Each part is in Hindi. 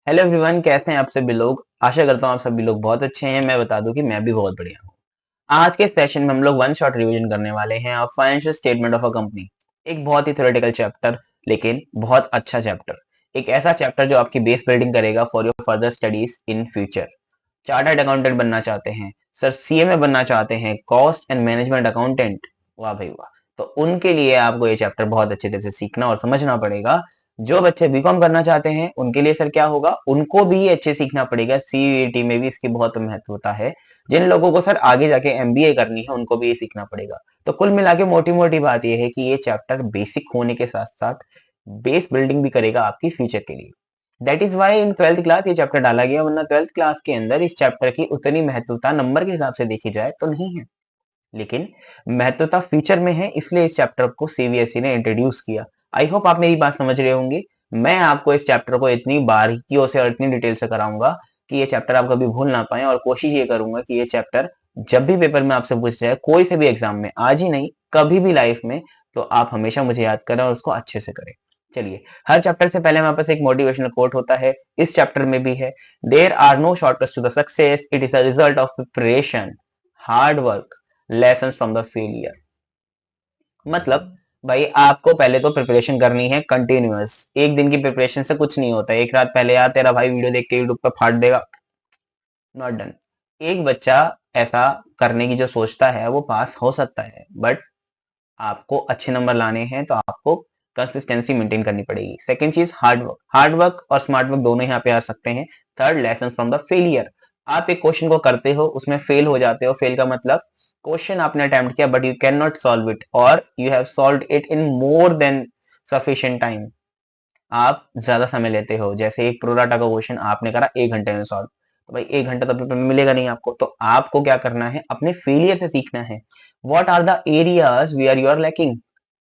हेलो एवरीवन, कैसे हैं आप सभी लोग। आशा करता हूँ आप सभी लोग बहुत अच्छे हैं। मैं बता दूं कि मैं भी बहुत बढ़िया हूँ। आज के सेशन में हम लोग वन शॉट रिवीजन करने वाले हैं of financial statement of a company. एक बहुत ही थ्योरेटिकल चैप्टर, लेकिन बहुत अच्छा चैप्टर। एक ऐसा चैप्टर जो आपकी बेस बिल्डिंग करेगा for your further studies in future. Chartered accountant बनना चाहते हैं सर, सीएमए बनना चाहते हैं, कॉस्ट एंड मैनेजमेंट अकाउंटेंट, वाह भाई वाह। तो उनके लिए आपको ये चैप्टर बहुत अच्छे तरह से सीखना और समझना पड़ेगा। जो बच्चे बीकॉम करना चाहते हैं उनके लिए सर क्या होगा, उनको भी ये अच्छे सीखना पड़ेगा। सीयूईटी में भी इसकी बहुत महत्वता है। जिन लोगों को सर आगे जाके एमबीए करनी है उनको भी ये सीखना पड़ेगा। तो कुल मिला के मोटी मोटी बात यह है कि ये चैप्टर बेसिक होने के साथ साथ बेस बिल्डिंग भी करेगा आपकी फ्यूचर के लिए। That is why in twelfth class ये चैप्टर डाला गया, वरना ट्वेल्थ क्लास के अंदर इस चैप्टर की उतनी महत्वता नंबर के हिसाब से देखी जाए तो नहीं है। लेकिन महत्वता फीचर में है, इसलिए इस चैप्टर को सीबीएसई ने इंट्रोड्यूस किया। आई होप आप मेरी बात समझ रहे होंगे। मैं आपको इस चैप्टर को इतनी बारीकियों से और इतनी डिटेल से कराऊंगा कि ये चैप्टर आप कभी भूल ना पाए, और कोशिश ये करूंगा कि ये चैप्टर जब भी पेपर में आपसे पूछ जाए, कोई से भी एग्जाम में, आज ही नहीं कभी भी लाइफ में, तो आप हमेशा मुझे याद करें और उसको अच्छे से करें। चलिए, हर चैप्टर से पहले हमारे पास एक मोटिवेशनल कोट होता है। इस चैप्टर में भी है, there are no shortcuts to the success, it is a result of preparation, hard work, lesson from the failure. मतलब भाई आपको पहले तो प्रिपरेशन करनी है कंटिन्यूअस। एक दिन की प्रिपरेशन से कुछ नहीं होता है। एक रात पहले यार तेरा भाई वीडियो देख के यूट्यूब पे फाड़ देगा, नॉट डन। एक बच्चा ऐसा करने की जो सोचता है वो पास हो सकता है, बट आपको अच्छे नंबर लाने हैं तो आपको कंसिस्टेंसी मेंटेन करनी पड़ेगी। सेकंड चीज, हार्ड वर्क। हार्ड वर्क और स्मार्ट वर्क दोनों यहाँ पे आ सकते हैं। Third, lesson from the failure. आप एक क्वेश्चन को करते हो, उसमें फेल हो जाते हो। फेल का मतलब क्वेश्चन आपने अटेम्प्ट किया but you can not solve it, और you have solve it in more than sufficient time. आप ज्यादा समय लेते हो। जैसे एक प्रोराटा का क्वेश्चन आपने करा 1 घंटे में सॉल्व, तो भाई 1 घंटा तो पेपर में मिलेगा नहीं आपको। तो आपको क्या करना है, अपने फेलियर से सीखना है। What are the areas we are you are lacking,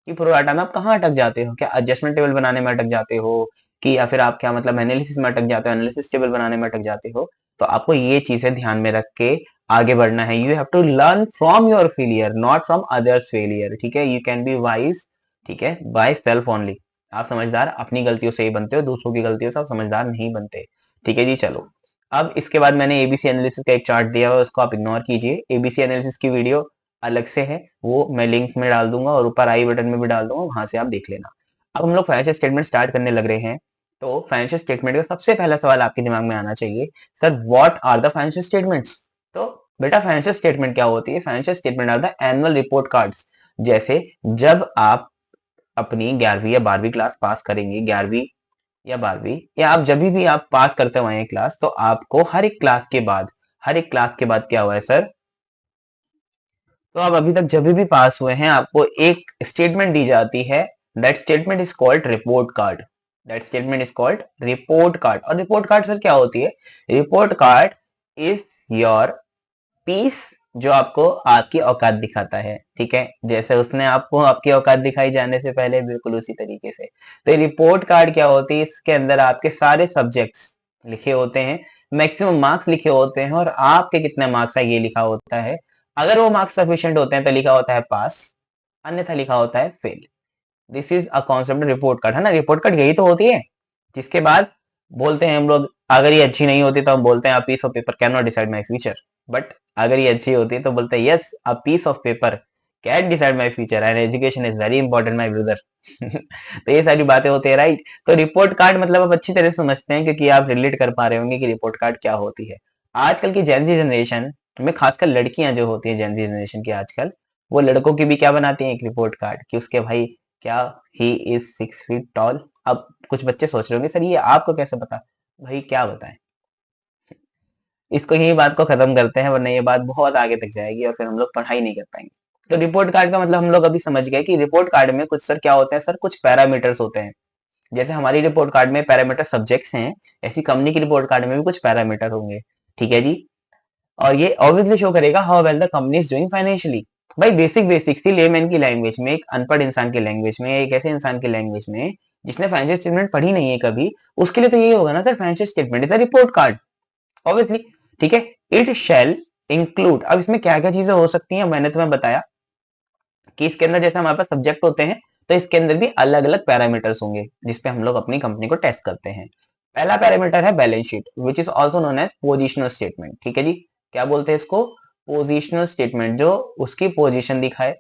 कि प्रोराटा में आप कहाँ अटक जाते हो। क्या एडजस्टमेंट टेबल बनाने में अटक जाते हो, कि या फिर आप क्या मतलब एनालिसिस में अटक जाते हो, एनालिसिस टेबल बनाने में अटक जाते हो। तो आपको ये चीजें ध्यान में रख के आगे बढ़ना है। You have to learn from your failure, not from others failure. ठीक है, यू कैन बी वाइज, ठीक है, बाय सेल्फ ओनली। आप समझदार अपनी गलतियों से ही बनते हो, दूसरों की गलतियों से आप समझदार नहीं बनते। ठीक है जी, चलो। अब इसके बाद मैंने एबीसी एनालिसिस का एक चार्ट दिया हुआ है, उसको आप इग्नोर कीजिए। एबीसी एनालिसिस की वीडियो अलग से है, वो मैं लिंक में डाल दूंगा और ऊपर आई बटन में भी डाल दूंगा, वहां से आप देख लेना। अब हम लोग फाइनेंशियल स्टेटमेंट स्टार्ट करने लग रहे हैं। तो फाइनेंशियल स्टेटमेंट का सबसे पहला सवाल आपके दिमाग में आना चाहिए, sir what are the financial statements. तो बेटा फाइनेंशियल स्टेटमेंट क्या होती है? Financial statement are the annual report cards. जैसे जब आप अपनी 11वीं या 12वीं क्लास पास करेंगे, 11वीं या 12वीं, या आप जब भी आप पास करते हो ये क्लास, तो आपको हर एक क्लास के बाद, हर एक क्लास के बाद क्या हुआ है सर, तो आप अभी तक जब भी पास हुए हैं आपको एक स्टेटमेंट दी जाती है। That statement is called report card. That statement is called report card. और रिपोर्ट कार्ड सर क्या होती है? Report card is your piece, जो आपको आपकी औकात दिखाता है। ठीक है, जैसे उसने आपको आपकी औकात दिखाई जाने से पहले, बिल्कुल उसी तरीके से। तो रिपोर्ट कार्ड क्या होती है? इसके अंदर आपके सारे सब्जेक्ट्स लिखे होते हैं, मैक्सिमम मार्क्स लिखे होते हैं, और आपके कितने मार्क्स है ये लिखा होता है। अगर वो मार्क्स सफिशिएंट होते हैं तो लिखा होता है पास, अन्यथा लिखा होता है fail. This is a concept report card, है ना। रिपोर्ट कार्ड यही तो होती है। जिसके बाद बोलते हैं हम लोग, अगर ये अच्छी नहीं होती तो हम बोलते हैं a piece of paper cannot decide my future. But अगर ये अच्छी होती है तो बोलते हैं yes, a piece of paper can decide my future and education is very important my brother. तो ये सारी बातें होती है, राइट। तो रिपोर्ट कार्ड मतलब आप अच्छी तरह से समझते हैं, क्योंकि आप रिलेट कर पा रहे होंगे कि रिपोर्ट कार्ड क्या होती है। आजकल की जेनजी जनरेशन में, खासकर लड़कियां जो होती है जेनजी जनरेशन की आजकल, वो लड़कों की भी क्या बनाती हैं, एक रिपोर्ट कार्ड, कि उसके भाई क्या, ही इज 6 फीट टॉल। अब कुछ बच्चे सोच रहे होंगे सर ये आपको कैसे पता। भाई क्या बताएं, इसको यही बात को खत्म करते हैं, वरना ये बात बहुत आगे तक जाएगी और फिर हम लोग पढ़ाई नहीं कर पाएंगे। तो रिपोर्ट कार्ड का मतलब हम लोग अभी समझ गए कि रिपोर्ट कार्ड में कुछ सर क्या होते हैं, सर कुछ पैरामीटर्स होते हैं। जैसे हमारी रिपोर्ट कार्ड में पैरामीटर सब्जेक्ट्स हैं, ऐसी कंपनी की रिपोर्ट कार्ड में भी कुछ पैरामीटर होंगे। ठीक है जी। और ये ऑब्वियसली शो करेगा how well the company is doing financially. भाई बेसिक बेसिक सी लेमैन की लैंग्वेज में, एक अनपढ़ इंसान की लैंग्वेज में, एक ऐसे इंसान की लैंग्वेज में जिसने फाइनेंशियल स्टेटमेंट पढ़ी नहीं है कभी, उसके लिए तो यही होगा ना sir, financial statement is a report card, obviously. ठीक है, इट शैल इंक्लूड। अब इसमें क्या क्या चीजें हो सकती हैं, मैंने तुम्हें बताया कि इसके अंदर जैसे हमारे पास सब्जेक्ट होते हैं, तो इसके अंदर भी अलग अलग पैरामीटर्स होंगे जिसपे हम लोग अपनी कंपनी को टेस्ट करते हैं। पहला पैरामीटर है balance sheet which is also known as positional statement. ठीक है जी, क्या बोलते हैं इसको? पोजिशनल स्टेटमेंट, जो उसकी पोजीशन दिखाए।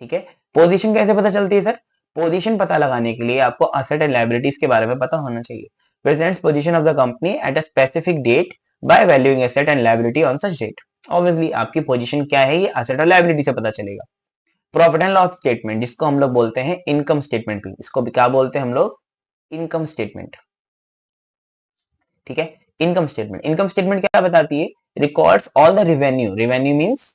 ठीक है, पोजीशन कैसे पता चलती है सर? पोजीशन पता लगाने के लिए आपको असेट एंड लायबिलिटीज के बारे में पता होना चाहिए। Presents position of the company at a specific date by valuing asset and liability on such date. Obviously आपकी पोजीशन क्या है ये असेट और लायबिलिटी से पता चलेगा। प्रॉफिट एंड लॉस स्टेटमेंट, जिसको हम लोग बोलते हैं इनकम स्टेटमेंट भी, इसको भी क्या बोलते हैं हम लोग? Income statement. ठीक है, इनकम स्टेटमेंट, इनकम स्टेटमेंट क्या बताती है? Records all the revenue, revenue means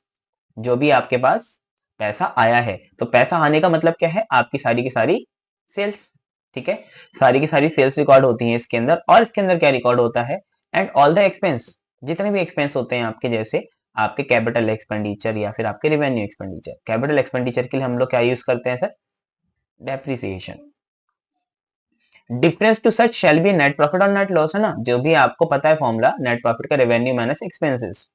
जो भी आपके पास पैसा आया है। तो पैसा आने का मतलब क्या है? आपकी सारी की सारी सेल्स। ठीक है, सारी की सारी सेल्स रिकॉर्ड होती हैं इसके अंदर। और इसके अंदर क्या रिकॉर्ड होता है? एंड ऑल द एक्सपेंस, जितने भी एक्सपेंस होते हैं आपके, जैसे आपके कैपिटल एक्सपेंडिचर या फिर आपके रिवेन्यू एक्सपेंडिचर। कैपिटल एक्सपेंडिचर के लिए हम लोग क्या यूज करते हैं sir? Depreciation. Difference to such shall be net profit और नेट लॉस, है ना? जो भी आपको पता है फॉर्मूला, नेट प्रॉफिट का revenue minus expenses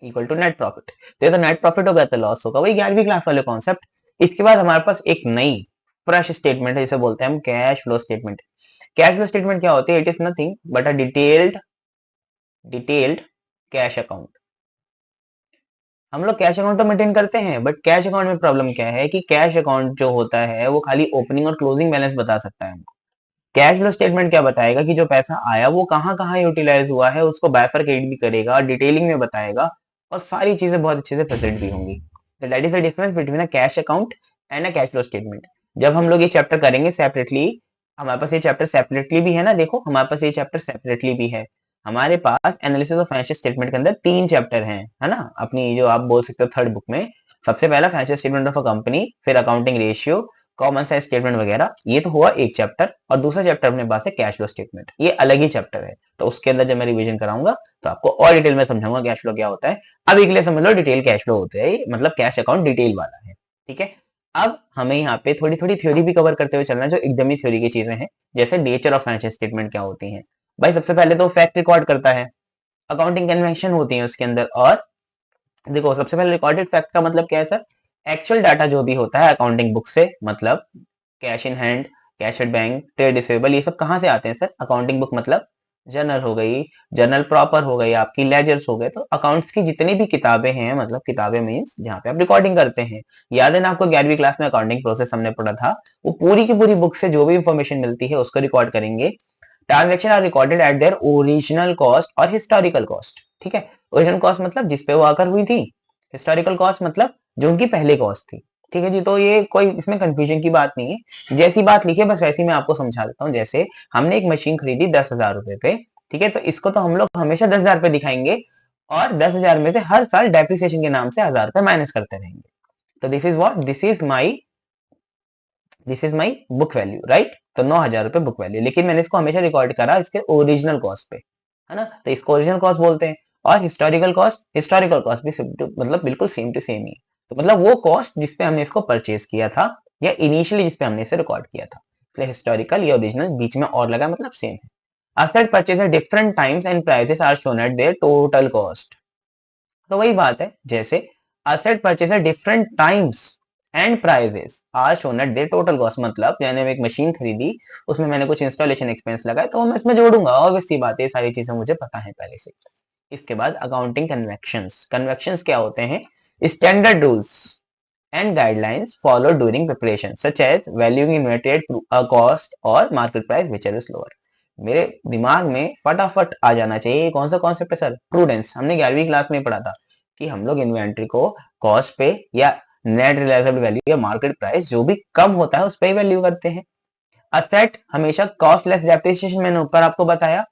equal to net profit. तो ये तो नेट प्रॉफिट होगा तो लॉस होगा, वही 11वीं क्लास वाले कॉन्सेप्ट। इसके बाद हमारे पास एक नई फ्रेश स्टेटमेंट है, जिसे बोलते हैं हम cash flow statement. Cash flow statement क्या होती है? It is nothing but a detailed cash account. हम लोग कैश अकाउंट तो मेंटेन करते हैं, बट कैश अकाउंट में प्रॉब्लम क्या है कि कैश अकाउंट जो होता है वो खाली ओपनिंग और क्लोजिंग बैलेंस बता सकता है हमको। कैश फ्लो स्टेटमेंट क्या बताएगा कि जो पैसा आया वो कहाँ कहाँ यूटिलाइज हुआ है, उसको बाइफरकेट भी करेगा, डिटेलिंग में बताएगा, और सारी चीजें बहुत अच्छे से प्रेजेंट भी होंगी। तो that is the difference between a cash account and a cash flow statement. जब हम लोग ये चैप्टर करेंगे सेपरेटली, हमारे पास ये चैप्टर सेपरेटली भी है ना, देखो हमारे पास ये चैप्टर सेपरेटली भी है। हमारे पास एनालिसिस ऑफ फाइनेंशियल स्टेटमेंट के अंदर 3 चैप्टर हैं, है ना, अपनी जो आप बोल सकते हो थर्ड बुक में। सबसे पहला financial statement of a company, फिर accounting ratio, common size statement वगैरह, ये तो हुआ एक चैप्टर। और दूसरा चैप्टर अपने पास है कैश फ्लो स्टेटमेंट, ये अलग ही चैप्टर है। तो उसके अंदर जब मैं रिवीजन कराऊंगा तो आपको और डिटेल में समझाऊंगा कैश फ्लो क्या होता है। अभी के लिए समझ लो डिटेल कैश फ्लो होता है, मतलब कैश अकाउंट डिटेल वाला है। ठीक है, अब हमें यहाँ पे थोड़ी थोड़ी थ्योरी भी कवर करते हुए चलना है, जो एकदम ही थ्योरी की चीजें हैं। जैसे नेचर ऑफ फाइनेंशियल स्टेटमेंट क्या होती है। भाई सबसे पहले तो फैक्ट रिकॉर्ड करता है, अकाउंटिंग कन्वेंशन होती है उसके अंदर। और देखो सबसे पहले रिकॉर्डेड फैक्ट का मतलब क्या है सर? एक्चुअल डाटा जो भी होता है अकाउंटिंग बुक से, मतलब cash in hand, cash at bank, trade receivable, ये सब कहाँ से आते हैं सर? अकाउंटिंग बुक मतलब जर्नल हो गई, जर्नल प्रॉपर हो गई, आपकी लेजर्स हो गए। तो अकाउंट्स की जितनी भी किताबें हैं, मतलब किताबें मीन्स जहाँ पे आप रिकॉर्डिंग करते हैं। याद है ना आपको 11वीं क्लास में अकाउंटिंग प्रोसेस हमने पढ़ा था? वो पूरी की पूरी बुक से जो भी इंफॉर्मेशन मिलती है उसको रिकॉर्ड करेंगे। Transaction are recorded at their original cost और हिस्टोरिकल कॉस्ट। ठीक है, ओरिजिनल कॉस्ट मतलब जिसपे वो आकर हुई थी, हिस्टोरिकल कॉस्ट मतलब जो उनकी पहले कॉस्ट थी। ठीक है जी, तो ये कोई इसमें कंफ्यूजन की बात नहीं है, जैसी बात लिखी है बस वैसी मैं आपको समझा देता हूँ। जैसे हमने एक मशीन खरीदी 10,000 रुपए पे, ठीक है, तो इसको तो हम लोग हमेशा 10,000 रुपए दिखाएंगे, और 10,000 में से हर साल डेप्रिसिएशन के नाम से 1,000 रुपए माइनस करते रहेंगे। तो this is my book value, right? तो 9,000 रुपए बुक वैल्यू, लेकिन मैंने इसको हमेशा रिकॉर्ड करा इसके ओरिजिनल कॉस्ट पे, है ना, तो इसको ओरिजिनल कॉस्ट बोलते हैं। और हिस्टोरिकल कॉस्ट भी मतलब बिल्कुल सेम टू सेम ही। तो मतलब वो कॉस्ट जिसपे हमने इसको परचेज किया था, या इनिशियली जिसपे हमने इसे रिकॉर्ड किया था, इसलिए हिस्टोरिकल या ओरिजिनल बीच में और लगा, मतलब सेम है। asset purchase at different times and prices are shown at their total cost। तो वही बात है, जैसे asset purchase at different times and prices are shown at their total cost, मतलब मैंने एक मशीन खरीदी, उसमें मैंने कुछ इंस्टॉलेशन एक्सपेंस लगाए, तो मैं इसमें जोड़ूंगा, ऑब्वियस सी बात है, सारी चीजें मुझे पता है पहले से। इसके बाद अकाउंटिंग कन्वेक्शंस। कन्वेक्शंस क्या होते हैं? Standard rules and guidelines followed during preparation such as valuing inventory through a cost or market price whichever is lower। मेरे दिमाग में फटाफट आ जाना चाहिए कौन सा कॉन्सेप्ट है सर? प्रूडेंस। हमने 11वीं क्लास में पढ़ा था कि हम लोग इन्वेंट्री को कॉस्ट पे या नेट रियलाइजेबल वैल्यू या मार्केट प्राइस जो भी कम होता है उस पर ही वैल्यू करते हैं। असेट हमेशा कॉस्ट लेस डेप्रिसिएशन, मैंने ऊपर आपको बताया।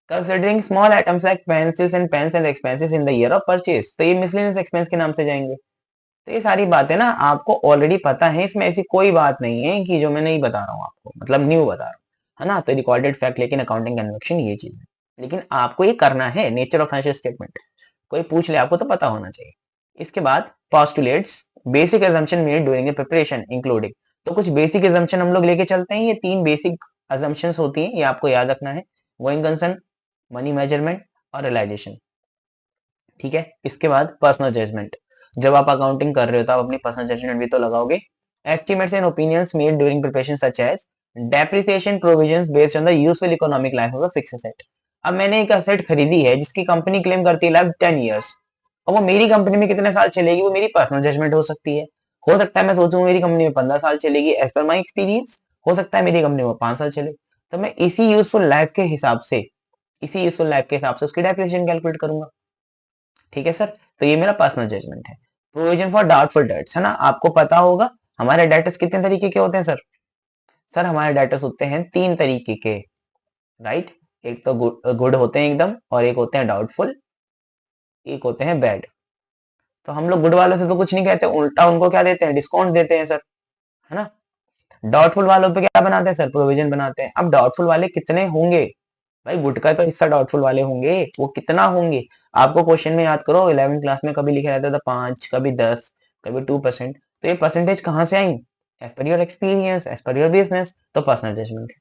Considering small items like pencils and pains and expenses in the year of purchase, तो ये मिसलेनियस एक्सपेंस के नाम से जाएंगे। तो ये सारी बातें ना आपको ऑलरेडी पता है, इसमें ऐसी कोई बात नहीं है कि जो मैं नहीं बता रहा हूँ आपको, मतलब न्यू बता रहा हूँ, है ना। तो रिकॉर्डेड फैक्ट, लेकिन अकाउंटिंग कन्वेक्शन ये चीज है, लेकिन आपको ये करना है। नेचर ऑफ फाइनेंशियल स्टेटमेंट कोई पूछ ले आपको तो पता होना चाहिए। इसके बाद postulates, basic assumption made during preparation including. तो कुछ बेसिक अजम्पशन हम लोग लेके चलते हैं, ये 3 बेसिक अजम्पशंस होती हैं, ये आपको याद रखना है। गोइंग कंसर्न, मनी मेजरमेंट और रियलाइजेशन। ठीक है, इसके बाद पर्सनल जजमेंट। जब आप अकाउंटिंग कर रहे हो तो आप अपनी पर्सनल जजमेंट भी तो लगाओगे। Estimates and opinions made during preparation such as depreciation provisions based on the useful economic life of the fix asset. अब मैंने एक एसेट खरीदी है जिसकी कंपनी क्लेम करती है लाइफ 10 इयर्स, और वो मेरी कंपनी में कितने साल चलेगी वो मेरी पर्सनल जजमेंट हो सकती है। हो सकता है मैं सोचूं मेरी कंपनी में 15 साल चलेगी एज पर माई एक्सपीरियंस, हो सकता है मेरी कंपनी में 5 साल चले। तो मैं इसी यूजफुल लाइफ के हिसाब से उसकी डेप्रिसिएशन कैलकुलेट करूंगा। ठीक है सर, तो ये मेरा पर्सनल जजमेंट है। प्रोविजन फॉर डाउटफुल डेट्स, है ना, आपको पता होगा हमारे डेटर्स कितने तरीके के होते हैं सर? सर हमारे डेटर्स होते हैं 3 तरीके के, राइट। एक तो गुड होते हैं एकदम, और एक होते हैं डाउटफुल, एक होते हैं बैड। तो हम लोग गुड वालों से तो कुछ नहीं कहते, उल्टा उनको क्या देते हैं, डिस्काउंट देते हैं सर, है ना। डाउटफुल वालों पे क्या बनाते हैं सर, प्रोविजन बनाते हैं। अब डाउटफुल वाले कितने होंगे भाई, गुड का तो हिस्सा डाउटफुल वाले होंगे, वो कितना होंगे आपको क्वेश्चन में याद करो, 11वीं क्लास में कभी लिखा रहता था 5, कभी 10, कभी 2%। तो ये परसेंटेज कहाँ से आई? As per your experience, as per your business, तो personal judgement.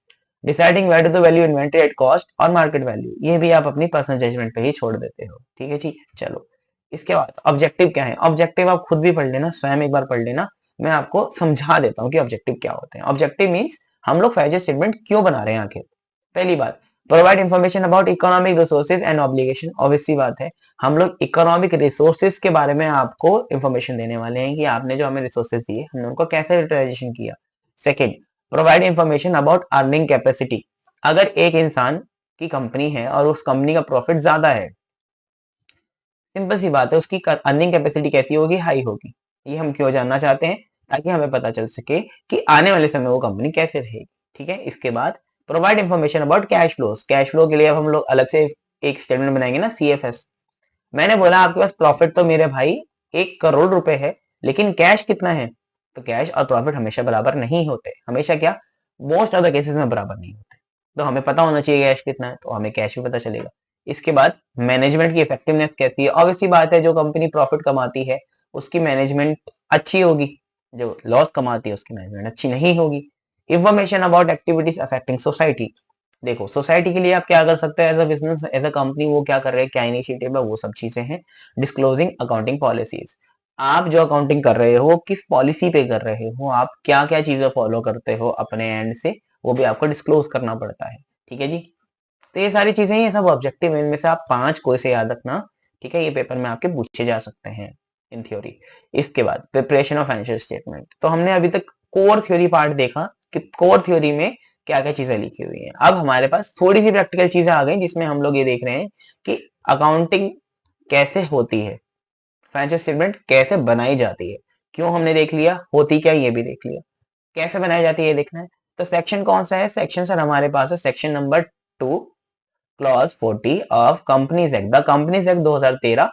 Deciding where to value inventory at cost और मार्केट वैल्यू, ये भी आप अपनी पर्सनल जजमेंट पे ही छोड़ देते हो। ठीक है जी, चलो इसके बाद ऑब्जेक्टिव क्या है। ऑब्जेक्टिव आप खुद भी पढ़ लेना, स्वयं एक बार पढ़ लेना, मैं आपको समझा देता हूँ कि ऑब्जेक्टिव क्या होते हैं। ऑब्जेक्टिव मीन्स हम लोग फाइनेंशियल स्टेटमेंट क्यों बना रहे हैं आखिर। पहली बात, provide information about economic resources and obligation. Obviously बात है, हम लोग इकोनॉमिक रिसोर्सेज के बारे में आपको इंफॉर्मेशन देने वाले हैं कि आपने जो हमें रिसोर्सेज दिए हमने उनको कैसे यूटिलाइजेशन किया। Second, provide information about earning capacity. अगर एक इंसान की कंपनी है और उस कंपनी का प्रॉफिट ज्यादा है, सिंपल सी बात है, उसकी अर्निंग कैपेसिटी कैसी होगी, हाई होगी। ये हम क्यों जानना चाहते हैं, ताकि हमें पता चल सके कि आने वाले समय वो कंपनी कैसे रहेगी। ठीक है, इसके बाद provide information about cash flows. Cash flow के लिए अब हम लोग अलग से एक स्टेटमेंट बनाएंगे ना, सीएफएस। मैंने बोला आपके पास प्रॉफिट तो मेरे भाई 1 करोड़ रुपए है, लेकिन कैश कितना है? तो कैश और प्रॉफिट हमेशा बराबर नहीं होते, हमेशा क्या, मोस्ट ऑफ द केसेस में बराबर नहीं होते। तो हमें पता होना चाहिए कैश कितना है, तो हमें कैश भी पता चलेगा। इसके बाद मैनेजमेंट की इफेक्टिवनेस कैसी है। ऑब्वियसली बात है, जो कंपनी प्रॉफिट कमाती है उसकी मैनेजमेंट अच्छी होगी, जो लॉस कमाती है उसकी मैनेजमेंट अच्छी नहीं होगी। Information about activities affecting society. देखो सोसाइटी के लिए आप क्या कर सकते हैं as a business, as a company, वो क्या कर रहे हैं, क्या इनिशिएटिव है, वो सब चीजें हैं। डिस्क्लोजिंग अकाउंटिंग पॉलिसीज, आप जो अकाउंटिंग कर रहे हो किस पॉलिसी पे कर रहे हो, आप क्या क्या चीजें फॉलो करते हो अपने एंड से, वो भी आपको डिस्क्लोज करना पड़ता है। ठीक है जी, तो ये सारी चीजें, ये सब ऑब्जेक्टिव है, इनमें से आप 5 को से याद रखना। ठीक है, ये पेपर में आपके पूछे जा सकते हैं इन थ्योरी। इसके बाद प्रिपरेशन ऑफ फाइनेंशियल स्टेटमेंट। तो हमने अभी तक कोर थ्योरी पार्ट देखा कि कोर थ्योरी में क्या क्या चीजें लिखी हुई हैं। अब हमारे पास थोड़ी सी प्रैक्टिकल चीजें आ गई, जिसमें हम लोग ये देख रहे हैं कि अकाउंटिंग कैसे होती है, फाइनेंशियल स्टेटमेंट कैसे बनाई जाती है। क्यों हमने देख लिया, होती क्या ये भी देख लिया, कैसे बनाई जाती है ये देखना है। तो सेक्शन कौन सा है, सेक्शन सर हमारे पास है section number 2, clause 40 of companies act, the companies act 2013।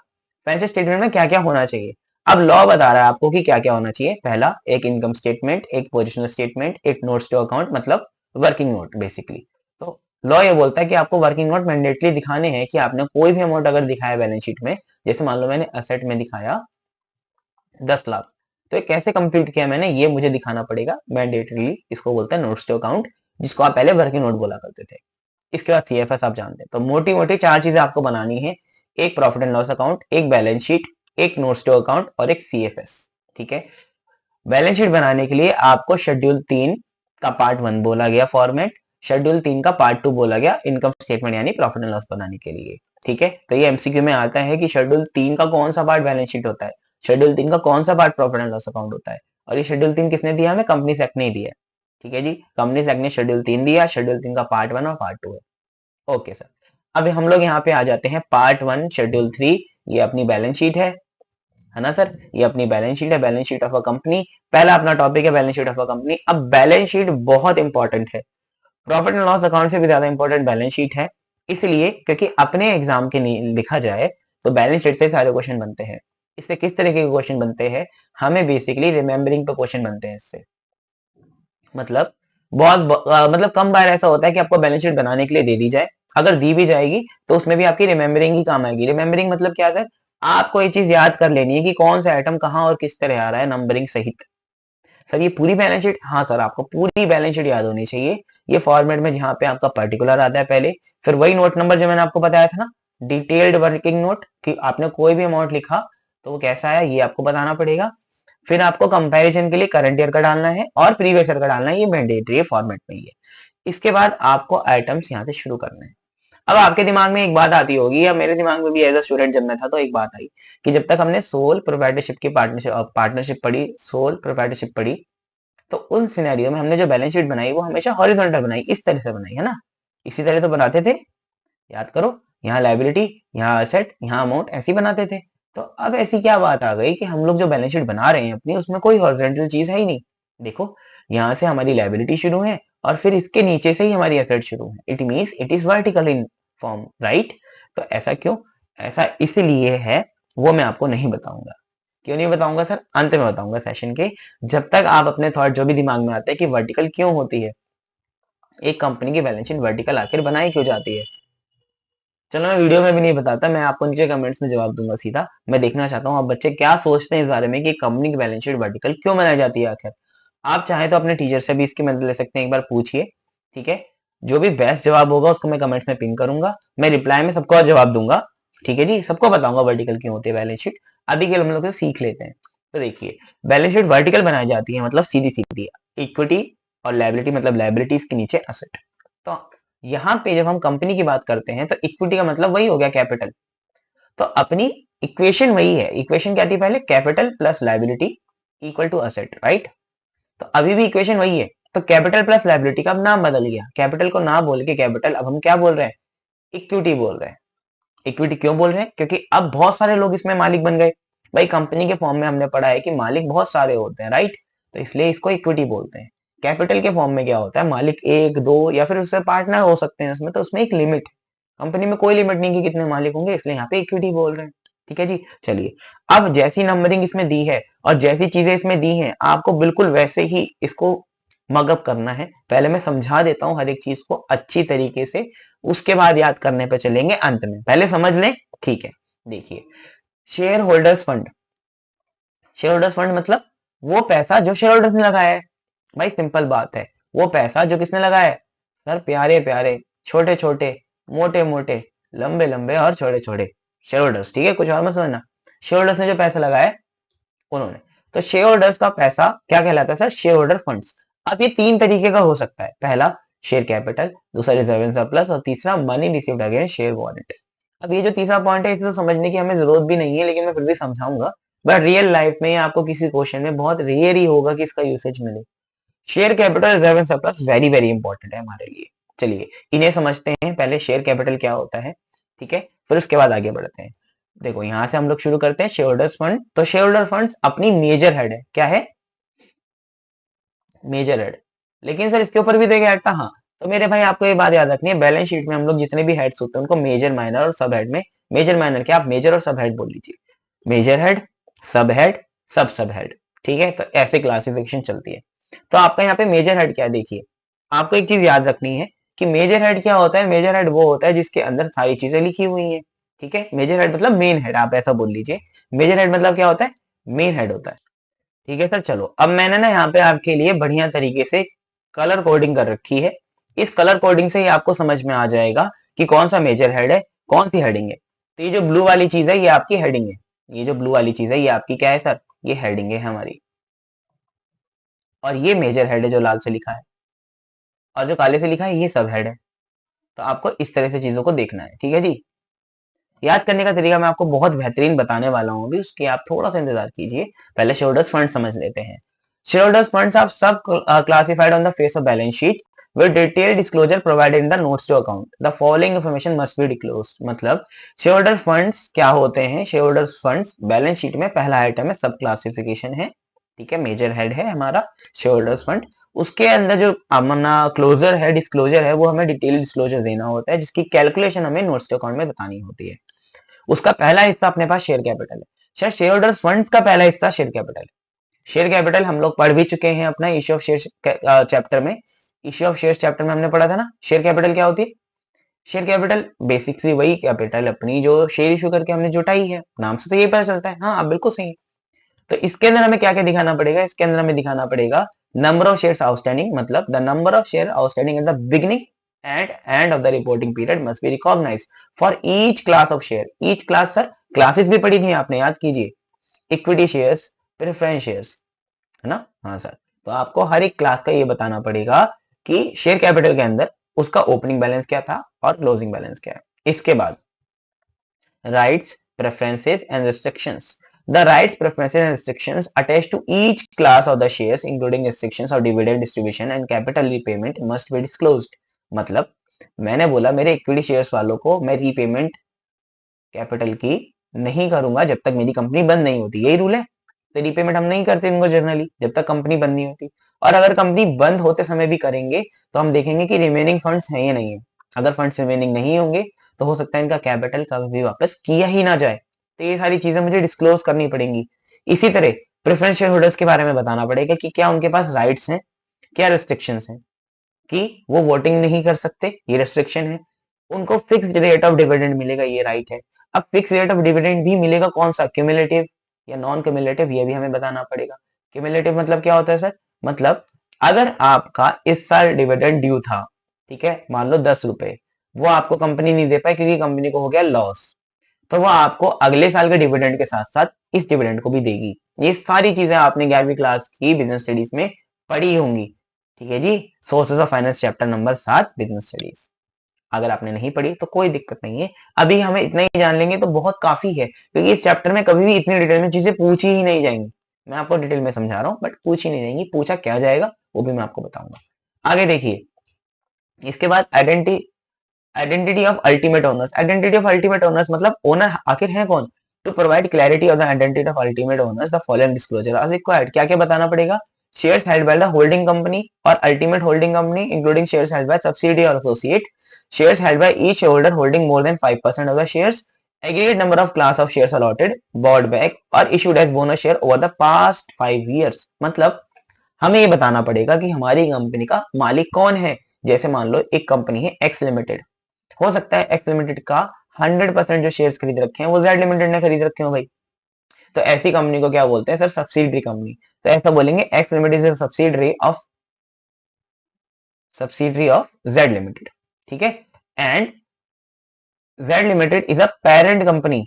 Financial statement में क्या क्या होना चाहिए। अब लॉ बता रहा है आपको कि क्या क्या होना चाहिए। पहला, एक इनकम स्टेटमेंट, एक पोजिशनल स्टेटमेंट, एक नोट्स टू अकाउंट, मतलब वर्किंग नोट बेसिकली। तो लॉ ये बोलता है कि आपको वर्किंग नोट मैंडेटली दिखाने हैं, कि आपने कोई भी अमाउंट अगर दिखाया बैलेंस शीट में, जैसे मान लो मैंने असेट में दिखाया 10 लाख, तो ये कैसे कंप्यूट किया मैंने, ये मुझे दिखाना पड़ेगा मैंडेटरीली। इसको बोलते हैं नोट्स टू अकाउंट, जिसको आप पहले वर्किंग नोट बोला करते थे। इसके बाद सीएफएस आप जानते हैं। तो मोटी मोटी 4 चीजें आपको बनानी है, एक प्रॉफिट एंड लॉस अकाउंट, एक बैलेंस शीट, एक नोट्स टू अकाउंट और एक सीएफएस। ठीक है, बैलेंस शीट बनाने के लिए आपको शेड्यूल 3 का पार्ट 1 बोला गया फॉर्मेट, शेड्यूल 3 का पार्ट 2 बोला गया इनकम स्टेटमेंट यानी प्रॉफिट एंड लॉस बनाने के लिए। ठीक है, तो ये एमसीक्यू में आता है कि शेड्यूल 3 का कौन सा पार्ट बैलेंस शीट होता है, शेड्यूल 3 का कौन सा part profit and loss account होता है। और ये शेड्यूल 3 किसने दिया हमें, कंपनी एक्ट ने दिया। ठीक है जी, कंपनी एक्ट ने शेड्यूल 3 दिया, शेड्यूल 3 का पार्ट 1 और पार्ट 2 है। ओके सर, अब हम लोग यहाँ पे आ जाते हैं पार्ट 1 शेड्यूल 3। ये अपनी बैलेंस शीट है ना सर, ये अपनी बैलेंस शीट है, balance sheet of a company. पहला अपना टॉपिक है balance sheet of a company. अब बैलेंस शीट बहुत इंपॉर्टेंट है, प्रॉफिट एंड लॉस अकाउंट से भी ज्यादा इंपॉर्टेंट बैलेंस शीट है। इसलिए क्योंकि अपने एग्जाम के लिखा जाए तो बैलेंस शीट से सारे क्वेश्चन बनते हैं। इससे किस तरीके के क्वेश्चन बनते हैं, हमें बेसिकली रिमेम्बरिंग पे क्वेश्चन बनते हैं इससे। मतलब मतलब कम बार ऐसा होता है कि आपको बैलेंस शीट बनाने के लिए दे दी जाए, अगर दी भी जाएगी तो उसमें भी आपकी रिमेम्बरिंग ही काम आएगी। रिमेम्बरिंग मतलब क्या सर, आपको ये चीज याद कर लेनी है कि कौन सा आइटम कहाँ और किस तरह आ रहा है, नंबरिंग सहित। सर ये पूरी बैलेंस शीट, हाँ सर आपको पूरी बैलेंस शीट याद होनी चाहिए, ये फॉर्मेट में जहां पे आपका पर्टिकुलर आता है पहले, फिर वही नोट नंबर जो मैंने आपको बताया था ना, डिटेल्ड वर्किंग नोट, कि आपने कोई भी अमाउंट लिखा तो वो कैसा आया ये आपको बताना पड़ेगा। फिर आपको कंपैरिजन के लिए करंट ईयर का डालना है और प्रीवियस ईयर का डालना है, ये मैंडेटरी फॉर्मेट में ही है। इसके बाद आपको आइटम्स यहाँ से शुरू करने हैं। अब आपके दिमाग में एक बात आती होगी, या मेरे दिमाग में भी एज अ स्टूडेंट जब मैं था तो एक बात आई कि जब तक हमने सोल प्रोप्राइटरशिप की पार्टनरशिप पढ़ी, सोल प्रोप्राइटरशिप पढ़ी, तो उन सिनेरियो में हमने जो बैलेंस शीट बनाई वो हमेशा हॉरिजॉन्टल बनाई, इस तरह से बनाई है ना। इसी तरह तो बनाते थे, याद करो, यहाँ लायबिलिटी, यहाँ एसेट, यहाँ अमाउंट, ऐसे ही बनाते थे। तो अब ऐसी क्या बात आ गई कि हम लोग जो बैलेंस शीट बना रहे हैं अपनी, उसमें कोई हॉरिजॉन्टल चीज है ही नहीं। देखो, यहाँ से हमारी लायबिलिटी शुरू है और फिर इसके नीचे से ही हमारी एसेट शुरू है। It means it is vertical in form, right. तो ऐसा क्यों? ऐसा इसलिए है, वो मैं आपको नहीं बताऊंगा। क्यों नहीं बताऊंगा सर? अंत में बताऊंगा सेशन के। जब तक आप अपने थॉट जो भी दिमाग में आते हैं कि वर्टिकल क्यों होती है, एक कंपनी की बैलेंस शीट वर्टिकल आखिर बनाई क्यों जाती है, चलो मैं वीडियो में भी नहीं बताता, मैं आपको नीचे कमेंट्स में जवाब दूंगा सीधा। मैं देखना चाहता हूँ आप बच्चे क्या सोचते हैं इस बारे में कि कंपनी की बैलेंस शीट वर्टिकल क्यों बनाई जाती है आखिर। आप चाहें तो अपने टीचर से भी इसकी मदद ले सकते हैं, एक बार पूछिए, ठीक है। जो भी बेस्ट जवाब होगा उसको मैं कमेंट्स में पिन करूंगा, मैं रिप्लाई में सबको जवाब दूंगा, ठीक है जी, सबको बताऊंगा वर्टिकल क्यों होती है बैलेंस शीट। अभी के लिए हम लोग सीख लेते हैं। तो देखिए, बैलेंस शीट वर्टिकल बनाई जाती है मतलब सीधी सीधी, इक्विटी और लायबिलिटी मतलब लायबिलिटीज के नीचे असेट। तो यहाँ पे जब हम कंपनी की बात करते हैं तो इक्विटी का मतलब वही हो गया कैपिटल। तो अपनी इक्वेशन वही है, इक्वेशन क्या थी पहले, capital plus liability equal to asset, right. तो अभी भी इक्वेशन वही है। तो कैपिटल प्लस लायबिलिटी का अब नाम बदल गया, कैपिटल को ना बोल के कैपिटल अब हम क्या बोल रहे हैं, इक्विटी बोल रहे हैं। इक्विटी क्यों बोल रहे हैं? क्योंकि अब बहुत सारे लोग इसमें मालिक बन गए। भाई कंपनी के फॉर्म में हमने पढ़ा है कि मालिक बहुत सारे होते हैं, राइट। तो इसलिए इसको इक्विटी बोलते हैं। कैपिटल के फॉर्म में क्या होता है, मालिक एक दो या फिर उससे पार्टनर हो सकते हैं उसमें, तो उसमें एक लिमिट है। कंपनी में कोई लिमिट नहीं कि कितने मालिक होंगे, इसलिए यहाँ पे इक्विटी बोल रहे हैं, ठीक है जी। चलिए, अब जैसी नंबरिंग इसमें दी है और जैसी चीजें इसमें दी हैं, आपको बिल्कुल वैसे ही इसको मगअप करना है। पहले मैं समझा देता हूँ हर एक चीज को अच्छी तरीके से, उसके बाद याद करने पे चलेंगे अंत में, पहले समझ लें, ठीक है। देखिए, share holders fund, share holders fund मतलब वो पैसा जो शेयर होल्डर्स ने लगाया है। भाई सिंपल बात है, वो पैसा जो किसने लगाया है, सर प्यारे प्यारे, छोटे छोटे, मोटे मोटे, लंबे लंबे और छोटे छोटे शेयर होल्डर्स, ठीक है, कुछ और मत समझना। शेयर होल्डर्स ने जो पैसा लगाया है उन्होंने, तो शेयर होल्डर्स का पैसा क्या कहलाता है सर, शेयर होल्डर फंड्स। अब ये तीन तरीके का हो सकता है, पहला शेयर कैपिटल, दूसरा रिजर्व एंड सरप्लस और तीसरा money received against share warrant. अब ये जो तीसरा पॉइंट है इसे तो समझने की हमें जरूरत भी नहीं है, लेकिन मैं फिर भी समझाऊंगा। बट रियल लाइफ में आपको किसी क्वेश्चन में बहुत रेयर ही होगा कि इसका यूसेज मिले। Share capital, reserve and surplus very very important है हमारे लिए। चलिए इन्हें समझते हैं, पहले शेयर कैपिटल क्या होता है, ठीक है, फिर उसके बाद आगे बढ़ते हैं। देखो यहाँ से हम लोग शुरू करते हैं शेयर होल्डर्स फंड। तो शेयर होल्डर फंड्स अपनी मेजर हेड है, क्या है, मेजर हेड। लेकिन सर इसके ऊपर भी देगा हेड था, हाँ। तो मेरे भाई आपको ये बात याद रखनी है, बैलेंस शीट में हम लोग जितने भी हेड्स होते हैं उनको मेजर, माइनर और सब हेड में, मेजर माइनर क्या, आप मेजर और सब हेड बोल लीजिए, मेजर हेड, सब हेड, सब हेड, ठीक है। तो ऐसे क्लासिफिकेशन चलती है। तो आपका यहाँ पे मेजर हेड क्या है, देखिए आपको एक चीज याद रखनी है कि मेजर हेड क्या होता है, मेजर हेड वो होता है जिसके अंदर सारी चीजें लिखी हुई हैं, ठीक है। मेजर हेड मतलब मेन हेड, आप ऐसा बोल लीजिए। मेजर हेड मतलब क्या होता है, मेन हेड होता है, ठीक है सर। चलो अब मैंने ना यहाँ पे आपके लिए बढ़िया तरीके से कलर कोडिंग कर रखी है। इस कलर कोडिंग से ही आपको समझ में आ जाएगा कि कौन सा मेजर हेड है, कौन सी हेडिंग है। तो ये जो ब्लू वाली चीज है ये आपकी हेडिंग है, ये जो ब्लू वाली चीज है ये आपकी क्या है सर, ये हेडिंग है हमारी। और ये मेजर हेड है जो लाल से लिखा है, और जो काले से लिखा है ये सब हेड है। तो आपको इस तरह से चीजों को देखना है, ठीक है जी। याद करने का तरीका मैं आपको बहुत बेहतरीन बताने वाला हूँ अभी, उसके आप थोड़ा सा इंतजार कीजिए। पहले शेयर होल्डर्स फंड समझ लेते हैं। शेयर होल्डर्स फंड्स आर सब classified on the face of balance sheet with detailed disclosure provided in the notes to account. The following information must be disclosed. मतलब शेयर होल्डर फंड्स क्या होते हैं, share holders funds balance sheet में पहला आइटम है, सब क्लासिफिकेशन है, ठीक है। मेजर हेड है हमारा शेयर होल्डर्स फंड, उसके अंदर जो अपना क्लोजर है, डिस्क्लोजर है, वो हमें डिटेल डिस्क्लोजर देना होता है, जिसकी कैलकुलेशन हमें नोट्स टू अकाउंट में बतानी होती है। उसका पहला हिस्सा अपने पास शेयर कैपिटल है। सर शेयर होल्डर्स फंड्स का पहला हिस्सा शेयर कैपिटल है। शेयर कैपिटल हम लोग पढ़ भी चुके हैं अपना इश्यू ऑफ शेयर चैप्टर में। इश्यू ऑफ शेयर चैप्टर में हमने पढ़ा था ना, शेयर कैपिटल क्या होती है। शेयर कैपिटल बेसिकली वही कैपिटल अपनी जो शेयर इश्यू करके हमने जुटाई है, नाम से तो यही पता चलता है, हाँ आप बिल्कुल सही है। तो इसके अंदर हमें क्या क्या दिखाना पड़ेगा, इसके अंदर हमें दिखाना पड़ेगा नंबर ऑफ शेयर्स आउटस्टैंडिंग, मतलब the number of share outstanding at the beginning and end of the reporting period must be recognised for each class of share. Each class sir classes भी पढ़ी थी आपने, याद कीजिए। इक्विटी शेयर्स, प्रेफरेंस शेयर्स, है ना? हाँ सर। तो आपको हर एक क्लास का ये बताना पड़ेगा कि शेयर कैपिटल के अंदर उसका ओपनिंग बैलेंस क्या था और क्लोजिंग बैलेंस क्या है। इसके बाद rights, preferences and restrictions. The rights, preferences and restrictions attached to each class of the shares including restrictions of dividend distribution and capital repayment must be disclosed. मतलब मैंने बोला मेरे इक्विटी शेयर्स वालों को मैं रीपेमेंट कैपिटल की नहीं करूंगा जब तक मेरी कंपनी बंद नहीं होती, यही रूल है। तो रीपेमेंट हम नहीं करते इनको जनरली जब तक कंपनी बंद नहीं होती, और अगर कंपनी बंद होते समय भी करेंगे तो हम देखेंगे कि रिमेनिंग फंड्स हैं या नहीं है। अगर फंड्स रिमेनिंग नहीं होंगे तो हो सकता है इनका कैपिटल कभी भी वापस किया ही ना जाए। तो ये सारी चीजें मुझे डिस्क्लोज करनी पड़ेंगी। इसी तरह प्रेफरेंस शेयर होल्डर्स के बारे में बताना पड़ेगा कि क्या उनके पास राइट्स हैं, क्या रिस्ट्रिक्शंस हैं, कि वो वोटिंग नहीं कर सकते, ये रेस्ट्रिक्शन है। उनको फिक्स्ड रेट ऑफ डिविडेंड मिलेगा, ये राइट है। अब फिक्स रेट ऑफ डिविडेंड भी मिलेगा, कौन सा, क्यूमुलेटिव या नॉन क्यूमुलेटिव, ये भी हमें बताना पड़ेगा। क्यूमुलेटिव मतलब क्या होता है सर? मतलब अगर आपका इस साल डिविडेंड ड्यू था, ठीक है, मान लो 10 रुपए, वो आपको कंपनी नहीं दे पाई क्योंकि कंपनी को हो गया लॉस, तो वो आपको अगले साल के डिविडेंड के साथ साथ इस डिविडेंड को भी देगी। ये सारी चीजें आपने 11वीं क्लास की बिजनेस स्टडीज में पढ़ी होंगी। ठीक है जी, sources of finance chapter number 7 business studies. अगर आपने नहीं पढ़ी तो कोई दिक्कत नहीं है, अभी हमें इतना ही जान लेंगे तो बहुत काफी है, क्योंकि इस चैप्टर में कभी भी इतनी डिटेल में चीजें पूछी ही नहीं जाएंगी। मैं आपको डिटेल में समझा रहा हूँ बट पूछी नहीं जाएंगी, पूछा क्या जाएगा वो भी मैं आपको बताऊंगा। आगे देखिए, इसके बाद identity of ultimate owners. Identity of ultimate owners मतलब ओनर आखिर है कौन? To provide clarity of the identity of ultimate owners the following disclosure are required. क्या क्या बताना पड़ेगा? Shares held by the holding company और ultimate holding company including shares held by subsidiary और associate, shares held by each shareholder holding more than 5% of the shares, aggregate number of class of shares allotted, bought back or issued as bonus share over the past 5 years। मतलब हमें ये बताना पड़ेगा कि हमारी कंपनी का मालिक कौन है। जैसे मान लो एक कंपनी है एक्स लिमिटेड, हो सकता है एक्स लिमिटेड का 100% जो शेयर्स खरीद रखे हैं वो जेड लिमिटेड ने खरीद रखे हो भाई, तो ऐसी कंपनी को क्या बोलते हैं सर? Subsidiary company. तो ऐसा बोलेंगे X limited is subsidiary of Z limited, ठीक है, and Z limited is a parent company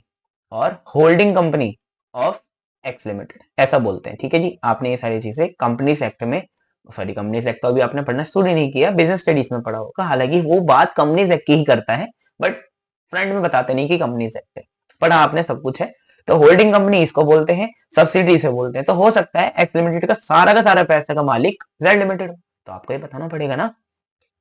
और holding company of X limited, ऐसा बोलते हैं। ठीक है जी, आपने ये सारी चीजें कंपनी सेक्टर में, सॉरी कंपनी सेक्टर अभी आपने पढ़ना शुरू नहीं किया, बिजनेस स्टडीज में पढ़ा होगा, हालांकि वो बात कंपनी सेक्टर की ही करता है बट फ्रंट में बताते नहीं कि कंपनी सेक्टर पढ़ा आपने, सब कुछ है। तो होल्डिंग कंपनी इसको बोलते हैं, सब्सिडी से बोलते हैं। तो हो सकता है एक्स लिमिटेड का सारा पैसा का मालिक जेड लिमिटेड हो, तो आपको ये बताना पड़ेगा ना।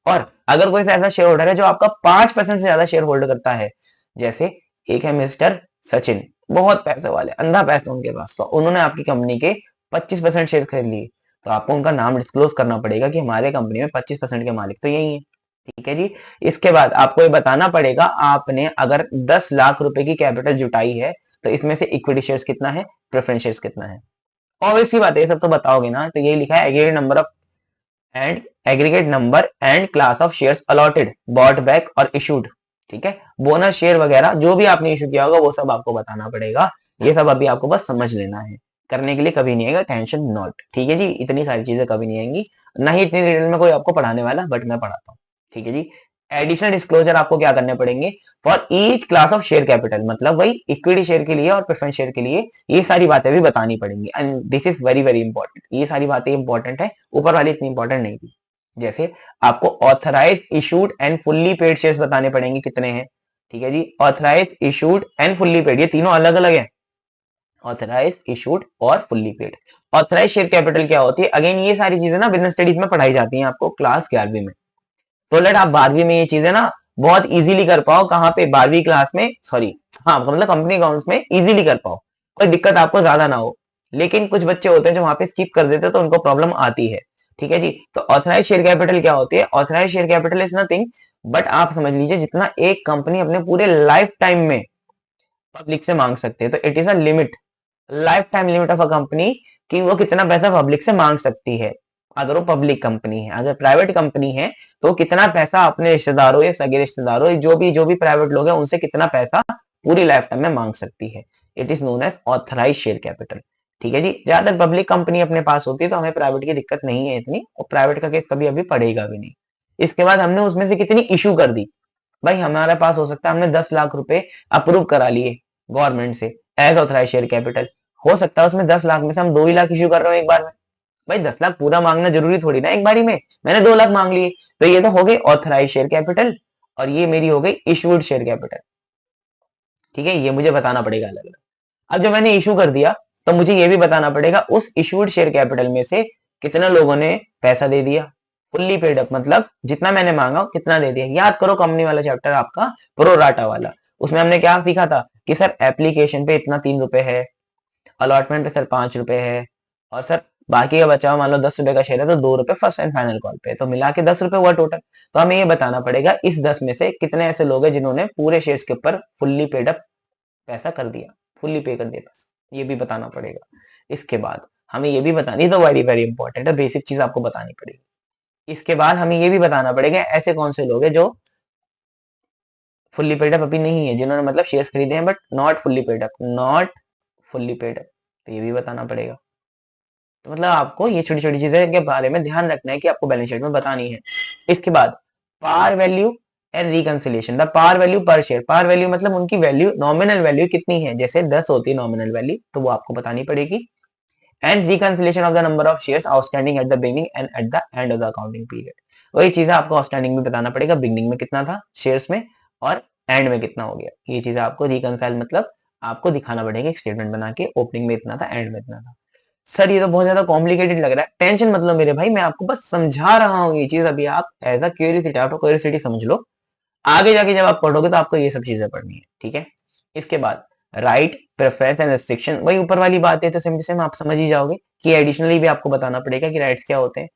और अगर कोई ऐसा शेयर होल्डर है जो आपका 5% से ज्यादा शेयर होल्ड करता है, जैसे एक है मिस्टर सचिन, बहुत पैसे वाले, अंधा पैसा उनके पास, तो उन्होंने आपकी कंपनी के 25% शेयर खरीद लिए, तो आपको उनका नाम डिस्क्लोज करना पड़ेगा कि हमारे कंपनी में 25% के मालिक तो यही है। ठीक है जी, इसके बाद आपको ये बताना पड़ेगा आपने अगर 10 लाख रुपए की कैपिटल जुटाई है तो इसमें से इक्विटी शेयर्स कितना है, प्रेफरेंस शेयर्स कितना है। ऑब्वियस सी बात है, ये सब तो बताओगे ना। तो ये लिखा है aggregate number and class of shares allotted, bought back और इशूड। ठीक है, बोनस शेयर वगैरह जो भी आपने इशू किया होगा वो सब आपको बताना पड़ेगा। ये सब अभी आपको बस समझ लेना है, करने के लिए कभी नहीं आएगा, टेंशन नॉट। ठीक है जी, इतनी सारी चीजें कभी नहीं आएंगी, ना ही इतनी डिटेल में कोई आपको पढ़ाने वाला, बट मैं पढ़ाता हूँ। ठीक है जी, एडिशनल डिस्क्लोजर आपको क्या करने पड़ेंगे for each class of share capital, मतलब वही इक्विटी शेयर के लिए और प्रेफरेंस शेयर के लिए ये सारी बातें भी बतानी पड़ेंगी, and this is very very important. ये सारी बातें इंपॉर्टेंट है, ऊपर वाली इतनी इंपॉर्टेंट नहीं थी। जैसे आपको authorise issued and fully paid shares बताने पड़ेंगे कितने हैं। ठीक है जी, authorise issued and fully paid, ये तीनों अलग अलग है, ऑथराइज इशूड और fully paid. Authorise share capital क्या होती है? अगेन ये सारी चीजें ना बिजनेस स्टडीज में पढ़ाई जाती हैं आपको क्लास 11वीं में, तो लेट आप 12वीं में ये चीजें ना बहुत इजीली कर पाओ। कहाँ पे? 12वीं क्लास में, सॉरी हाँ, मतलब कंपनी अकाउंट्स में इजीली कर पाओ, कोई दिक्कत आपको ज्यादा ना हो। लेकिन कुछ बच्चे होते हैं जो वहां पे स्किप कर देते हैं तो उनको प्रॉब्लम आती है। ठीक है जी, तो ऑथराइज शेयर कैपिटल क्या होती है? Authorise share capital is nothing but आप समझ लीजिए जितना एक कंपनी अपने पूरे लाइफ टाइम में पब्लिक से मांग सकते हैं, तो it is a limit, life time limit of a company, कि वो कितना पैसा पब्लिक से मांग सकती है। अगर वो पब्लिक कंपनी है, अगर प्राइवेट कंपनी है तो कितना पैसा अपने रिश्तेदारों या सगे रिश्तेदारों, जो भी प्राइवेट लोग हैं उनसे कितना पैसा पूरी लाइफ टाइम में मांग सकती है। It is known as authorise share capital. ठीक है जी, ज्यादातर पब्लिक कंपनी अपने पास होती है तो हमें प्राइवेट की दिक्कत नहीं है इतनी, और प्राइवेट का केस कभी अभी पड़ेगा भी नहीं। इसके बाद हमने उसमें से कितनी इशू कर दी भाई, हमारे पास हो सकता है हमने 10 लाख रुपए अप्रूव करा लिए गवर्नमेंट से एज ऑथराइज शेयर कैपिटल, हो सकता है उसमें 10 लाख में से हम 2 ही लाख इश्यू कर रहे हो एक बार में। भाई 10 लाख पूरा मांगना जरूरी थोड़ी ना एक बारी में, मैंने 2 लाख मांग लिए। तो ये तो हो गई ऑथराइज शेयर कैपिटल और ये मेरी हो गई इशूड शेयर कैपिटल। ठीक है, ये मुझे बताना पड़ेगा अलग अलग। अब जब मैंने इशू कर दिया तो मुझे ये भी बताना पड़ेगा उस इशूड शेयर कैपिटल में से कितने लोगों ने पैसा दे दिया, फुल्ली पेड अप, मतलब जितना मैंने मांगा कितना दे दिया। याद करो कंपनी वाला चैप्टर आपका, प्रो राटा वाला, उसमें हमने क्या सीखा था कि सर एप्लीकेशन पे इतना 3 रुपए है, अलॉटमेंट पे सर 5 रुपए है, और सर बाकी का बचा हुआ मान लो 10 रुपए का शेयर है तो 2 रुपए फर्स्ट एंड फाइनल कॉल पे, तो मिला के 10 रुपए हुआ टोटल। तो हमें ये बताना पड़ेगा इस 10 में से कितने ऐसे लोग हैं जिन्होंने पूरे शेयर्स के ऊपर फुल्ली पेड अप पैसा कर दिया, फुल्ली पे कर दिया बस, ये भी बताना पड़ेगा। इसके बाद हमें ये भी बतानी, तो वेरी वेरी इंपॉर्टेंट है, बेसिक चीज आपको बतानी पड़ेगी। इसके बाद हमें ये भी बताना पड़ेगा ऐसे कौन से लोग हैं जो फुल्ली पेड अप अभी नहीं है, जिन्होंने मतलब शेयर्स खरीदे हैं but not fully paid up, not fully paid up, तो ये भी बताना पड़ेगा। तो मतलब आपको ये छोटी छोटी चीजें के बारे में ध्यान रखना है कि आपको बैलेंस शीट में बतानी है। इसके बाद par value and reconciliation, the par value per share, par value मतलब उनकी वैल्यू, नॉमिनल वैल्यू कितनी है, जैसे 10 होती है नॉमिनल वैल्यू तो वो आपको बतानी पड़ेगी। And reconciliation of the number of shares outstanding at the beginning and at the end of the accounting period, वही चीज आपको आउटस्टैंडिंग में बताना पड़ेगा, बिगिनिंग में कितना था शेयर्स में और एंड में कितना हो गया। ये चीज आपको रिकंसाइल मतलब आपको दिखाना पड़ेगा एक स्टेटमेंट बना के, ओपनिंग में इतना था एंड में इतना था। सर ये तो बहुत ज्यादा कॉम्प्लिकेटेड लग रहा है, टेंशन मतलब मेरे भाई, मैं आपको बस समझा रहा हूँ ये चीज, अभी आप as a curiosity, out of curiosity समझ लो, आगे जाके जब आप पढ़ोगे तो आपको ये सब चीजें पढ़नी है। ठीक है, इसके बाद राइट, प्रेफरेंस एंड रेस्ट्रिक्शन, वही ऊपर वाली बात है, तो सिंपल से आप समझ ही जाओगे कि एडिशनली भी आपको बताना पड़ेगा कि राइट्स क्या होते हैं।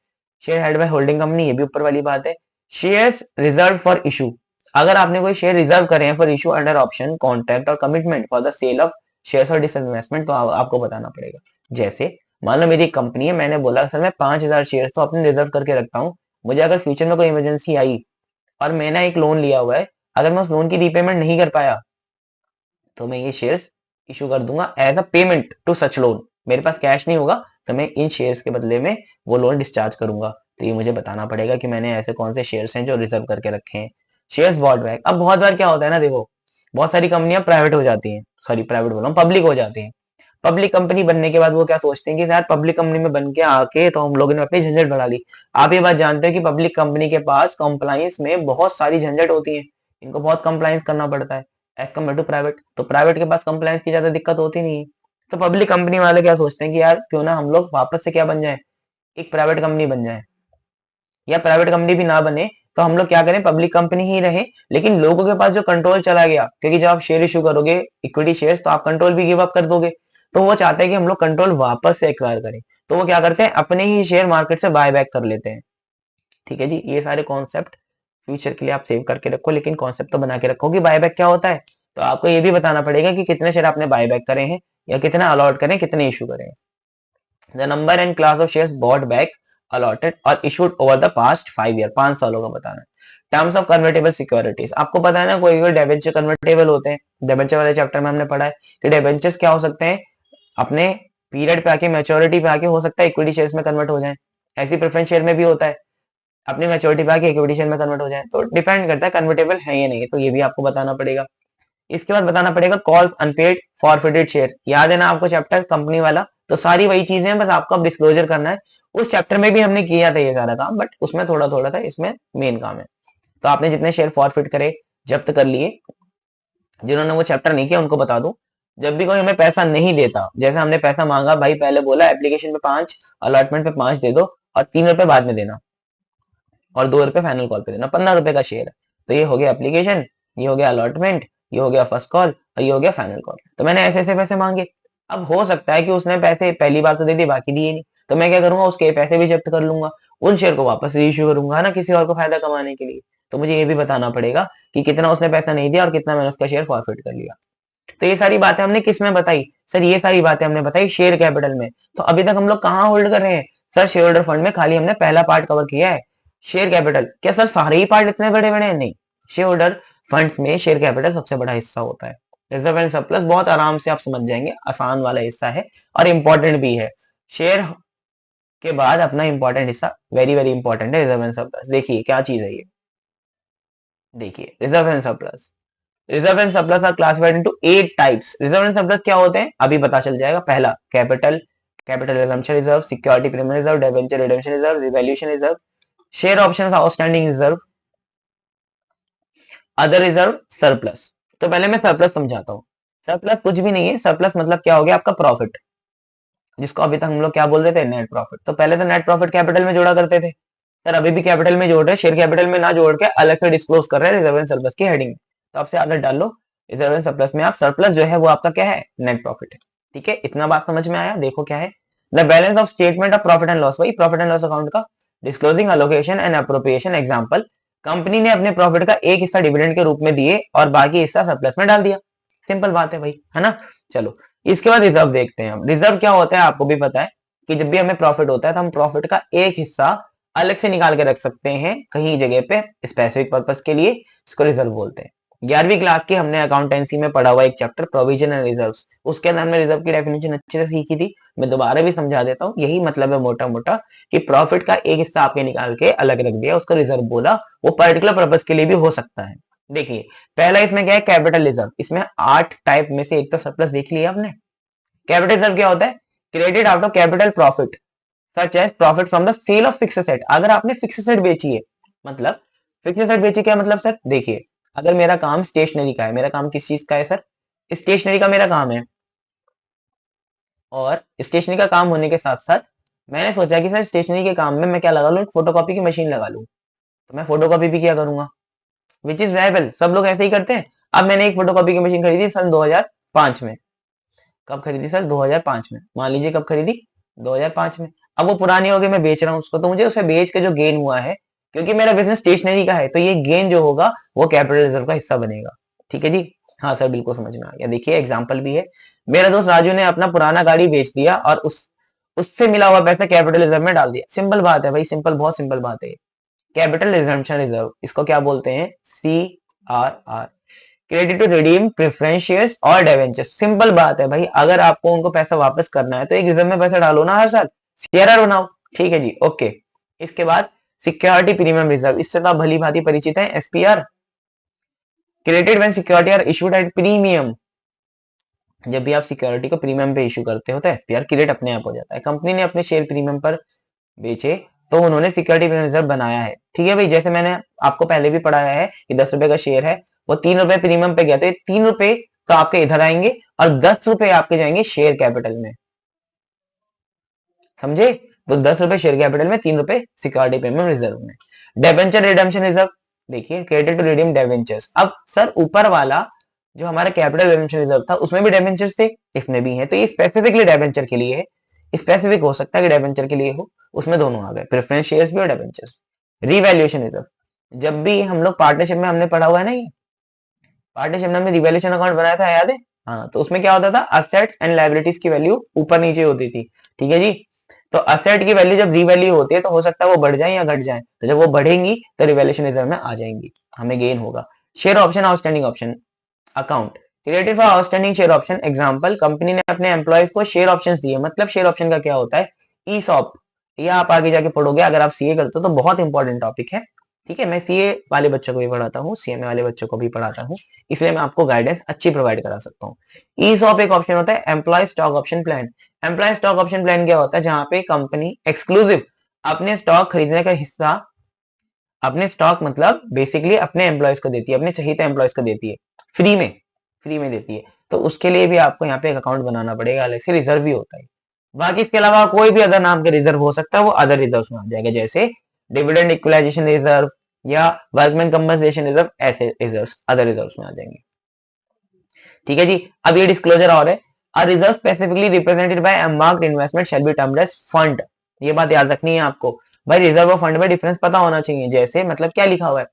Share held by holding company, ये भी ऊपर वाली बात है। शेयर्स रिजर्व फॉर इशू, अगर आपने कोई शेयर रिजर्व करे हैं for issue under option contract और commitment for the sale of shares और डिसइन्वेस्टमेंट, तो आपको बताना पड़ेगा। जैसे मान लो मेरी कंपनी है, मैंने बोला सर मैं 5,000 शेयर तो अपने रिजर्व करके रखता हूँ, मुझे अगर फ्यूचर में कोई इमरजेंसी आई और मैंने एक लोन लिया हुआ है, अगर मैं उस लोन की रीपेमेंट नहीं कर पाया तो मैं ये शेयर्स इशू कर दूंगा as a payment to such loan. मेरे पास कैश नहीं होगा तो मैं इन शेयर्स के बदले में वो लोन डिस्चार्ज करूंगा। तो ये मुझे बताना पड़ेगा कि मैंने ऐसे कौन से शेयर्स हैं जो रिजर्व करके रखे हैं। शेयर्स बॉट बैक, अब बहुत बार क्या होता है ना, देखो बहुत सारी कंपनियां प्राइवेट हो जाती हैं, सॉरी प्राइवेट बोल रहा हूँ, पब्लिक हो जाती हैं। पब्लिक कंपनी बनने के बाद वो क्या सोचते हैं कि यार पब्लिक कंपनी में बन के आके तो हम लोगों ने अपनी झंझट बढ़ा ली। आप ये बात जानते हो कि पब्लिक कंपनी के पास कंप्लाइंस में बहुत सारी झंझट होती है, इनको बहुत कंप्लाइंस करना पड़ता है एज कम्पेयर टू प्राइवेट। तो प्राइवेट के पास कंप्लाइंस की ज्यादा दिक्कत होती नहीं है। तो पब्लिक कंपनी वाले क्या सोचते हैं कि यार क्यों ना हम लोग वापस से क्या बन जाए, एक प्राइवेट कंपनी बन जाए, या प्राइवेट कंपनी भी ना बने तो हम लोग क्या करें, पब्लिक कंपनी ही रहे, लेकिन लोगों के पास जो कंट्रोल चला गया, क्योंकि जब आप शेयर इशू करोगे इक्विटी शेयर्स तो आप कंट्रोल भी गिव अप कर दोगे, तो वो चाहते हैं कि हम लोग कंट्रोल वापस से एक्वायर करें। तो वो क्या करते हैं, अपने ही शेयर मार्केट से बाय बैक कर लेते हैं। ठीक है जी, ये सारे कॉन्सेप्ट फ्यूचर के लिए आप सेव करके रखो, लेकिन कॉन्सेप्ट तो बना के रखो कि बायबैक क्या होता है। तो आपको ये भी बताना पड़ेगा कि कितने शेयर आपने बायबैक करे हैं या कितने अलॉट करें, कितने इशू करें। The number and class of shares bought back, allotted और issued over the past 5 year, 5 सालों का बताना है। टर्म्स ऑफ कन्वर्टेबल सिक्योरिटीज, आपको पता है ना कोई कोई डिबेंचर कन्वर्टेबल होते हैं, डिबेंचर वाले चैप्टर में हमने पढ़ा है कि डिबेंचर्स क्या हो सकते हैं, अपने पीरियड पे आके, मैच्योरिटी पे आके हो सकता है इक्विटी शेयर्स में कन्वर्ट हो जाए। ऐसी प्रेफरेंस शेयर में भी होता है, अपनी मैच्योरिटी पे आके इक्विटी शेयर में कन्वर्ट हो जाए। तो डिपेंड करता है कन्वर्टेबल है या नहीं, तो ये भी आपको बताना पड़ेगा। इसके बाद बताना पड़ेगा कॉल्स अनपेड फॉरफिटेड शेयर, याद है ना आपको चैप्टर कंपनी वाला, तो सारी वही चीजें हैं, बस आपको अब डिस्क्लोजर करना है। उस चैप्टर में भी हमने किया था ये सारा काम, बट उसमें थोड़ा थोड़ा था, इसमें मेन काम है। तो आपने जितने शेयर फॉरफिट करे, जब्त कर लिए, जिन्होंने वो चैप्टर नहीं किया उनको बता दूं, जब भी कोई हमें पैसा नहीं देता, जैसे हमने पैसा मांगा भाई, पहले बोला एप्लीकेशन पे 5, अलॉटमेंट पे 5 दे दो और 3 रुपए बाद में देना और 2 रुपए फाइनल कॉल पे देना, 15 रुपए का शेयर है। तो ये हो गया एप्लीकेशन, ये हो गया अलॉटमेंट, ये हो गया फर्स्ट कॉल और ये हो गया फाइनल कॉल। तो मैंने ऐसे ऐसे पैसे मांगे। अब हो सकता है कि उसने पैसे पहली बार तो दे दिए, बाकी दिए नहीं, तो मैं क्या करूंगा, उसके पैसे भी जब्त कर लूंगा, उन शेयर को वापस रीइश्यू करूंगा, है ना, किसी और को फायदा कमाने के लिए। तो मुझे ये भी बताना पड़ेगा कि कितना उसने पैसा नहीं दिया और कितना मैंने उसका शेयर फॉरफिट कर लिया। तो ये सारी बातें हमने किस में बताई, सर ये सारी बातें हमने बताई शेयर कैपिटल में। तो अभी तक हम लोग कहाँ होल्ड कर रहे हैं, सर शेयर होल्डर फंड में खाली हमने पहला पार्ट कवर किया है, शेयर कैपिटल। क्या सर सारे ही पार्ट इतने बड़े बड़े हैं, नहीं, शेयर होल्डर फंड्स में शेयर कैपिटल सबसे बड़ा हिस्सा होता है। रिजर्व एंड सरप्लस बहुत आराम से आप समझ जाएंगे, आसान वाला हिस्सा है और इंपॉर्टेंट भी है। शेयर के बाद अपना इंपॉर्टेंट हिस्सा वेरी वेरी इंपॉर्टेंट है रिजर्व एंड सरप्लस। देखिए क्या चीज है ये, देखिए reserve and surplus, reserve and surplus are classified into 8 types. Reserve and surplus क्या होते हैं अभी पता चल जाएगा। पहला capital, capital redemption reserve, security premium reserve, debenture redemption reserve, revaluation reserve, share options outstanding reserve, other reserve, surplus. तो पहले मैं सरप्लस समझाता हूँ। सरप्लस कुछ भी नहीं है। सरप्लस मतलब क्या हो गया आपका प्रॉफिट, जिसको अभी तक हम लोग क्या बोल रहे थे, नेट प्रॉफिट। तो पहले तो नेट प्रॉफिट कैपिटल में जोड़ा करते थे सर, अभी भी कैपिटल में जोड़ रहे हैं, शेयर कैपिटल में ना जोड़ के अलग से डिस्क्लोज कर रहे हैं रिजर्व एंड सरप्लस की हेडिंग में। तो आपसे आदत डाल लो, रिजर्व एंड सरप्लस में आप सरप्लस जो है वो आपका क्या है, नेट प्रॉफिट है। ठीक है, इतना बात समझ में आया। देखो क्या है, the balance of statement of profit and loss, वही प्रॉफिट एंड लॉस अकाउंट का disclosing allocation and appropriation. Example, company ने अपने प्रॉफिट का एक हिस्सा डिविडेंड के रूप में दिए और बाकी हिस्सा सरप्लस में डाल दिया। सिंपल बात है भाई, है ना। चलो इसके बाद रिजर्व देखते हैं हम। रिजर्व क्या होता है आपको भी पता है कि जब भी हमें प्रॉफिट होता है तो हम प्रॉफिट का एक हिस्सा अलग से निकाल के रख सकते हैं कहीं जगह पे स्पेसिफिक पर्पस के लिए, इसको रिजर्व बोलते हैं। 11वीं क्लास की हमने अकाउंटेंसी में पढ़ा हुआ एक चैप्टर प्रोविजन एंड रिजर्व्स, उसके अंदर में रिजर्व की डेफिनेशन अच्छे से सीखी थी। मैं दोबारा भी समझा देता हूँ। यही मतलब है मोटा मोटा कि प्रॉफिट का एक हिस्सा आपने निकाल के अलग रख दिया, उसको रिजर्व बोला। वो पर्टिकुलर पर्पस के लिए भी हो सकता है। देखिए पहला इसमें क्या है, कैपिटल रिजर्व। इसमें 8 टाइप में से एक तो सरप्लस देख लिया आपने। कैपिटल रिजर्व क्या होता है, credit out of capital profit such as profit from the sale of fix asset. अगर आपने फिक्स एसेट बेची है, मतलब फिक्स एसेट बेची क्या मतलब सर, देखिए अगर मेरा काम स्टेशनरी का है, मेरा काम किस चीज का है सर, स्टेशनरी का मेरा काम है, और स्टेशनरी का काम होने के साथ साथ मैंने सोचा कि सर स्टेशनरी के काम में मैं क्या लगा लूं, एक फोटोकॉपी की मशीन लगा लूं। तो मैं फोटोकॉपी भी क्या करूंगा, विच इज वायबल, सब लोग ऐसे ही करते हैं। अब मैंने एक फोटोकॉपी की मशीन खरीदी सन 2005 में। कब खरीदी सर, 2005 में। मान लीजिए कब खरीदी, 2005 में। अब वो पुरानी हो गई, मैं बेच रहा हूँ उसको, तो मुझे उसे बेच के जो गेन हुआ है, क्योंकि मेरा बिजनेस स्टेशनरी का है, तो ये गेन जो होगा वो कैपिटल रिजर्व का हिस्सा बनेगा। ठीक है जी, हाँ सर बिल्कुल समझ में आ गया। देखिए एग्जांपल भी है, मेरा दोस्त राजू ने अपना पुराना गाड़ी बेच दिया और उससे मिला हुआ पैसा कैपिटल रिजर्व में डाल दिया। सिंपल बात है भाई, सिंपल, बहुत सिंपल बात है। कैपिटल रिजर्वेशन रिजर्व, इसको क्या बोलते हैं, CRR, credit to redeem preference shares और डिवेंचर्स। सिंपल बात है भाई, अगर आपको उनको पैसा वापस करना है तो एक रिजर्व में पैसा डालो ना हर साल, सीआरआर बनाओ। ठीक है जी, ओके। इसके बाद सिक्योरिटी प्रीमियम रिजर्व, इससे तो आप भली भांति परिचित हैं, SPR, credit when security are issued at premium. जब भी आप सिक्योरिटी को प्रीमियम पे इशू करते हो तो SPR क्रेडिट अपने आप हो जाता है। कंपनी ने अपने शेयर प्रीमियम पर बेचे तो उन्होंने सिक्योरिटी प्रीमियम रिजर्व बनाया है। ठीक है भाई, जैसे मैंने आपको पहले भी पढ़ाया है कि 10 रुपए का शेयर है, वो 3 रुपए प्रीमियम पे गया, तो ये 3 रुपए तो आपके इधर आएंगे और 10 रुपए आपके जाएंगे शेयर कैपिटल में, समझे। तो 10 रुपए शेयर कैपिटल में, 3 रुपए सिक्योरिटी प्रीमियम रिजर्व में। डेबेंचर रिडेम्पशन रिजर्व, देखिए क्रेडिट टू रिडीम डेबेंचर्स। अब सर ऊपर वाला जो हमारा कैपिटल रिडेम्पशन रिजर्व था उसमें भी डेबेंचर्स थे, इसमें भी है, तो ये स्पेसिफिकली डेबेंचर के लिए है। स्पेसिफिक हो सकता है कि डेबेंचर के लिए हो, उसमें दोनों आ गए, प्रेफरेंस शेयर्स भी और डेबेंचर्स। रिवैल्यूएशन रिजर्व, जब भी हम लोग पार्टनरशिप में हमने पढ़ा हुआ है ना, ये पार्टनरशिप में हमने रिवैल्यूएशन अकाउंट बनाया था, याद है। हाँ, तो उसमें क्या होता था, असेट्स एंड लायबिलिटीज की वैल्यू ऊपर नीचे होती थी। ठीक है जी, तो असेट की वैल्यू जब रिवैल्यू होती है तो हो सकता है वो बढ़ जाए या घट जाए, तो जब वो बढ़ेंगी तो रिवैल्यूएशन रिजर्व में आ जाएंगी, हमें गेन होगा। Share option outstanding option account, created for outstanding share option. Example, company ने अपने एम्प्लॉयज को शेयर ऑप्शंस दिए, मतलब शेयर ऑप्शन का क्या होता है, ईसॉप। ये आप आगे जाके पढ़ोगे, अगर आप सीए करते हो तो बहुत इंपॉर्टेंट टॉपिक है। ठीक है, मैं सीए वाले बच्चों को भी पढ़ाता हूँ, सीएमए वाले बच्चों को भी पढ़ाता हूँ, इसलिए मैं आपको गाइडेंस अच्छी प्रोवाइड करा सकता हूँ। ईसॉप एक ऑप्शन होता है, employ stock option plan. Employ stock option plan क्या होता है, जहां पे कंपनी एक्सक्लूसिव अपने स्टॉक खरीदने का हिस्सा, अपने स्टॉक मतलब बेसिकली अपने एम्प्लॉयज को देती है, अपने चहीते एम्प्लॉयज को देती है, फ्री में, फ्री में देती है। तो उसके लिए भी आपको यहाँ पे एक अकाउंट बनाना पड़ेगा, अलग से रिजर्व भी होता है। बाकी इसके अलावा कोई भी अदर नाम के रिजर्व हो सकता है, वो अदर रिजर्व में आ जाएगा, जैसे डिविडेंड इक्वलाइजेशन रिजर्व या वर्कमैन कंपनसेशन रिजर्व, ऐसे रिजर्व अदर रिजर्व में आ जाएंगे। ठीक है जी, अब ये डिस्क्लोजर और है, a reserve specifically represented by unmarked investment shall be termed as fund. ये बात याद रखनी है आपको भाई, रिजर्व और फंड में डिफरेंस पता होना चाहिए। जैसे मतलब क्या लिखा हुआ है,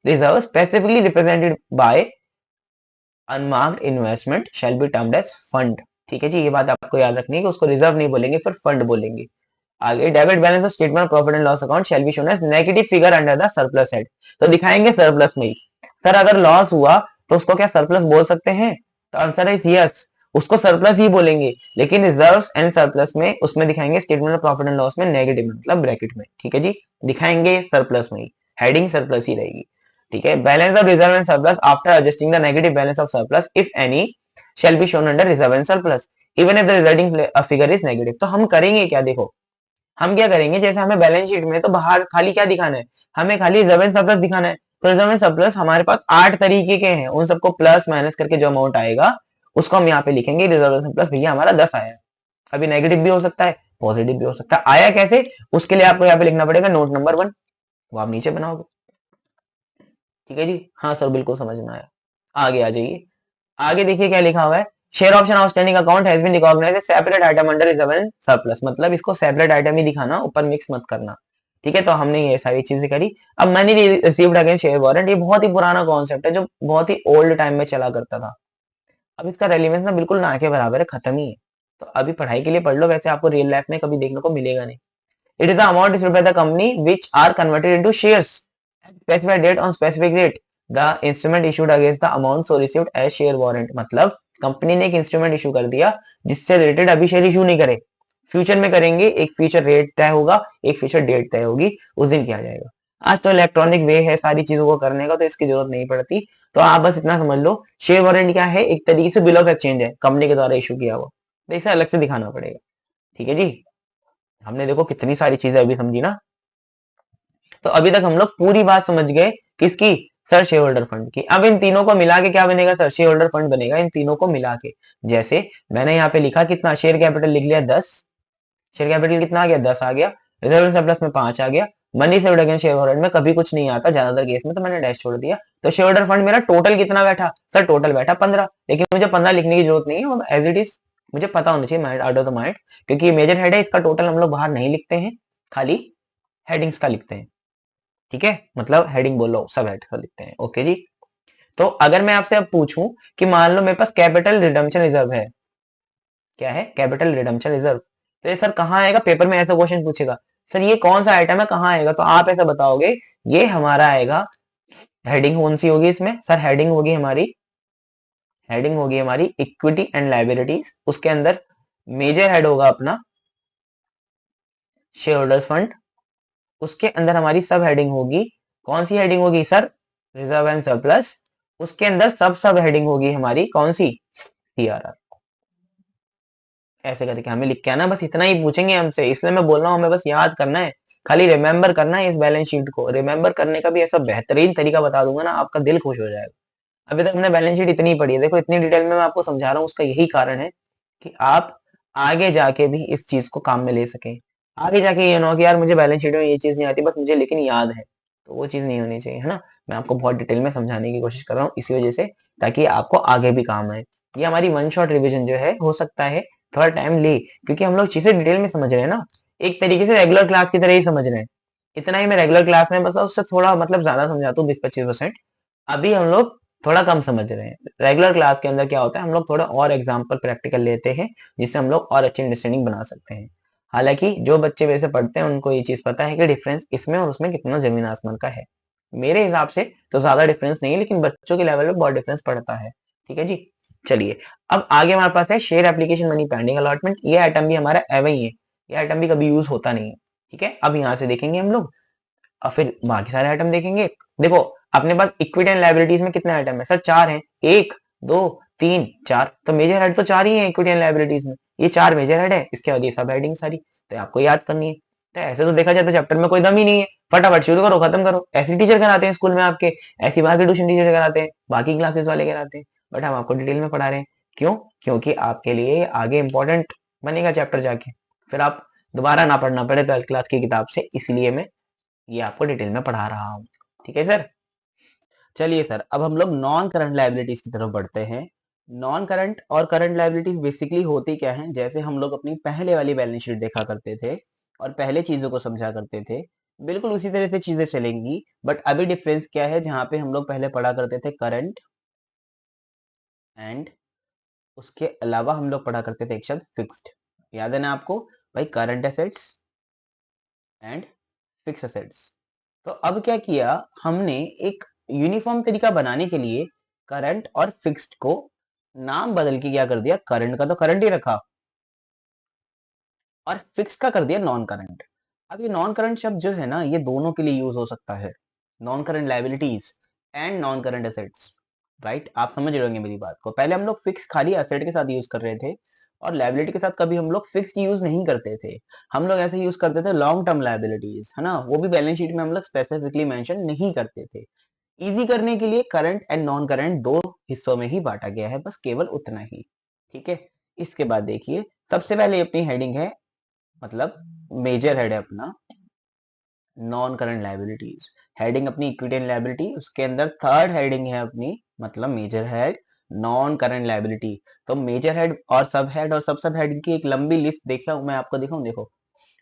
reserve specifically represented by unmarked investment shall be termed as fund. ठीक है जी, ये बात आपको याद रखनी है कि उसको रिजर्व नहीं बोलेंगे, फिर फंड बोलेंगे। आगे, debit balance of statement of profit and loss account shall be shown as negative figure under the surplus head. तो दिखाएंगे सरप्लस में ही। सर अगर लॉस हुआ तो उसको क्या सरप्लस बोल सकते हैं, तो आंसर इज यस, उसको सरप्लस ही बोलेंगे। लेकिन रिजर्व्स एंड सरप्लस में उसमें दिखाएंगे statement of profit and loss में नेगेटिव, मतलब ब्रैकेट में। ठीक है जी, दिखाएंगे सरप्लस में ही, हेडिंग सरप्लस ही रहेगी। ठीक है, balance of reserve and surplus after adjusting the negative balance of surplus if any shell be shown under reserve and surplus even if the resulting figure is negative. तो हम करेंगे क्या, देखो हम क्या करेंगे, जैसे हमें बैलेंस शीट में तो बाहर खाली क्या दिखाना है, हमें खाली रिजर्व एंड सरप्लस दिखाना है। तो रिजर्व एंड सरप्लस हमारे पास 8 तरीके के हैं, उन सबको प्लस माइनस करके जो अमाउंट आएगा उसको हम यहाँ पे लिखेंगे रिजर्व एंड सरप्लस भैया हमारा 10 आया। अभी नेगेटिव भी हो सकता है, पॉजिटिव भी हो सकता है, आया कैसे उसके लिए आपको यहाँ पे लिखना पड़ेगा नोट नंबर 1, वो आप नीचे बनाओगे। ठीक है जी, हाँ सर बिल्कुल समझ में आया। आगे आ जाइए, आगे देखिए क्या लिखा हुआ है, share option outstanding account has been recognised as separate item under reserve and surplus, मतलब इसको सेपरेट आइटम ही दिखाना, ऊपर मिक्स मत करना। ठीक है, तो हमने ये सारी चीजें करी। अब money received against share warrant, ये बहुत ही पुराना कॉन्सेप्ट है जो बहुत ही ओल्ड टाइम में चला करता था। अब इसका रेलिवेंस ना बिल्कुल ना के बराबर है, खत्म ही है। तो अभी पढ़ाई के लिए पढ़ लो, वैसे आपको रियल लाइफ में कभी देखने को मिलेगा नहीं। It is the amount received by the company which are converted into shares at specified date on specific date the instrument issued against the amount so received as share warrant, मतलब कंपनी ने एक इंस्ट्रूमेंट इशू कर दिया जिससे रिलेटेड अभी शेयर इशू नहीं करे, फ्यूचर में करेंगे, एक फ्यूचर रेट तय होगा, एक फ्यूचर डेट तय होगी, उस दिन किया जाएगा। आज तो इलेक्ट्रॉनिक वे है सारी चीजों को करने का, तो इसकी जरूरत नहीं पड़ती। तो आप बस इतना समझ लो, शेयर वारंट क्या है, एक तरीके से बिल ऑफ एक्सचेंज है, कंपनी के द्वारा इशू किया हुआ, तो इसे अलग से दिखाना पड़ेगा। ठीक है जी, हमने देखो कितनी सारी चीजें अभी समझी ना। तो अभी तक हम लोग पूरी बात समझ गए, किसकी, सर शेयर होल्डर फंड की। अब इन तीनों को मिला के क्या बनेगा सर, शेयर होल्डर फंड बनेगा, इन तीनों को मिला के। जैसे मैंने यहाँ पे लिखा कितना, शेयर कैपिटल लिख लिया 10, शेयर कैपिटल कितना आ गया, 10 आ गया, रिजर्व एंड सरप्लस में 5 आ गया, money saved against share holder में कभी कुछ नहीं आता ज्यादातर केस में, तो मैंने डैश छोड़ दिया। तो शेयर होल्डर फंड मेरा टोटल कितना बैठा, सर टोटल बैठा 15, लेकिन मुझे 15 लिखने की जरूरत नहीं है, वो एज इट इज मुझे पता होना चाहिए mind out of the mind, क्योंकि ये मेजर हेड है, इसका टोटल हम लोग बाहर नहीं लिखते हैं, खाली हेडिंग्स का लिखते हैं। ठीक है, मतलब हेडिंग बोलो, सब हेड का लिखते हैं। ओके जी, तो अगर मैं आपसे अब पूछूं कि मान लो मेरे पास कैपिटल रिडम्पशन रिजर्व है, क्या है, कैपिटल रिडम्पशन रिजर्व, तो ये सर कहाँ आएगा, पेपर में ऐसा क्वेश्चन पूछेगा, सर ये कौन सा आइटम है, कहाँ आएगा, तो आप ऐसा बताओगे ये हमारा आएगा, हेडिंग कौन सी होगी इसमें, सर हेडिंग होगी हमारी इक्विटी एंड लाइबिलिटीज, उसके अंदर मेजर हेड होगा अपना शेयर होल्डर्स फंड, उसके अंदर हमारी सब हेडिंग होगी, कौन सी हेडिंग होगी सर, रिजर्व एंड सरप्लस, उसके अंदर सब हेडिंग होगी हमारी कौन सी, सीआरआर। ऐसे करके हमें लिख के आना, बस इतना ही पूछेंगे हमसे, इसलिए मैं बोल रहा हूँ हमें बस याद करना है, खाली रिमेंबर करना है। इस बैलेंस शीट को रिमेंबर करने का भी ऐसा बेहतरीन तरीका बता दूंगा ना, आपका दिल खुश हो जाएगा। अभी तक हमने बैलेंस शीट इतनी पढ़ी है, देखो इतनी डिटेल में मैं आपको समझा रहा हूँ, उसका यही कारण है कि आप आगे जाके भी इस चीज को काम में ले सकें। आगे जाके ये ना हो कि यार मुझे बैलेंस शीट में ये चीज नहीं आती, बस मुझे लेकिन याद है, तो वो चीज नहीं होनी चाहिए, है ना। मैं आपको बहुत डिटेल में समझाने की कोशिश कर रहा हूँ इसी वजह से, ताकि आपको आगे भी काम आए। ये हमारी वन शॉट रिविजन जो है, हो सकता है थोड़ा टाइम ले, क्योंकि हम लोग चीजें डिटेल में समझ रहे हैं ना, एक तरीके से रेगुलर क्लास की तरह ही समझ रहे हैं। इतना ही मैं रेगुलर क्लास में बस उससे थोड़ा मतलब ज्यादा समझाता हूँ, 20-25%। अभी हम लोग थोड़ा कम समझ रहे हैं। रेगुलर क्लास के अंदर क्या होता है, हम लोग थोड़ा और एग्जाम्पल प्रैक्टिकल लेते हैं, जिससे हम लोग और अच्छी अंडरस्टैंडिंग बना सकते हैं। हालांकि जो बच्चे वैसे पढ़ते हैं उनको ये चीज पता है कि डिफरेंस इसमें और उसमें कितना जमीन आसमान का है। मेरे हिसाब से तो ज्यादा डिफरेंस नहीं है, लेकिन बच्चों के लेवल पे बहुत डिफरेंस पड़ता है। ठीक है जी, चलिए अब आगे हमारे पास है share application money pending allotment, ये आइटम भी हमारा एवं ही है, ये आइटम भी कभी यूज होता नहीं है। ठीक है, अब यहाँ से देखेंगे हम लोग, और फिर बाकी सारे आइटम देखेंगे। देखो अपने पास इक्विटी एंड लाइबिलिटीज में कितने आइटम है सर, 4 हैं, 1 2 3 4, तो मेजर हेड तो 4 ही है इक्विटी एंड लाइबिलिटीज में, ये 4 मेजर हेड है, इसके बाद ये सब हेडिंग सारी तो आपको याद करनी है। तो ऐसे तो देखा जाए तो चैप्टर में कोई दम ही नहीं है, फटाफट शुरू करो खत्म करो, ऐसे टीचर कराते हैं स्कूल में आपके, ऐसी बाकी ट्यूशन टीचर कराते हैं, बाकी क्लासेस वाले कराते हैं, बट हम आपको डिटेल में पढ़ा रहे हैं। क्यों, क्योंकि आपके लिए आगे इंपॉर्टेंट बनेगा चैप्टर जाके, फिर आप दोबारा ना पढ़ना पड़े 12th क्लास की किताब से, इसलिए मैं ये आपको डिटेल में पढ़ा रहा हूँ। ठीक है सर, चलिए सर अब हम लोग नॉन करंट लायबिलिटीज की तरफ बढ़ते हैं। नॉन करंट और करंट लायबिलिटीज बेसिकली होती क्या है, जैसे हम लोग अपनी पहले वाली बैलेंस शीट देखा करते थे और पहले चीजों को समझा करते थे, बिल्कुल उसी तरह से चीजें चलेंगी। बट अभी डिफरेंस क्या है, जहां पे हम लोग पहले पढ़ा करते थे करंट एंड उसके अलावा हम लोग पढ़ा करते थे एक शब्द फिक्स्ड, याद है ना आपको भाई, current assets and fix assets. तो अब क्या किया हमने, एक यूनिफॉर्म तरीका बनाने के लिए करंट और फिक्स्ड को नाम बदल के क्या कर दिया, करंट का तो करंट ही रखा और फिक्स का कर दिया नॉन करंट। अब ये नॉन करंट शब्द जो है ना, ये दोनों के लिए यूज हो सकता है, non current liabilities and non current assets, right. आप समझ रहे होंगे मेरी बात को। पहले हम लोग फिक्स खाली एसेट के साथ यूज कर रहे थे और लायबिलिटी के साथ कभी हम लोग फिक्स्ड यूज नहीं करते थे। हम लोग ऐसे यूज करते थे लॉन्ग टर्म लायबिलिटीज, है ना, वो भी बैलेंस शीट में हम लोग स्पेसिफिकली मेंशन नहीं करते थे। इजी करने के लिए करंट एंड नॉन करंट दो हिस्सों में ही बांटा गया है, बस केवल उतना ही, ठीक है। इसके बाद देखिए, सबसे पहले अपनी हेडिंग है, मतलब मेजर हेड है अपना नॉन करंट लायबिलिटीज, हेडिंग अपनी इक्विटी एंड लायबिलिटी, उसके अंदर थर्ड हेडिंग है अपनी, मतलब major head non current liability. तो मेजर हेड और सब हेड की एक लंबी लिस्ट देखा मैं आपको दिखाऊं, देखो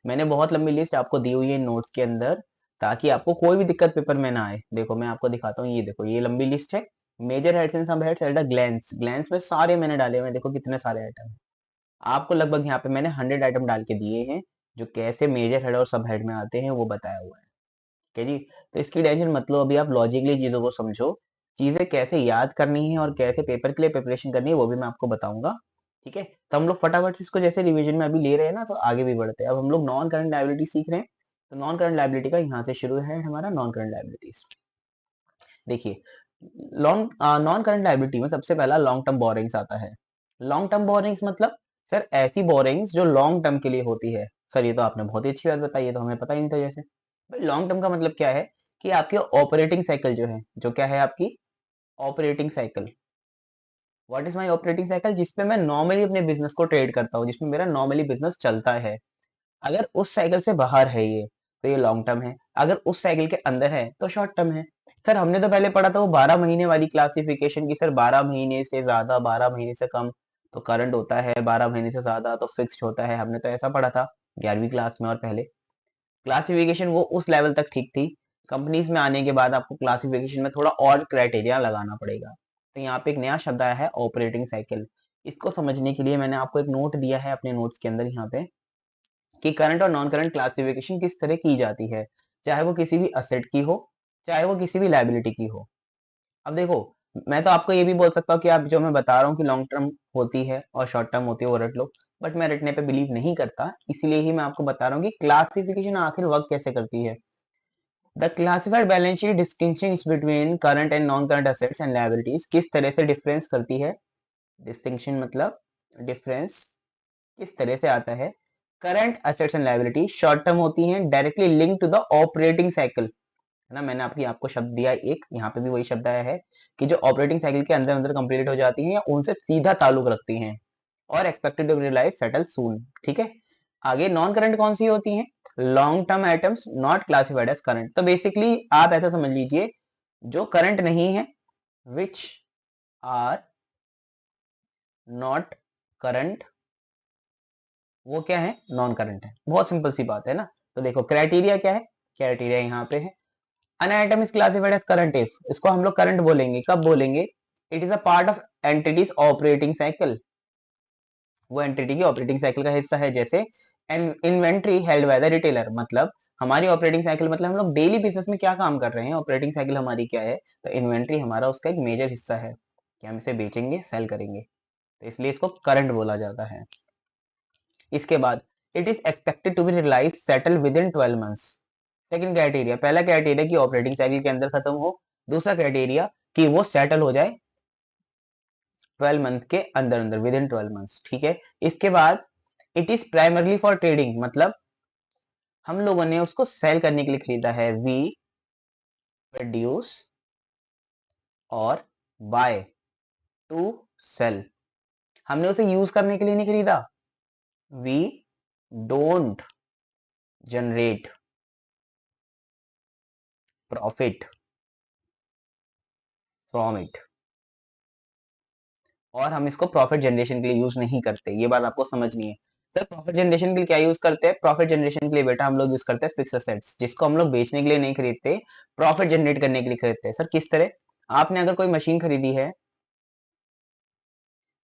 मैंने बहुत लंबी लिस्ट आपको दी हुई है नोट्स के अंदर, ताकि आपको कोई भी दिक्कत पेपर में ना आए। देखो मैं आपको दिखाता हूँ, ये देखो ये लंबी लिस्ट है, major heads and sub heads at a glance, glance में सारे मैंने डाले हुए हैं, देखो कितने सारे आइटम हैं। आपको लगभग यहाँ पे मैंने 100 आइटम डाल के दिए हैं, जो कैसे मेजर हेड और सब हेड में आते हैं वो बताया हुआ है, ठीक है जी। तो इसकी टेंशन मत लो, अभी आप लॉजिकली चीजों को समझो, चीजें कैसे याद करनी है और कैसे पेपर के लिए प्रिपरेशन करनी है वो भी मैं आपको बताऊंगा, ठीक है। तो हम लोग फटाफट से इसको जैसे रिवीजन में अभी ले रहे हैं ना, तो आगे भी बढ़ते हैं। अब हम लोग नॉन करंट लायबिलिटी सीख रहे हैं, तो नॉन करंट लायबिलिटी का यहाँ से शुरू है हमारा नॉन करंट लायबिलिटीज। देखिए, लॉन्ग नॉन करंट लायबिलिटी में सबसे पहला लॉन्ग टर्म बोरिंग्स आता है। लॉन्ग टर्म बोरिंग्स मतलब सर ऐसी बोरिंग्स जो लॉन्ग टर्म के लिए होती है। सर ये तो आपने बहुत ही अच्छी बात बताई है, तो हमें पता ही नहीं था। जैसे भाई लॉन्ग टर्म का मतलब क्या है कि आपकी ऑपरेटिंग साइकिल जो है, जो क्या है आपकी operating cycle, what is my operating cycle, जिसपे मैं नॉर्मली अपने बिजनेस को ट्रेड करता हूँ, जिसमें मेरा नॉर्मली बिजनेस चलता है। अगर उस साइकिल से बाहर है ये, तो ये लॉन्ग टर्म है। अगर उस साइकिल के अंदर है तो शॉर्ट टर्म है। सर हमने तो पहले पढ़ा था वो 12 महीने वाली क्लासिफिकेशन की, सर 12 महीने से ज्यादा 12 महीने से कम तो करंट होता है, 12 महीने से ज्यादा तो फिक्स्ड होता है। हमने तो ऐसा पढ़ा था 11वीं क्लास में। और पहले क्लासिफिकेशन वो उस लेवल तक ठीक थी, कंपनीज में आने के बाद आपको क्लासिफिकेशन में थोड़ा और क्राइटेरिया लगाना पड़ेगा। तो यहाँ पे एक नया शब्द आया है ऑपरेटिंग साइकिल। इसको समझने के लिए मैंने आपको एक नोट दिया है अपने नोट्स के अंदर यहाँ पे, कि करंट और नॉन करंट क्लासिफिकेशन किस तरह की जाती है, चाहे वो किसी भी असेट की हो, चाहे वो किसी भी लायबिलिटी की हो। अब देखो, मैं तो आपको ये भी बोल सकता हूँ कि आप जो मैं बता रहा हूँ कि लॉन्ग टर्म होती है और शॉर्ट टर्म होती है वो रट लो, बट मैं रटने पे बिलीव नहीं करता, इसलिए ही मैं आपको बता रहा हूँ कि क्लासिफिकेशन आखिर वर्क कैसे करती है। The classified balance sheet distinction between current and non current assets and liabilities किस तरह से डिफरेंस करती है। डिस्टिंक्शन मतलब डिफरेंस किस तरह से आता है। Current assets and liability short term होती हैं, directly link to the operating cycle, है ना। मैंने आपको शब्द दिया एक, यहाँ पे भी वही शब्द आया है कि जो ऑपरेटिंग साइकिल के अंदर अंदर कंप्लीट हो जाती हैं या उनसे सीधा ताल्लुक रखती हैं, और expected to realise settle soon, ठीक है। आगे नॉन करंट कौन सी होती हैं, long term items not classified as current. तो बेसिकली आप ऐसा समझ लीजिए, जो करंट नहीं है, विच आर नॉट करंट, वो क्या है, नॉन करंट है। बहुत सिंपल सी बात है ना। तो देखो क्राइटेरिया क्या है, क्राइटेरिया यहाँ पे है, an item is classified as current if, इसको हम लोग करंट बोलेंगे कब बोलेंगे, it is a part of entities operating cycle, वो एंटिटी की ऑपरेटिंग साइकिल का हिस्सा है। जैसे inventory held by the retailer, मतलब हमारी ऑपरेटिंग साइकिल, मतलब हम लोग डेली बेसिस में क्या काम कर रहे हैं, ऑपरेटिंग साइकिल हमारी क्या है, तो इन्वेंट्री हमारा उसका एक मेजर हिस्सा है कि हम इसे बेचेंगे सेल करेंगे, तो इसलिए इसको करंट बोला जाता है। इसके बाद it is expected to be realise settle within 12 months. Second criteria, पहला क्राइटेरिया कि ऑपरेटिंग साइकिल के अंदर खत्म हो, दूसरा क्राइटेरिया कि वो सेटल हो जाए 12 मंथ के अंदर अंदर, विद इन 12 मंथ्स, ठीक है। इसके बाद it is primarily for trading, मतलब हम लोगों ने उसको सेल करने के लिए खरीदा है, वी प्रोड्यूस और बाय टू सेल, हमने उसे यूज करने के लिए नहीं खरीदा। We don't generate profit from it, और हम इसको प्रॉफिट जनरेशन के लिए यूज नहीं करते, ये बात आपको समझनी है। सर प्रॉफिट जनरेशन के लिए क्या यूज करते हैं, प्रॉफिट जनरेशन के लिए बेटा हम लोग यूज करते हैं फिक्स असेट्स, जिसको हम लोग बेचने के लिए नहीं खरीदते, प्रॉफिट जनरेट करने के लिए खरीदते हैं। सर किस तरह, आपने अगर कोई मशीन खरीदी है,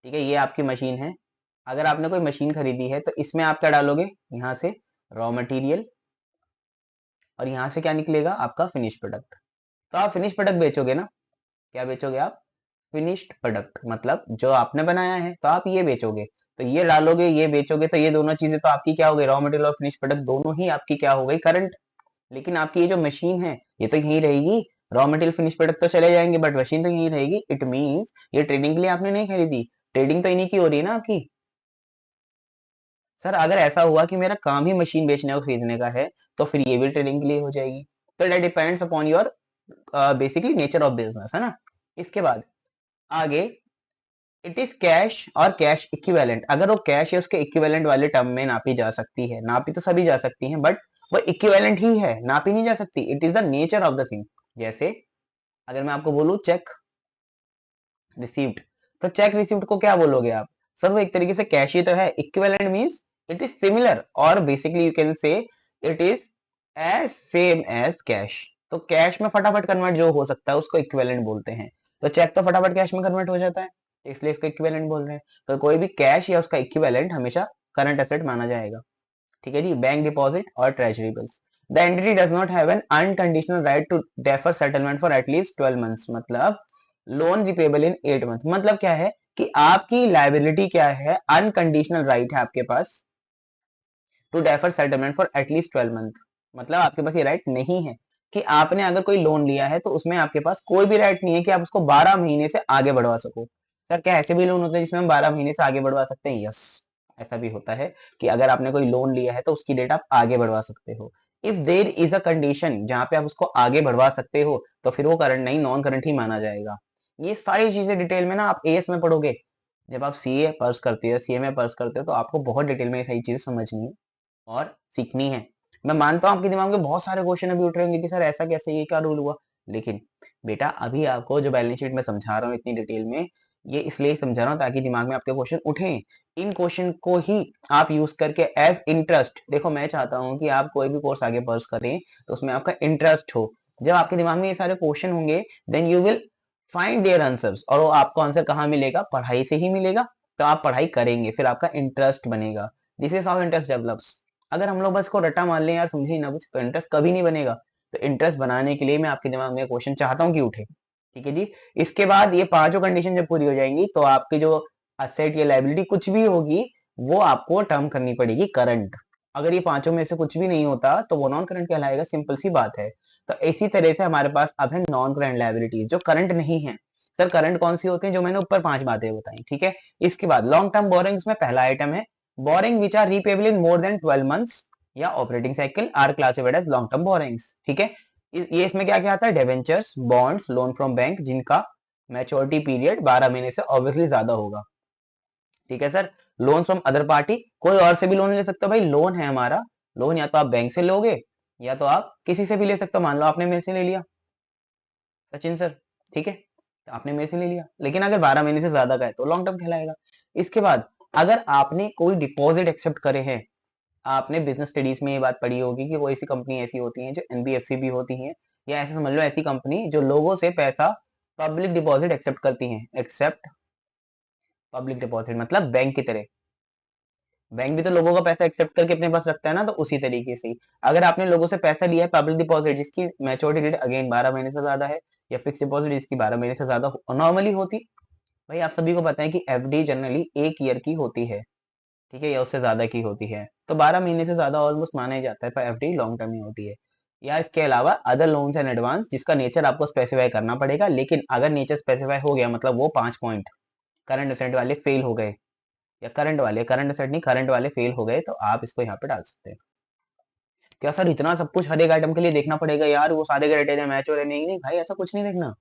ठीक है, ये आपकी मशीन है, अगर आपने कोई मशीन खरीदी है तो इसमें आप क्या डालोगे, यहाँ से रॉ मटेरियल, और यहाँ से क्या निकलेगा आपका फिनिश प्रोडक्ट। तो आप फिनिश प्रोडक्ट बेचोगे ना, क्या बेचोगे आप, फिनिश्ड प्रोडक्ट, मतलब जो आपने बनाया है तो आप ये बेचोगे। तो ये डालोगे ये बेचोगे, तो ये दोनों चीजें तो आपकी क्या हो गई, रॉ मटेरियल और फिनिश प्रोडक्ट दोनों ही आपकी क्या हो गई, करंट। लेकिन आपकी ये जो मशीन है ये तो यहीं रहेगी, रॉ मटेरियल फिनिश प्रोडक्ट तो चले जाएंगे बट मशीन तो यही रहेगी। इट मींस ये ट्रेडिंग के लिए आपने नहीं खरीदी, ट्रेडिंग तो इन्हीं की हो रही है ना आपकी। सर अगर ऐसा हुआ कि मेरा काम ही मशीन बेचने और खरीदने का है तो फिर ये भी ट्रेडिंग के लिए हो जाएगी। तो that depends upon your basically nature of business, है ना। इसके बाद आगे, इट इज कैश और कैश इक्विवेलेंट। अगर वो कैश है उसके इक्विवेलेंट वाले टर्म में नापी जा सकती है, नापी तो सभी जा सकती हैं बट वो इक्विवेलेंट ही है, नापी नहीं जा सकती। It is the nature of the thing. जैसे अगर मैं आपको बोलूं चेक रिसीव्ड, तो चेक रिसीव्ड को क्या बोलोगे आप? सर वो एक तरीके से कैश ही तो है। Equivalent means it is similar और basically you can say it is as same as cash. तो कैश में फटाफट कन्वर्ट जो हो सकता है उसको इक्विवेलेंट बोलते हैं। तो चेक तो फटाफट कैश में कन्वर्ट हो जाता है, इसलिए इसको इक्विवेलेंट बोल रहे हैं। तो कोई भी कैश या उसका इक्विवेलेंट हमेशा करंट एसेट माना जाएगा। ठीक है जी। बैंक डिपॉजिट और treasury bills, the entity does not have an unconditional right to defer settlement for at least 12 months. मतलब लोन रिपेबल इन 8 मंथ। मतलब क्या है कि आपकी लाइबिलिटी क्या है, अनकंडीशनल राइट है आपके पास to defer settlement for at least 12 month. मतलब आपके पास ये राइट नहीं है कि आपने अगर कोई लोन लिया है तो उसमें आपके पास कोई भी राइट नहीं है कि आप उसको 12 महीने से आगे बढ़वा सको। सर क्या ऐसे भी लोन होते हैं जिसमें हम 12 महीने से आगे बढ़वा सकते हैं? यस, ऐसा भी होता है कि अगर आपने कोई लोन लिया है तो उसकी डेट आप आगे बढ़वा सकते हो। If there is a condition जहां पे आप उसको आगे बढ़वा सकते हो तो फिर वो करंट नहीं, नॉन करंट ही माना जाएगा। ये सारी चीजें डिटेल में ना आप एएस में पढ़ोगे। जब आप सीए पर्स करते हो, सीए में पर्स करते हो तो आपको बहुत डिटेल में ये सारी चीजें समझनी है और सीखनी है। मैं मानता हूँ आपके दिमाग में बहुत सारे क्वेश्चन अभी उठ रहे होंगे कि सर ऐसा कैसे, ये क्या रूल हुआ। लेकिन बेटा अभी आपको जो बैलेंस शीट में समझा रहा हूँ इतनी डिटेल में, ये इसलिए समझा रहा हूँ ताकि दिमाग में आपके क्वेश्चन उठें। इन क्वेश्चन को ही आप यूज करके एज इंटरेस्ट, देखो मैं चाहता हूँ कि आप कोई भी कोर्स आगे पर्स करें तो उसमें आपका इंटरेस्ट हो। जब आपके दिमाग में ये सारे क्वेश्चन होंगे then you will find their answers. और वो आपको आंसर कहाँ मिलेगा? पढ़ाई से ही मिलेगा। तो आप पढ़ाई करेंगे फिर आपका इंटरेस्ट बनेगा। This is how interest develops. अगर हम लोग बस को रट्टा मान लें यार, समझे ही ना कुछ, तो इंटरेस्ट कभी नहीं बनेगा। तो इंटरेस्ट बनाने के लिए मैं आपके दिमाग में क्वेश्चन चाहता हूँ कि उठे। ठीक है जी। इसके बाद ये पांचों कंडीशन जब पूरी हो जाएंगी तो आपकी जो असेट या लाइबिलिटी कुछ भी होगी वो आपको टर्म करनी पड़ेगी करंट। अगर ये पांचों में से कुछ भी नहीं होता तो वो नॉन करंट कहलाएगा। सिंपल सी बात है। तो इसी तरह से हमारे पास अब है नॉन करंट लाइबिलिटीज जो करंट नहीं है। सर करंट कौन सी होती है? जो मैंने ऊपर 5 बातें बताई। ठीक है। इसके बाद लॉन्ग टर्म बोरिंग्स में पहला आइटम है borrowing which are repayable in more than 12 months या operating cycle are classified as long term borrowings. ठीक है। ये इसमें क्या क्या आता है? Debentures, bonds, loan from bank जिनका मैच्योरिटी पीरियड 12 महीने से ऑब्वियसली ज्यादा होगा। ठीक है sir. Loan from other party, कोई और से भी लोन ले सकते हो भाई। लोन है हमारा, लोन या तो आप बैंक से लोगे या तो आप किसी से भी ले सकते हो। मान लो आपने मेरे से ले लिया, सचिन सर, ठीक है, तो आपने मेरे से ले लिया, लेकिन अगर 12 महीने से ज्यादा का है तो लॉन्ग टर्म कहलाएगा। इसके बाद अगर आपने कोई डिपॉजिट एक्सेप्ट करे हैं, आपने बिजनेस स्टडीज में ये बात पढ़ी होगी कि कोई सी कंपनी ऐसी होती है जो एनबीएफसी भी होती है, या ऐसे समझ लो ऐसी कंपनी जो लोगों से पैसा पब्लिक डिपॉजिट एक्सेप्ट करती हैं। एक्सेप्ट पब्लिक डिपॉजिट मतलब बैंक की तरह। बैंक भी तो लोगों का पैसा एक्सेप्ट करके अपने पास रखता है ना, तो उसी तरीके से ही अगर आपने लोगों से पैसा लिया है पब्लिक डिपॉजिट जिसकी मैच्योरिटी डेट अगेन 12 महीने से ज्यादा है, या फिक्स डिपॉजिट जिसकी 12 महीने से ज्यादा नॉर्मली होती। भाई आप सभी को पता है कि एफडी जनरली 1 ईयर की होती है, ठीक है, या उससे ज्यादा की होती है। तो 12 महीने से ज्यादा ऑलमोस्ट माना ही जाता है, पर एफडी लॉन्ग टर्म ही होती है। या इसके अलावा अदर लोन्स एंड एडवांस जिसका नेचर आपको स्पेसिफाई करना पड़ेगा, लेकिन अगर नेचर स्पेसिफाई हो गया मतलब वो 5 पॉइंट करंट असेट वाले फेल हो गए, या करंट वाले, करंट असेट नहीं करंट वाले फेल हो गए, तो आप इसको यहाँ पे डाल सकते हैं। क्या सर इतना सब कुछ हर एक आइटम के लिए देखना पड़ेगा यार, वो सारे क्राइटेरिया मैच हो रहे? नहीं नहीं भाई, ऐसा कुछ नहीं देखना।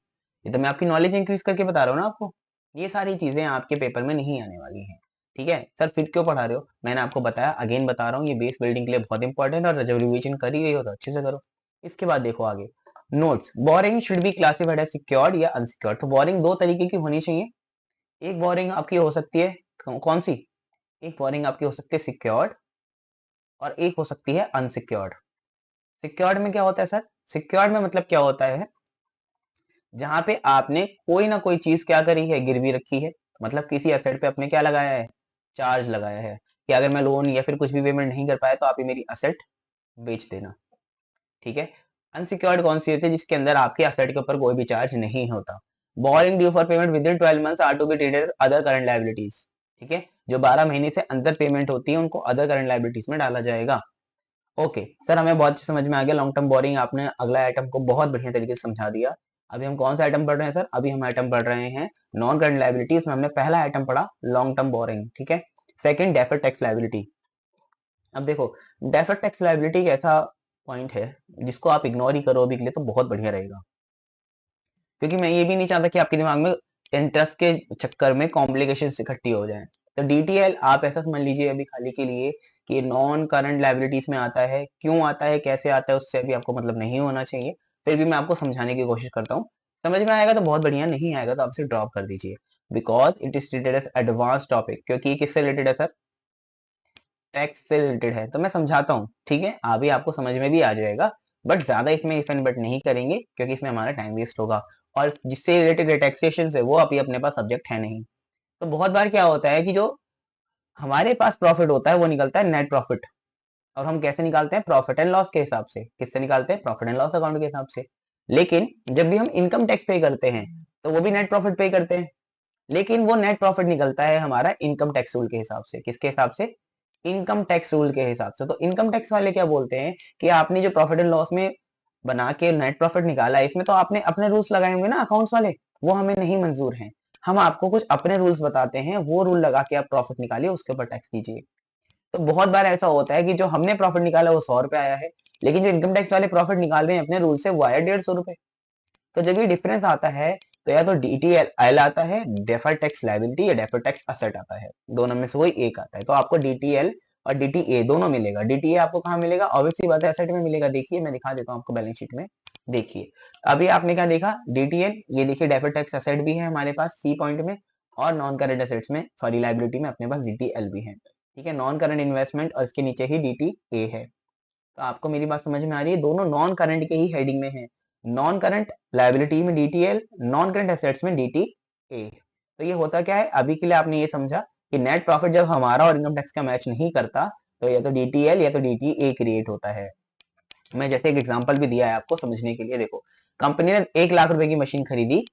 ये तो मैं आपकी नॉलेज इंक्रीज करके बता रहा हूँ ना आपको। ये सारी चीजें आपके पेपर में नहीं आने वाली हैं। ठीक है सर, फिर क्यों पढ़ा रहे हो? मैंने आपको बताया, अगेन बता रहा हूँ, ये बेस बिल्डिंग के लिए बहुत इंपॉर्टेंट है और जब रिविजन करी गई हो तो अच्छे से करो। इसके बाद देखो आगे notes. Borrowing should be classified as secured या अनसिक्योर्ड। तो बोरिंग दो तरीके की होनी चाहिए। एक बोरिंग आपकी हो सकती है कौन सी? एक बोरिंग आपकी हो सकती है सिक्योर्ड और एक हो सकती है अनसिक्योर्ड। सिक्योर्ड में क्या होता है सर? सिक्योर्ड में मतलब क्या होता है? जहां पे आपने कोई ना कोई चीज क्या करी है, गिरवी रखी है। मतलब किसी एसेट पे आपने क्या लगाया है? चार्ज लगाया है कि अगर मैं लोन या फिर कुछ भी पेमेंट नहीं कर पाया तो आप ये मेरी असेट बेच देना। ठीक है। अनसिक्योर्ड कौन सी होती है? जिसके अंदर आपके एसेट के ऊपर कोई भी चार्ज नहीं होता। Borrowing due for payment within 12 months are to be treated other current liabilities. ठीक है। जो 12 महीने से अंदर पेमेंट होती है उनको अदर करंट लायबिलिटीज में डाला जाएगा। ओके सर, हमें बहुत अच्छे समझ में आ गया लॉन्ग टर्म बोरिंग। आपने अगला आइटम को बहुत बढ़िया तरीके से समझा दिया। अभी हम कौन सा आइटम पढ़ रहे हैं सर? अभी हम आइटम पढ़ रहे हैं नॉन करंट लायबिलिटीज में। हमने पहला आइटम पढ़ा लॉन्ग टर्म बोरिंग, ठीक है। Second deferred tax liability. अब देखो, डेफर्ड टैक्स लायबिलिटी एक ऐसा पॉइंट है जिसको आप इग्नोर ही करो अभी के लिए तो बहुत बढ़िया रहेगा, क्योंकि मैं ये भी नहीं चाहता कि आपके दिमाग में इंटरेस्ट के चक्कर में कॉम्प्लिकेशन इकट्ठी हो जाए। तो डीटीएल आप ऐसा समझ लीजिए अभी खाली के लिए कि नॉन करंट लायबिलिटीज में आता है। क्यों आता है, कैसे आता है, उससे अभी आपको मतलब नहीं होना चाहिए। फिर भी मैं आपको समझाने की कोशिश करता हूँ। समझ में आएगा तो बहुत बढ़िया, नहीं आएगा तो आप इसे ड्रॉप कर दीजिए। Because it is treated as advance topic, क्योंकि ये किससे रिलेटेड है सर? टैक्स से रिलेटेड है। तो मैं समझाता हूँ, ठीक है, अभी आपको समझ में भी आ जाएगा। बट ज्यादा इसमें इफ एंड बट नहीं करेंगे, क्योंकि इसमें हमारा टाइम वेस्ट होगा। और जिससे रिलेटेड टैक्सेशन है वो अभी अपने पास सब्जेक्ट है नहीं। तो बहुत बार क्या होता है कि जो हमारे पास प्रॉफिट होता है वो निकलता है नेट प्रॉफिट। और हम कैसे निकालते हैं? प्रॉफिट एंड लॉस के हिसाब से। किससे निकालते हैं? प्रॉफिट एंड लॉस अकाउंट के हिसाब से। लेकिन जब भी हम इनकम टैक्स पे करते हैं तो वो भी नेट प्रॉफिट पे करते हैं। लेकिन वो नेट प्रॉफिट निकलता है हमारा इनकम टैक्स रूल के हिसाब से। किसके हिसाब से? इनकम टैक्स रूल के हिसाब से। तो इनकम टैक्स वाले क्या बोलते हैं कि आपने जो प्रॉफिट एंड लॉस में बना के नेट प्रॉफिट निकाला है, इसमें तो आपने अपने रूल्स लगाए होंगे ना अकाउंट्स वाले, वो हमें नहीं मंजूर हैं। हम आपको कुछ अपने रूल्स बताते हैं, वो रूल लगा के आप प्रॉफिट निकालिए, उसके ऊपर टैक्स दीजिए। तो बहुत बार ऐसा होता है कि जो हमने प्रॉफिट निकाला वो 100 रुपए आया है, लेकिन जो इनकम टैक्स वाले प्रॉफिट निकाल रहे हैं अपने रूल से वो आया 150 रुपए। तो जब ये डिफरेंस आता है तो या तो डीटीएल आता है, डेफर्ड टैक्स लायबिलिटी, या डेफर्ड टैक्स असेट आता है। दोनों में से कोई एक आता है। तो आपको डीटीएल और डीटीए दोनों मिलेगा। डीटीए आपको कहाँ मिलेगा? ऑब्वियसली बात है एसेट में मिलेगा। देखिए मैं दिखा देता हूँ आपको बैलेंस शीट में। देखिए अभी आपने क्या देखा? डीटीएल, ये देखिए डेफर्ड टैक्स असेट भी है हमारे पास सी पॉइंट में, और नॉन करंट एसेट्स में, सॉरी लायबिलिटी में अपने पास डीटीएल भी है, ठीक है। नॉन करंट इन्वेस्टमेंट और इसके नीचे ही डीटीए है। तो आपको मेरी बात समझ में आ रही है? दोनों नॉन करंट के ही हेडिंग में है। नॉन करंट लायबिलिटी में डीटीएल, नॉन करंट एसेट्स में डीटीए। तो ये होता क्या है? अभी के लिए आपने ये समझा कि नेट प्रॉफिट जब हमारा और इनकम टैक्स का मैच नहीं करता तो या तो डीटीएल या तो डीटीए क्रिएट होता है। मैं जैसे एक एग्जांपल भी दिया है आपको समझने के लिए। देखो, कंपनी ने 1 लाख रुपए की मशीन खरीदी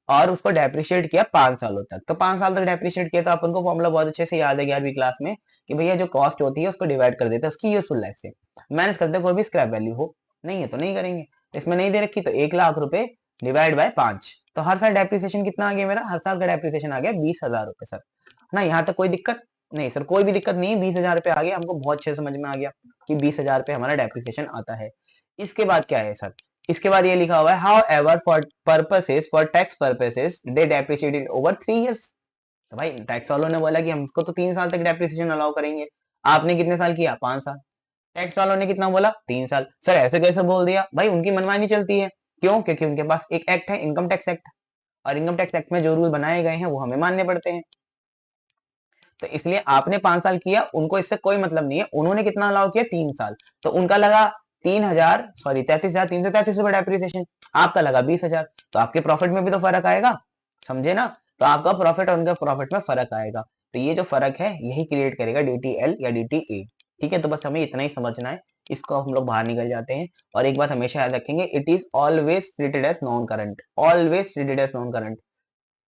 और उसको डेप्रिशिएट किया 5 सालों तक। तो 5 साल तक डेप्रिशिएट किया तो अपन को फॉर्मूला बहुत अच्छे से याद है 11वीं क्लास में कि भैया जो कॉस्ट होती है उसको डिवाइड कर देते हैं उसकी यूजफुल लाइफ से, माइनस करते हैं कोई भी स्क्रैप वैल्यू हो। नहीं है तो नहीं करेंगे। इसमें नहीं दे रखी तो 1 लाख रुपए डिवाइड बाय 5, तो हर साल डेप्रिसिएशन कितना आ गया मेरा? हर साल का डेप्रिसिएशन आ गया 20,000 रुपए सर। ना यहाँ तक कोई दिक्कत नहीं सर? कोई भी दिक्कत नहीं है, 20,000 रुपए आ गया, हमको बहुत अच्छे से समझ में आ गया कि 20,000 रुपए हमारा डेप्रिसिएशन आता है। इसके बाद क्या है सर? इसके बाद ये लिखा हुआ है how ever for tax purposes they depreciated over 3 years. तो भाई टैक्स वालों ने बोला कि हम इसको तो 3 साल तक डेप्रिसिएशन अलाउ करेंगे। आपने कितने साल किया? 5 साल। टैक्स वालों ने कितना बोला? 3 साल। सर ऐसे कैसे बोल दिया? भाई उनकी मनमानी चलती है। क्यों? क्योंकि उनके पास एक एक्ट है, इनकम टैक्स एक्ट, और इनकम टैक्स एक्ट में जो रूल बनाए गए हैं वो हमें मानने पड़ते हैं। तो इसलिए आपने 5 साल किया, उनको इससे कोई मतलब नहीं है। उन्होंने कितना अलाउ किया? 3 साल। तो उनका लगा 3,000, सॉरी 33,333 रुपए डेप्रिसिएशन, आपका लगा 20,000। तो आपके प्रॉफिट में भी तो फर्क आएगा, समझे ना? तो आपका प्रॉफिट और उनका प्रॉफिट में फर्क आएगा। तो ये जो फर्क है यही क्रिएट करेगा डीटीएल या डीटीए, ठीक है। तो बस हमें इतना ही समझना है, इसको हम लोग बाहर निकल जाते हैं। और एक बात हमेशा याद रखेंगे, it is always treated as non current, always treated as non current,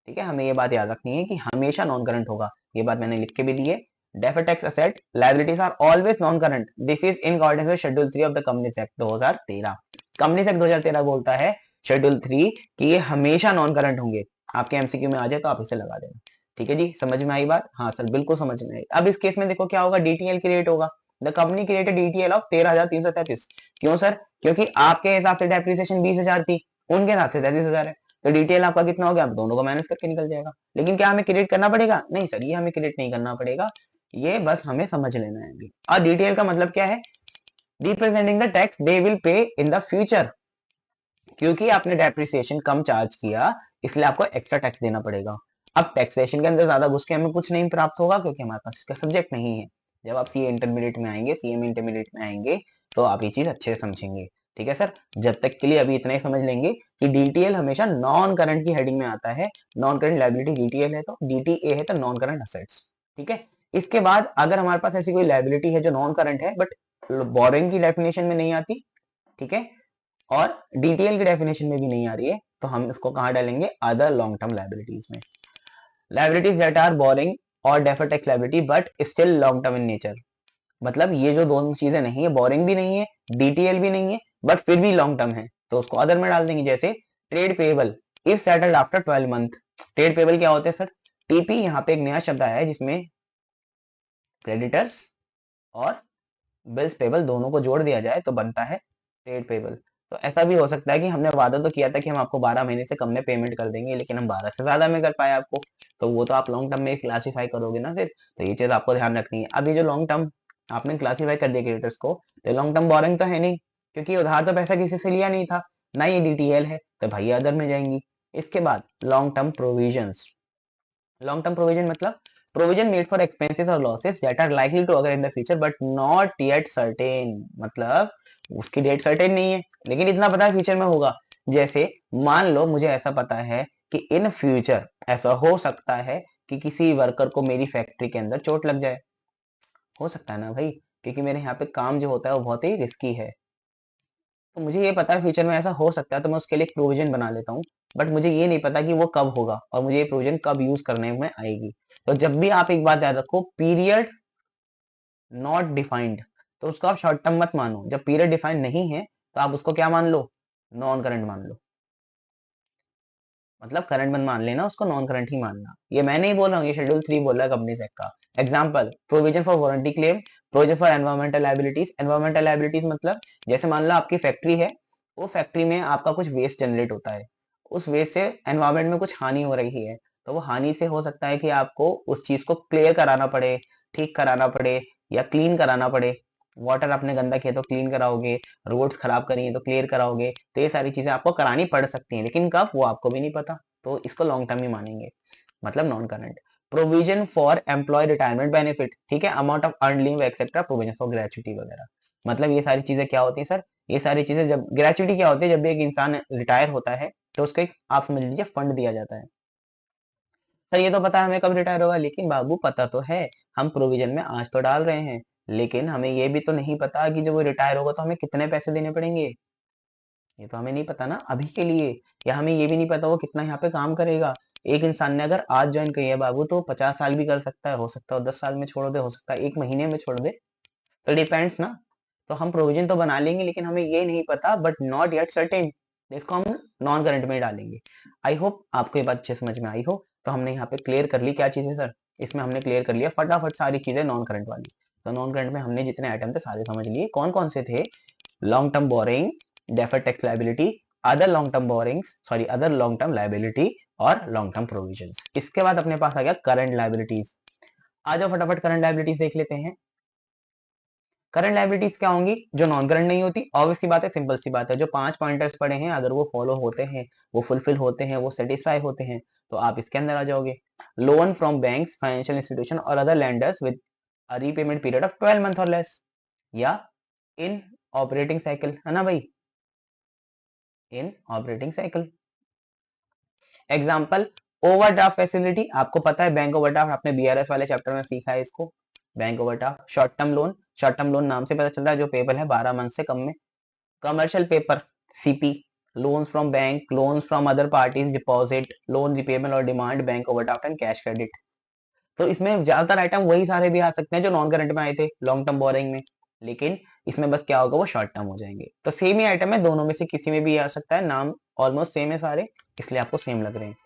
ठीक है। हमें ये बात याद रखनी है कि हमेशा नॉन करंट होगा। ये बात मैंने लिख के भी दी है। Deferred tax asset liabilities are always non current, this is in according with schedule 3 of the companies act 2013। Companies act 2013 बोलता है शेड्यूल 3 कि ये हमेशा नॉन करंट होंगे। आपके एमसीक्यू में आ जाए तो आप इसे लगा देना, ठीक है जी। समझ में आई बात? हाँ सर बिल्कुल समझ में आई। अब इस केस में देखो क्या होगा, डीटीएल क्रिएट होगा। The company created DTL of 13,333। क्यों सर? क्योंकि आपके हिसाब से डेप्रिसिएशन 20,000 थी, उनके हिसाब से 33,000 है। तो डिटेल आपका कितना हो गया? आप दोनों को माइनस करके निकल जाएगा। लेकिन क्या हमें क्रिएट करना पड़ेगा? नहीं सर, ये हमें क्रिएट नहीं करना पड़ेगा, ये बस हमें समझ लेना है अभी। और डिटेल का मतलब क्या है? Representing the tax they will pay in the future. क्योंकि आपने डेप्रिसिएशन कम चार्ज किया इसलिए आपको एक्स्ट्रा टैक्स देना पड़ेगा। अब टैक्सेशन के अंदर ज्यादा घुस के हमें कुछ नहीं प्राप्त होगा क्योंकि हमारे पास इसका सब्जेक्ट नहीं है। जब आप सीए इंटरमीडिएट में आएंगे, सीएम इंटरमीडिएट में आएंगे तो आप ये चीज अच्छे से समझेंगे, ठीक है सर। जब तक के लिए अभी इतना ही समझ लेंगे कि डीटीएल हमेशा नॉन करंट की हेडिंग में आता है। नॉन करंट लायबिलिटी डीटीएल है तो डीटीए है तो नॉन करंट असेट्स, ठीक है। इसके बाद अगर हमारे पास ऐसी कोई लायबिलिटी है जो नॉन करंट है बट बोरिंग की डेफिनेशन में नहीं आती, ठीक है, और डीटीएल की डेफिनेशन में भी नहीं आ रही है, तो हम इसको कहां डालेंगे? अदर लॉन्ग टर्म लायबिलिटीज में। लायबिलिटीज दैट आर बोरिंग और deferred tax liability but still long term in nature. मतलब ये जो दोनों चीजें नहीं है, बोरिंग भी नहीं है, डीटीएल भी नहीं है, बट फिर भी लॉन्ग टर्म है, तो उसको अदर में डाल देंगे। जैसे trade payable if settled after 12 month. Trade payable क्या होते हैं सर? टीपी यहाँ पे एक नया शब्द आया है जिसमें क्रेडिटर्स और बिल्स पेबल दोनों को जोड़ दिया जाए तो बनता है ट्रेड पेबल। तो ऐसा भी हो सकता है कि हमने वादा तो किया था कि हम आपको 12 महीने से कम में पेमेंट कर देंगे, लेकिन हम 12 से ज्यादा में कर पाए आपको, तो वो तो आप लॉन्ग टर्म में क्लासीफाई करोगे ना फिर। तो ये चीज आपको ध्यान रखनी है। अब ये जो लॉन्ग टर्म आपने क्लासीफाई कर दिया क्रेडिटर्स को, तो लॉन्ग टर्म बोरिंग तो है नहीं, क्योंकि उधार तो पैसा किसी से लिया नहीं था, ना ये डीटीएल है, तो भाई अदर में जाएंगी। इसके बाद long term provisions. Long term provision मतलब प्रोविजन मेड फॉर एक्सपेंसेस और losses that are likely to occur in the future but not yet certain. मतलब उसकी डेट सर्टेन नहीं है, लेकिन इतना पता है फ्यूचर में होगा। जैसे मान लो मुझे ऐसा पता है कि इन फ्यूचर ऐसा हो सकता है कि किसी वर्कर को मेरी फैक्ट्री के अंदर चोट लग जाए। हो सकता है ना भाई, क्योंकि मेरे यहाँ पे काम जो होता है वो बहुत ही रिस्की है। तो मुझे ये पता है फ्यूचर में ऐसा हो सकता है, तो मैं उसके लिए एक प्रोविजन बना लेता हूँ। बट मुझे ये नहीं पता कि वो कब होगा और मुझे ये प्रोविजन कब यूज करने में आएगी। तो जब भी आप एक बात याद रखो, पीरियड नॉट डिफाइंड, तो उसको आप शॉर्ट टर्म मत मानो। जब पीरियड डिफाइंड नहीं है तो आप उसको क्या मान लो? नॉन करंट मान लो। मतलब करंट मत मान लेना उसको, नॉन करंट ही मानना। ये मैं नहीं बोल रहा हूँ, ये शेड्यूल 3 बोल रहा है कंपनीज एक्ट का। Example provision for warranty claim, provision for environmental liabilities. Environmental liabilities मतलब जैसे मान लो आपकी फैक्ट्री है, वो फैक्ट्री में आपका कुछ वेस्ट जनरेट होता है, उस वेस्ट से एनवायरमेंट में कुछ हानि हो रही है, तो वो हानि से हो सकता है कि आपको उस चीज को क्लियर कराना पड़े, ठीक कराना पड़े, या क्लीन कराना पड़े। वाटर आपने गंदा किया तो क्लीन कराओगे, रोड्स खराब करी है तो क्लियर कराओगे, तो ये सारी चीजें आपको करानी पड़ सकती हैं, लेकिन कब वो आपको भी नहीं पता। तो इसको लॉन्ग टर्म ही मानेंगे, मतलब non current. Provision for employ retirement benefit, ठीक है, amount of earn leave etcetera, provision for gratuity वगैरह। मतलब ये सारी चीजें क्या होती है सर? ये सारी चीजें, जब ग्रेचुटी क्या होती है, जब भी एक इंसान रिटायर होता है तो उसको एक आप समझ लीजिए फंड दिया जाता है। सर ये तो पता है हमें कब रिटायर होगा, लेकिन बाबू पता तो है, हम प्रोविजन में आज तो डाल रहे हैं, लेकिन हमें ये भी तो नहीं पता कि जब वो रिटायर होगा तो हमें कितने पैसे देने पड़ेंगे। ये तो हमें नहीं पता ना अभी के लिए। या हमें ये भी नहीं पता वो कितना यहाँ पे काम करेगा। एक इंसान ने अगर आज ज्वाइन किया है बाबू, तो 50 साल भी कर सकता है, हो सकता है 10 साल में छोड़ दे, हो सकता है 1 महीने में छोड़ दे, तो डिपेंड्स ना। तो हम प्रोविजन तो बना लेंगे, लेकिन हमें ये नहीं पता, बट नॉट येट सर्टेन, इसको हम नॉन करंट में ही डालेंगे। आई होप आपको ये बात अच्छे समझ में आई हो। तो हमने यहाँ पे क्लियर कर ली क्या चीजें सर? इसमें हमने क्लियर कर लिया फटाफट सारी चीजें नॉन करंट वाली। तो नॉन करंट में हमने जितने आइटम थे सारे समझ लिए, कौन कौन से थे? Long term borrowing, deferred tax liability, other long term borrowings, sorry other long term liability, और लॉन्ग टर्म प्रोविजंस। इसके बाद अपने पास आ गया करंट लाइबिलिटीज। आ जाओ फटाफट करंट लाइबिलिटीज देख लेते हैं। करंट लाइबिलिटीज क्या होंगी? जो नॉन करंट नहीं होती। ऑब्वियस सी बात है, सिंपल सी बात है, जो 5 पॉइंटर्स पड़े हैं अगर वो फॉलो होते हैं, वो फुलफिल होते हैं, वो सेटिस्फाई होते हैं, तो आप इसके अंदर आ जाओगे। Loan from banks, financial institution और other lenders with repayment period of 12 month और लेस, या इन ऑपरेटिंग साइकिल, है ना भाई, in operating cycle. Example overdraft facility, आपको पता है बैंक ओवरड्राफ्ट, आपने बीआरएस वाले चैप्टर में सीखा है इसको। Bank overdraft. Short term loan, short term loan नाम से पता चल रहा है जो पेबल है 12 मंथ से कम में। Commercial paper, CP, loans from bank, loans from other parties, deposit, loan repayment और demand, bank overdraft and cash credit. तो इसमें ज्यादातर आइटम वही सारे भी आ सकते हैं जो नॉन करंट में आए थे लॉन्ग टर्म बोरिंग में, लेकिन इसमें बस क्या होगा, वो शॉर्ट टर्म हो जाएंगे। तो सेम ही आइटम है, दोनों में से किसी में भी आ सकता है, नाम ऑलमोस्ट सेम है सारे, इसलिए आपको सेम लग रहे हैं।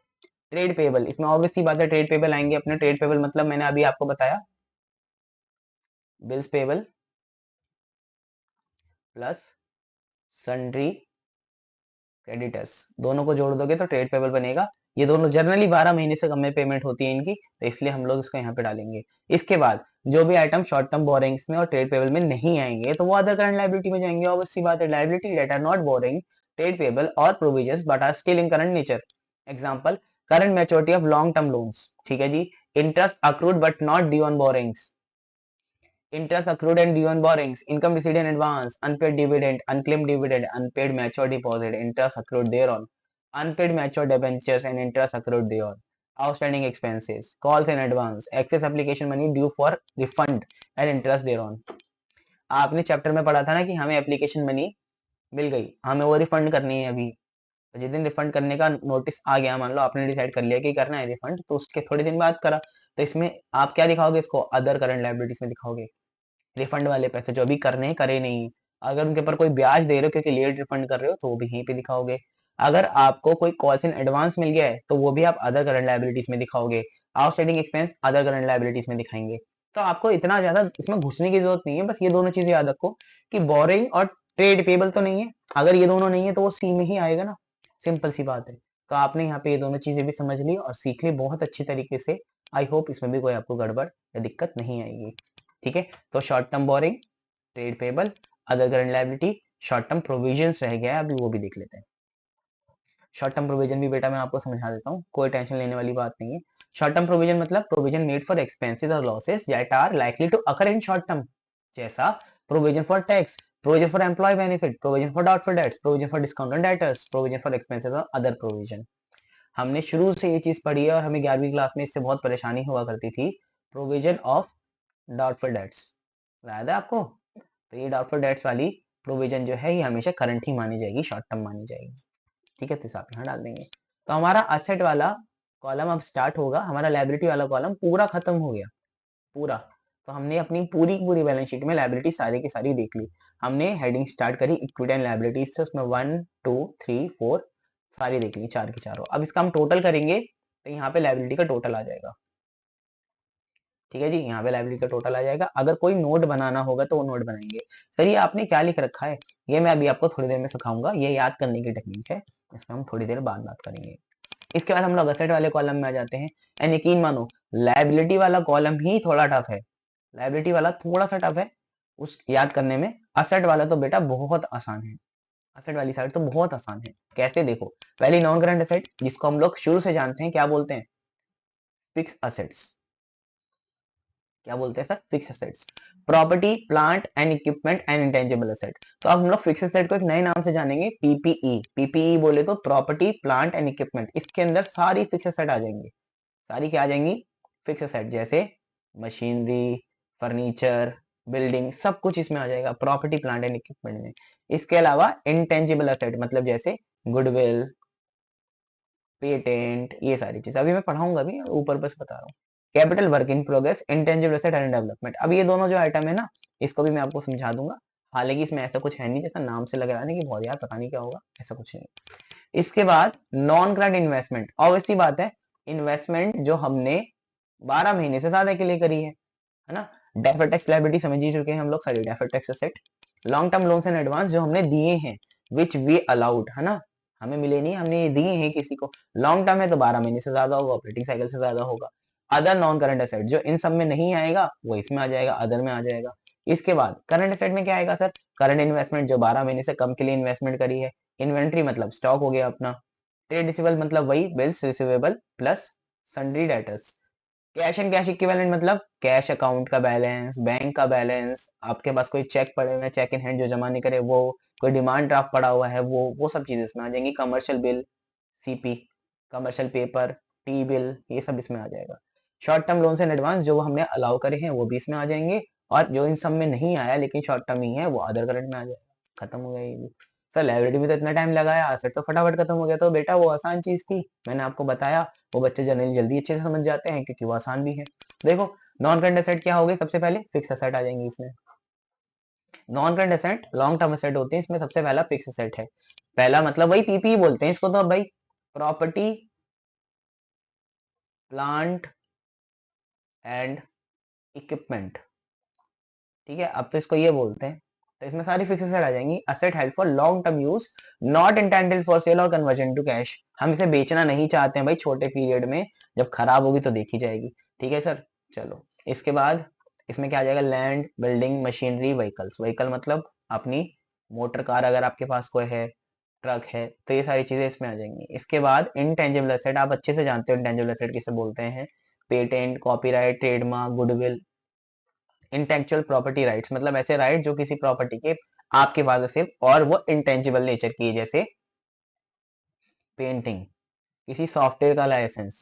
ट्रेड पेबल, इसमें ऑब्वियस सी बात है ट्रेड पेबल आएंगे अपने। ट्रेड पेबल मतलब मैंने अभी आपको बताया, bills payable plus sundry creditors, दोनों को जोड़ दोगे तो ट्रेड पेबल बनेगा। ये दोनों जनरली 12 महीने से कम में पेमेंट होती है इनकी, तो इसलिए हम लोग इसको यहाँ पे डालेंगे। इसके बाद जो भी आइटम शॉर्ट टर्म बोरिंग्स में और ट्रेड पेबल में नहीं आएंगे तो वो अदर करंट लाइबिलिटी में जाएंगे। ऑब्वियस सी बात है, liability that are not borrowing, trade payable और provisions but are still in current nature. Example current maturity of long term loans, ठीक है जी, interest accrued but not due on borrowings, interest accrued and due on borrowings, income received in advance, unpaid dividend, unclaimed dividend, unpaid mature deposit, interest accrued thereon, unpaid mature debentures and interest accrued thereon, outstanding expenses, calls in advance, excess application money due for refund and interest thereon। आपने चैप्टर में पढ़ा था ना कि हमें एप्लीकेशन मनी मिल गई, हमें वो रिफंड करनी है अभी। तो जिस दिन रिफंड करने का नोटिस आ गया, मान लो आपने डिसाइड कर लिया कि करना है रिफंड, तो उसके थोड़े दिन बाद करा, तो इसमें आप क्या दिखाओगे, इसको अदर करंट लायबिलिटीज में दिखाओगे। रिफंड वाले पैसे जो अभी करने हैं करे नहीं, अगर उनके ऊपर कोई ब्याज दे रहे हो क्योंकि लेट रिफंड कर रहे हो तो वो भी यहीं पे दिखाओगे। अगर आपको कोई कॉल्स इन एडवांस मिल गया है तो वो भी आप अदर करंट लायबिलिटीज में दिखाओगे। Outstanding expense other current liabilities में दिखाएंगे। तो आपको इतना ज्यादा इसमें घुसने की जरूरत नहीं है, बस ये दोनों चीजें याद रखो कि बोरिंग और ट्रेड पेबल तो नहीं है। अगर ये दोनों नहीं है तो वो सी में ही आएगा ना, सिंपल सी बात है। तो आपने यहाँ पे ये दोनों चीजें भी समझ ली और सीख ली बहुत अच्छी तरीके से। आई होप इसमें भी कोई आपको गड़बड़ या दिक्कत नहीं आएगी। ठीक है, तो short term borrowing, trade payable, other current liability, short term provisions रह गया है, अभी वो भी देख लेते हैं। शॉर्ट टर्म प्रोविजन भी बेटा मैं आपको समझा देता हूँ, कोई टेंशन लेने वाली बात नहीं है। शॉर्ट टर्म प्रोविजन मतलब प्रोविजन मेड फॉर एक्सपेंसेस और losses that are likely to occur in short term, जैसा provision for tax, provision for employ benefit, provision for doubtful debts, provision for discounted debtors, provision for expenses और अदर प्रोविजन। हमने शुरू से ये चीज पढ़ी है और हमें 11वीं क्लास में इससे बहुत परेशानी हुआ करती थी। प्रोविजन ऑफ डाउटफुल डेट्स याद है आपको? तो ये डाउटफुल डेट्स वाली प्रोविजन जो है ये हमेशा करंट ही मानी जाएगी, शॉर्ट टर्म मानी जाएगी। ठीक है, तो इसे आप यहाँ डाल देंगे। तो हमारा असेट वाला कॉलम अब स्टार्ट होगा, हमारा लायबिलिटी वाला कॉलम पूरा खत्म हो गया पूरा। तो हमने अपनी पूरी पूरी बैलेंस शीट में लायबिलिटी सारी की सारी देख ली। हमने हेडिंग स्टार्ट करी इक्विटी एंड लायबिलिटीज से, उसमें 1 2 3 4 सारी देख ली, चार की चारों। अब इसका हम टोटल करेंगे तो यहाँ पे लायबिलिटी का टोटल आ जाएगा। ठीक है जी, यहाँ पे लायबिलिटी का टोटल आ जाएगा। अगर कोई नोट बनाना होगा तो वो नोट बनाएंगे। सर ये आपने क्या लिख रखा है, ये मैं अभी आपको थोड़ी देर में सिखाऊंगा, ये याद करने की टेक्निक है, इसमें हम थोड़ी देर बाद बात करेंगे। इसके बाद हम लोग असेट वाले कॉलम में आ जाते हैं। एंड यकीन मानो लायबिलिटी वाला कॉलम ही थोड़ा टफ है, लायबिलिटी वाला थोड़ा सा टफ है उस याद करने में। असेट वाला तो बेटा बहुत आसान है, असेट वाली साइड तो बहुत आसान है। कैसे देखो, पहली नॉन करंट असेट जिसको हम लोग शुरू से जानते हैं क्या बोलते हैं, फिक्स असेट्स। क्या बोलते हैं sir, fix assets. Property plant and equipment and intangible asset. तो अब हम लोग फिक्स असेट को एक नए नाम से जानेंगे, पीपीई। पीपीई बोले तो प्रॉपर्टी प्लांट एंड इक्विपमेंट, इसके अंदर सारी फिक्स असेट आ जाएंगी। सारी क्या आ जाएंगी, फिक्स असेट, जैसे मशीनरी, फर्नीचर, बिल्डिंग, सब कुछ इसमें आ जाएगा प्रॉपर्टी प्लांट एंड इक्विपमेंट में। इसके अलावा इंटेंजिबल असेट मतलब जैसे गुडविल, पेटेंट, ये सारी चीज अभी मैं पढ़ाऊंगा, अभी ऊपर बस बता रहा हूँ। Capital work in progress, intangible asset and development. अब ये दोनों जो आइटम है ना, इसको भी मैं आपको समझा दूंगा। हालांकि इसमें ऐसा कुछ है नहीं, जैसा नाम से लग रहा है कि बहुत यार पता नहीं क्या होगा, ऐसा कुछ नहीं। इसके बाद नॉन करंट इन्वेस्टमेंट, ऑब्वियसली बात है, इन्वेस्टमेंट जो हमने 12 महीने से ज्यादा के लिए करी है ना। डेफर्ड टैक्स लायबिलिटी समझ ही चुके हैं हम लोग, sorry deferred tax asset. Long term loans and advance जो हमने दिए हैं, विच वी अलाउड, है ना, हमें मिले नहीं, हमने ये दिए हैं किसी को। लॉन्ग टर्म है तो 12 महीने से ज्यादा होगा, ऑपरेटिंग साइकिल से ज्यादा होगा। अदर नॉन करंट एसेट जो इन सब में नहीं आएगा वो इसमें आ जाएगा, अदर में आ जाएगा। इसके बाद करंट एसेट में क्या आएगा सर, करंट इन्वेस्टमेंट जो 12 महीने से कम के लिए इन्वेस्टमेंट करी है। इन्वेंट्री मतलब स्टॉक हो गया अपना। ट्रेड रिसीवेबल मतलब वही bills receivable plus sundry debtors. Cash and cash equivalent मतलब कैश अकाउंट का बैलेंस, बैंक का बैलेंस, आपके पास कोई चेक पड़े हुए, चेक इन हैंड जो जमा नहीं करे वो, कोई डिमांड ड्राफ्ट पड़ा हुआ है वो सब चीजें इसमें आ जाएंगी। Commercial bill, CP, commercial paper, T bill, ये सब इसमें आ जाएगा। Short term loans and advance जो हमने अलाउ करे हैं वो भी इसमें आ जाएंगे। और जो इन सब में नहीं आया लेकिन शॉर्ट टर्म ही है वो अदर करंट में आ जाएगा। खत्म हो गया ये भी। सर लाइब्रेरी में तो इतना टाइम लगाया, एसेट तो फटाफट खत्म हो गया। तो बेटा वो आसान चीज थी, मैंने आपको बताया, वो बच्चे जनरली जल्दी अच्छे से समझ जाते हैं क्योंकि वो आसान भी है। देखो नॉन करंट एसेट क्या हो गई, सबसे पहले फिक्स एसेट आ जाएंगे इसमें। Non current asset long term asset होते हैं, इसमें सबसे पहला फिक्स एसेट है। पहला मतलब वही पीपी बोलते हैं इसको, तो अब भाई प्रॉपर्टी प्लांट एंड इक्विपमेंट। ठीक है, अब तो इसको ये बोलते हैं। तो इसमें सारी फिक्स एसेट आ जाएंगी। Asset held for long term use, not intended for sale और कन्वर्जन टू कैश। हम इसे बेचना नहीं चाहते हैं भाई, छोटे पीरियड में, जब खराब होगी तो देखी जाएगी। ठीक है सर, चलो इसके बाद इसमें क्या आ जाएगा, land, building, machinery, vehicles. Vehicle मतलब अपनी मोटर कार अगर आपके पास कोई है, ट्रक है, तो ये सारी चीजें इसमें आ जाएंगी। इसके बाद इनटेंजिबल एसेट, आप अच्छे से जानते हो इनटेंजिबल एसेट किसे बोलते हैं, patent, copyright, trademark, goodwill. Intellectual property rights मतलब ऐसे राइट जो किसी प्रॉपर्टी के आपके पास है सिर्फ, और वो इंटेंजिबल नेचर की है, जैसे पेंटिंग, किसी सॉफ्टवेयर का लाइसेंस।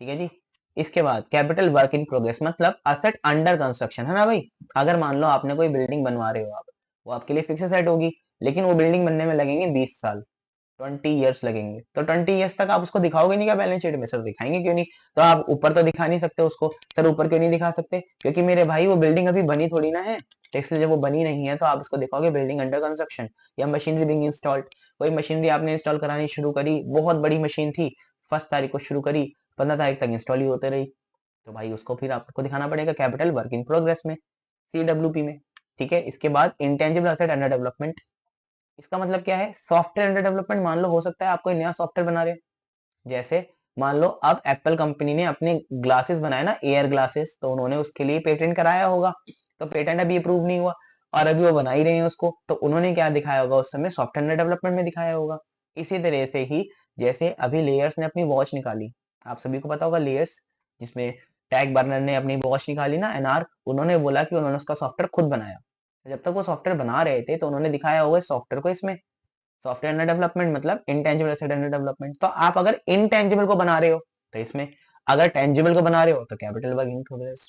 ठीक है जी। इसके बाद कैपिटल वर्क इन प्रोग्रेस मतलब असेट अंडर कंस्ट्रक्शन, है ना भाई। अगर मान लो आपने कोई बिल्डिंग बनवा रहे हो आप, वो आपके लिए फिक्स एसेट होगी, लेकिन वो बिल्डिंग बनने में लगेंगे 20 साल। 20 ईयर्स लगेंगे। तो 20 ईयर्स तक आप उसको दिखाओगे नहीं क्या बैलेंस शीट में? सर दिखाएंगे क्यों नहीं? तो आप ऊपर तो दिखा नहीं सकते उसको। सर ऊपर क्यों नहीं दिखा सकते? क्योंकि मेरे भाई वो बिल्डिंग अभी बनी थोड़ी ना है। तो इसलिए जब वो बनी नहीं है तो आप उसको दिखाओगे बिल्डिंग अंडर कंस्ट्रक्शन या मशीनरी बिंग इंस्टॉल्ड। कोई मशीनरी आपने इंस्टॉल करानी शुरू करी, बहुत बड़ी मशीन थी, 1 तारीख को शुरू करी, 15 तारीख तक इंस्टॉल ही होते रही, तो भाई उसको फिर आपको दिखाना पड़ेगा कैपिटल वर्क इन प्रोग्रेस में, CWP में। ठीक है, इसके बाद इंटेंजिबल एसेट अंडर डेवलपमेंट। इसका मतलब क्या है? Software under development. मान लो हो सकता है आप कोई नया सॉफ्टवेयर बना रहे हो, जैसे मान लो अब एप्पल कंपनी ने अपने ग्लासेस बनाए ना, एयर ग्लासेस, तो उन्होंने उसके लिए पेटेंट कराया होगा, तो पेटेंट अभी अप्रूव नहीं हुआ और अभी वो बना ही रहे हैं उसको, तो उन्होंने क्या दिखाया होगा उस समय? सॉफ्टवेयर अंडर डेवलपमेंट में दिखाया होगा। इसी तरह से ही जैसे अभी लेयर्स ने अपनी वॉच निकाली, आप सभी को पता होगा लेयर्स, जिसमें टैग बर्नर ने अपनी वॉच निकाली ना, एनआर, उन्होंने बोला कि उन्होंने उसका सॉफ्टवेयर खुद बनाया। जब तक वो सॉफ्टवेयर बना रहे थे तो उन्होंने दिखाया होगा सॉफ्टवेयर को इसमें। सॉफ्टवेयर अंडर डेवलपमेंट मतलब इंटेंजिबल एसेट अंडर डेवलपमेंट। तो आप अगर इनटेंजिबल को बना रहे हो तो इसमें, अगर टेंजिबल को बना रहे हो तो कैपिटल वर्क इन प्रोग्रेस।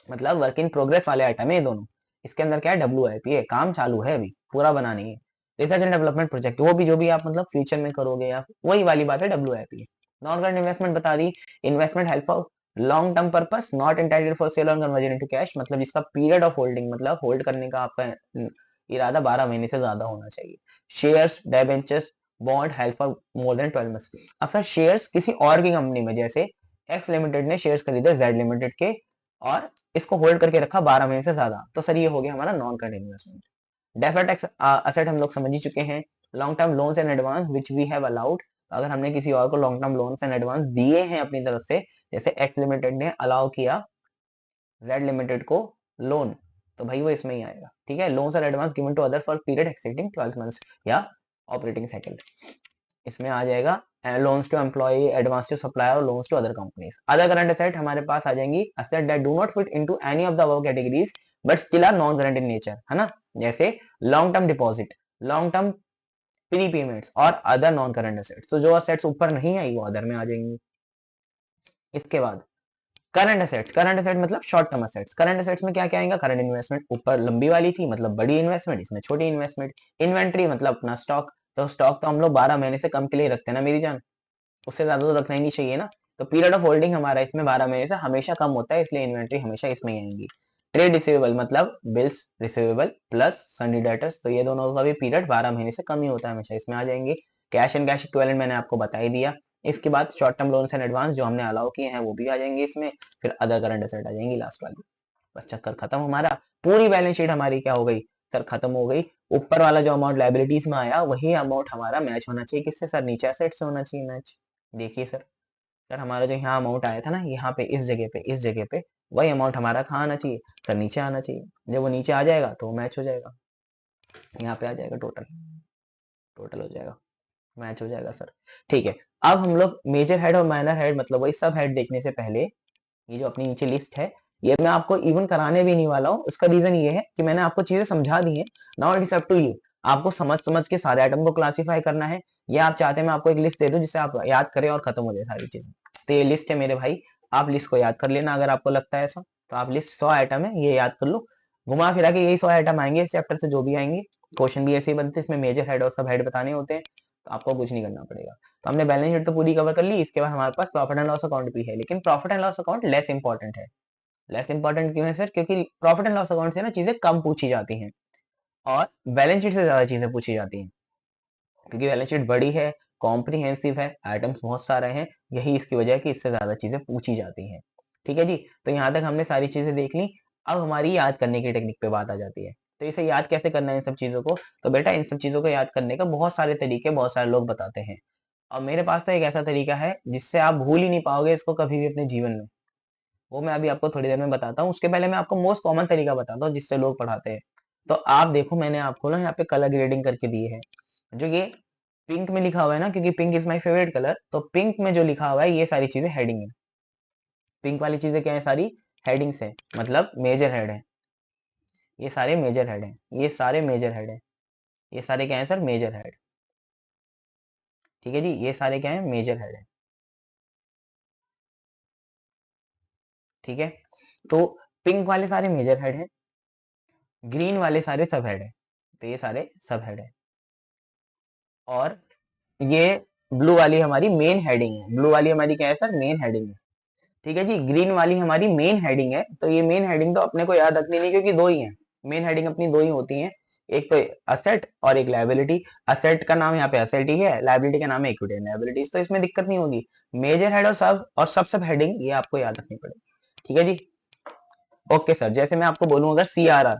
मतलब वर्क इन प्रोग्रेस वाले आइटम है ये दोनों। इसके अंदर क्या है? WIP है, काम चालू है, अभी पूरा बना नहीं है। रिसर्च एंड डेवलपमेंट प्रोजेक्ट, वो भी जो भी आप मतलब फ्यूचर में करोगे, या वही वाली बात है WIP। नॉन करंट इन्वेस्टमेंट बता दी, investment help for long term purpose, not intended for sale और कन्वर्जन इनटू कैश। मतलब जिसका पीरियड ऑफ होल्डिंग, मतलब होल्ड करने का आपका इरादा 12 महीने से ज्यादा होना चाहिए। Shares, debentures, bond help for more than 12 months. अब सर शेयर्स किसी और की कंपनी में, जैसे एक्स लिमिटेड ने शेयर्स खरीदे जेड लिमिटेड के और इसको होल्ड करके रखा 12 महीने से ज्यादा, तो सर ये हो गया हमारा non current investment. Deferred tax asset हम लोग समझ ही चुके हैं। Long term loans and advance which we have allowed, अगर हमने किसी और को long term loans and advance दिए हैं अपनी तरफ से, जैसे एक्स लिमिटेड ने अलाउ किया जेड लिमिटेड को लोन, तो भाई वो इसमें ही आएगा। ठीक है, लोन्स और advance given to other for period exceeding 12 months या ऑपरेटिंग साइकिल, इसमें आ जाएगा। Loans to employ, advance to supplier और loans to other companies. Other current asset हमारे पास आ जाएंगी asset that do not fit into any of the above categories but still are non current in nature, है ना? जैसे long term deposit, long term prepayments और अदर नॉन करंट एसेट्स। तो जो असेट्स ऊपर नहीं आई वो अदर में आ जाएंगी। इसके बाद करंट एसेट्स, करंट एसेट मतलब short term assets. Current assets में क्या क्या आएगा? करंट इन्वेस्टमेंट, ऊपर लंबी वाली थी मतलब बड़ी इन्वेस्टमेंट, इसमें छोटी इन्वेस्टमेंट। इन्वेंट्री मतलब अपना स्टॉक, तो स्टॉक तो हम लोग 12 महीने से कम के लिए रखते हैं ना मेरी जान, उससे ज्यादा तो रखना ही नहीं चाहिए ना। तो पीरियड ऑफ होल्डिंग हमारा इसमें 12 महीने से हमेशा कम होता है, इसलिए इन्वेंट्री हमेशा इसमें ही आएंगी। ट्रेड रिसीवेबल मतलब बिल्स रिसीवेबल प्लस सन्डी डेटर्स, तो ये दोनों का भी पीरियड 12 महीने से कम ही होता है, हमेशा इसमें आ जाएंगे। कैश एंड कैश इक्विवेलेंट मैंने आपको बता ही दिया। इसके बाद short term loans and advance जो हमने अलाउ किए हैं वो भी आ जाएंगे इसमें। फिर अदर करंट एसेट आ जाएंगी लास्ट वाली। बस चक्कर खत्म हमारा। पूरी बैलेंस शीट हमारी क्या हो गई सर? खत्म हो गई। ऊपर वाला जो अमाउंट लाइबिलिटीज में आया वही अमाउंट हमारा मैच होना चाहिए किससे सर? नीचे एसेट से होना चाहिए मैच। देखिए सर हमारा जो यहाँ अमाउंट आया था ना, यहाँ पे इस जगह पे, इस जगह पे, वही अमाउंट हमारा कहाँ आना चाहिए सर? नीचे आना चाहिए। जब वो नीचे आ जाएगा तो मैच हो जाएगा, यहाँ पे आ जाएगा टोटल, टोटल हो जाएगा, मैच हो जाएगा सर। ठीक है, अब हम लोग मेजर हेड और माइनर हेड मतलब वही सब हेड देखने से पहले, ये जो अपनी नीचे लिस्ट है ये मैं आपको इवन कराने भी नहीं वाला हूँ। उसका रीजन ये है कि मैंने आपको चीजें समझा दी हैं। Now it is up to you, आपको समझ समझ के सारे आइटम को क्लासिफाई करना है, या आप चाहते हैं मैं आपको एक लिस्ट दे दूं जिससे आप याद करें और खत्म हो जाए सारी चीजें। तो ये लिस्ट है मेरे भाई, आप लिस्ट को याद कर लेना अगर आपको लगता है ऐसा। तो आप लिस्ट 100 आइटम है ये याद कर लो, घुमा फिरा के यही 100 आइटम आएंगे इस चैप्टर से, जो भी आएंगे क्वेश्चन भी ऐसे ही बनते हैं, इसमें मेजर हेड और सब हेड बताने होते हैं, तो आपको कुछ नहीं करना पड़ेगा। तो हमने बैलेंस शीट तो पूरी कवर कर ली, इसके बाद हमारे पास प्रॉफिट एंड लॉस अकाउंट भी है, लेकिन profit and loss account less important है। लेस इंपॉर्टेंट क्यों है सर? क्योंकि प्रॉफिट एंड लॉस अकाउंट से ना चीजें कम पूछी जाती हैं और बैलेंस शीट से ज्यादा चीजें पूछी जाती हैं, क्योंकि बैलेंस शीट बड़ी है, कॉम्प्रिहेंसिव है, आइटम्स बहुत सारे हैं, यही इसकी वजह है कि इससे ज्यादा चीजें पूछी जाती हैं। ठीक है जी, तो यहाँ तक हमने सारी चीजें देख ली। अब हमारी याद करने की टेक्निक पे बात आ जाती है। तो इसे याद कैसे करना है इन सब चीजों को? तो बेटा इन सब चीजों को याद करने का बहुत सारे तरीके बहुत सारे लोग बताते हैं, और मेरे पास तो एक ऐसा तरीका है जिससे आप भूल ही नहीं पाओगे इसको कभी भी अपने जीवन में। वो मैं अभी आपको थोड़ी देर में बताता हूँ। उसके पहले मैं आपको मोस्ट कॉमन तरीका बताता हूँ जिससे लोग पढ़ाते हैं। तो आप देखो मैंने आपको ना यहाँ पे कलर ग्रेडिंग करके दिए है। जो ये पिंक में लिखा हुआ है ना, क्योंकि pink is my favourite colour, तो पिंक में जो लिखा हुआ है ये सारी चीजें हेडिंग है। पिंक वाली चीजें क्या है? सारी हेडिंग्स है, मतलब मेजर हेड है। ये सारे मेजर हेड हैं, ये सारे मेजर हेड हैं। ये सारे क्या है सर? Major head. ठीक है जी, ये सारे क्या है? मेजर हेड है। ठीक है, तो पिंक वाले सारे मेजर हेड है, ग्रीन वाले सारे सब हेड है, तो ये सारे सब हेड है। और ये ब्लू वाली हमारी मेन हेडिंग है। ब्लू वाली हमारी क्या है सर? मेन हेडिंग है। ठीक है जी। ग्रीन वाली हमारी मेन हेडिंग है। तो ये मेन हेडिंग तो अपने को याद रखनी नहीं, क्योंकि दो ही है मेन हेडिंग, अपनी दो ही होती हैं। एक तो असेट और एक लायबिलिटी। असेट का नाम यहाँ पे असेट ही है, लायबिलिटी का नाम है इक्विटी एंड लायबिलिटीज, तो इसमें दिक्कत नहीं होगी। मेजर हेड और सब हेडिंग ये आपको याद रखनी पड़ेगी। ठीक है जी। ओके सर, जैसे मैं आपको बोलूं अगर CRR,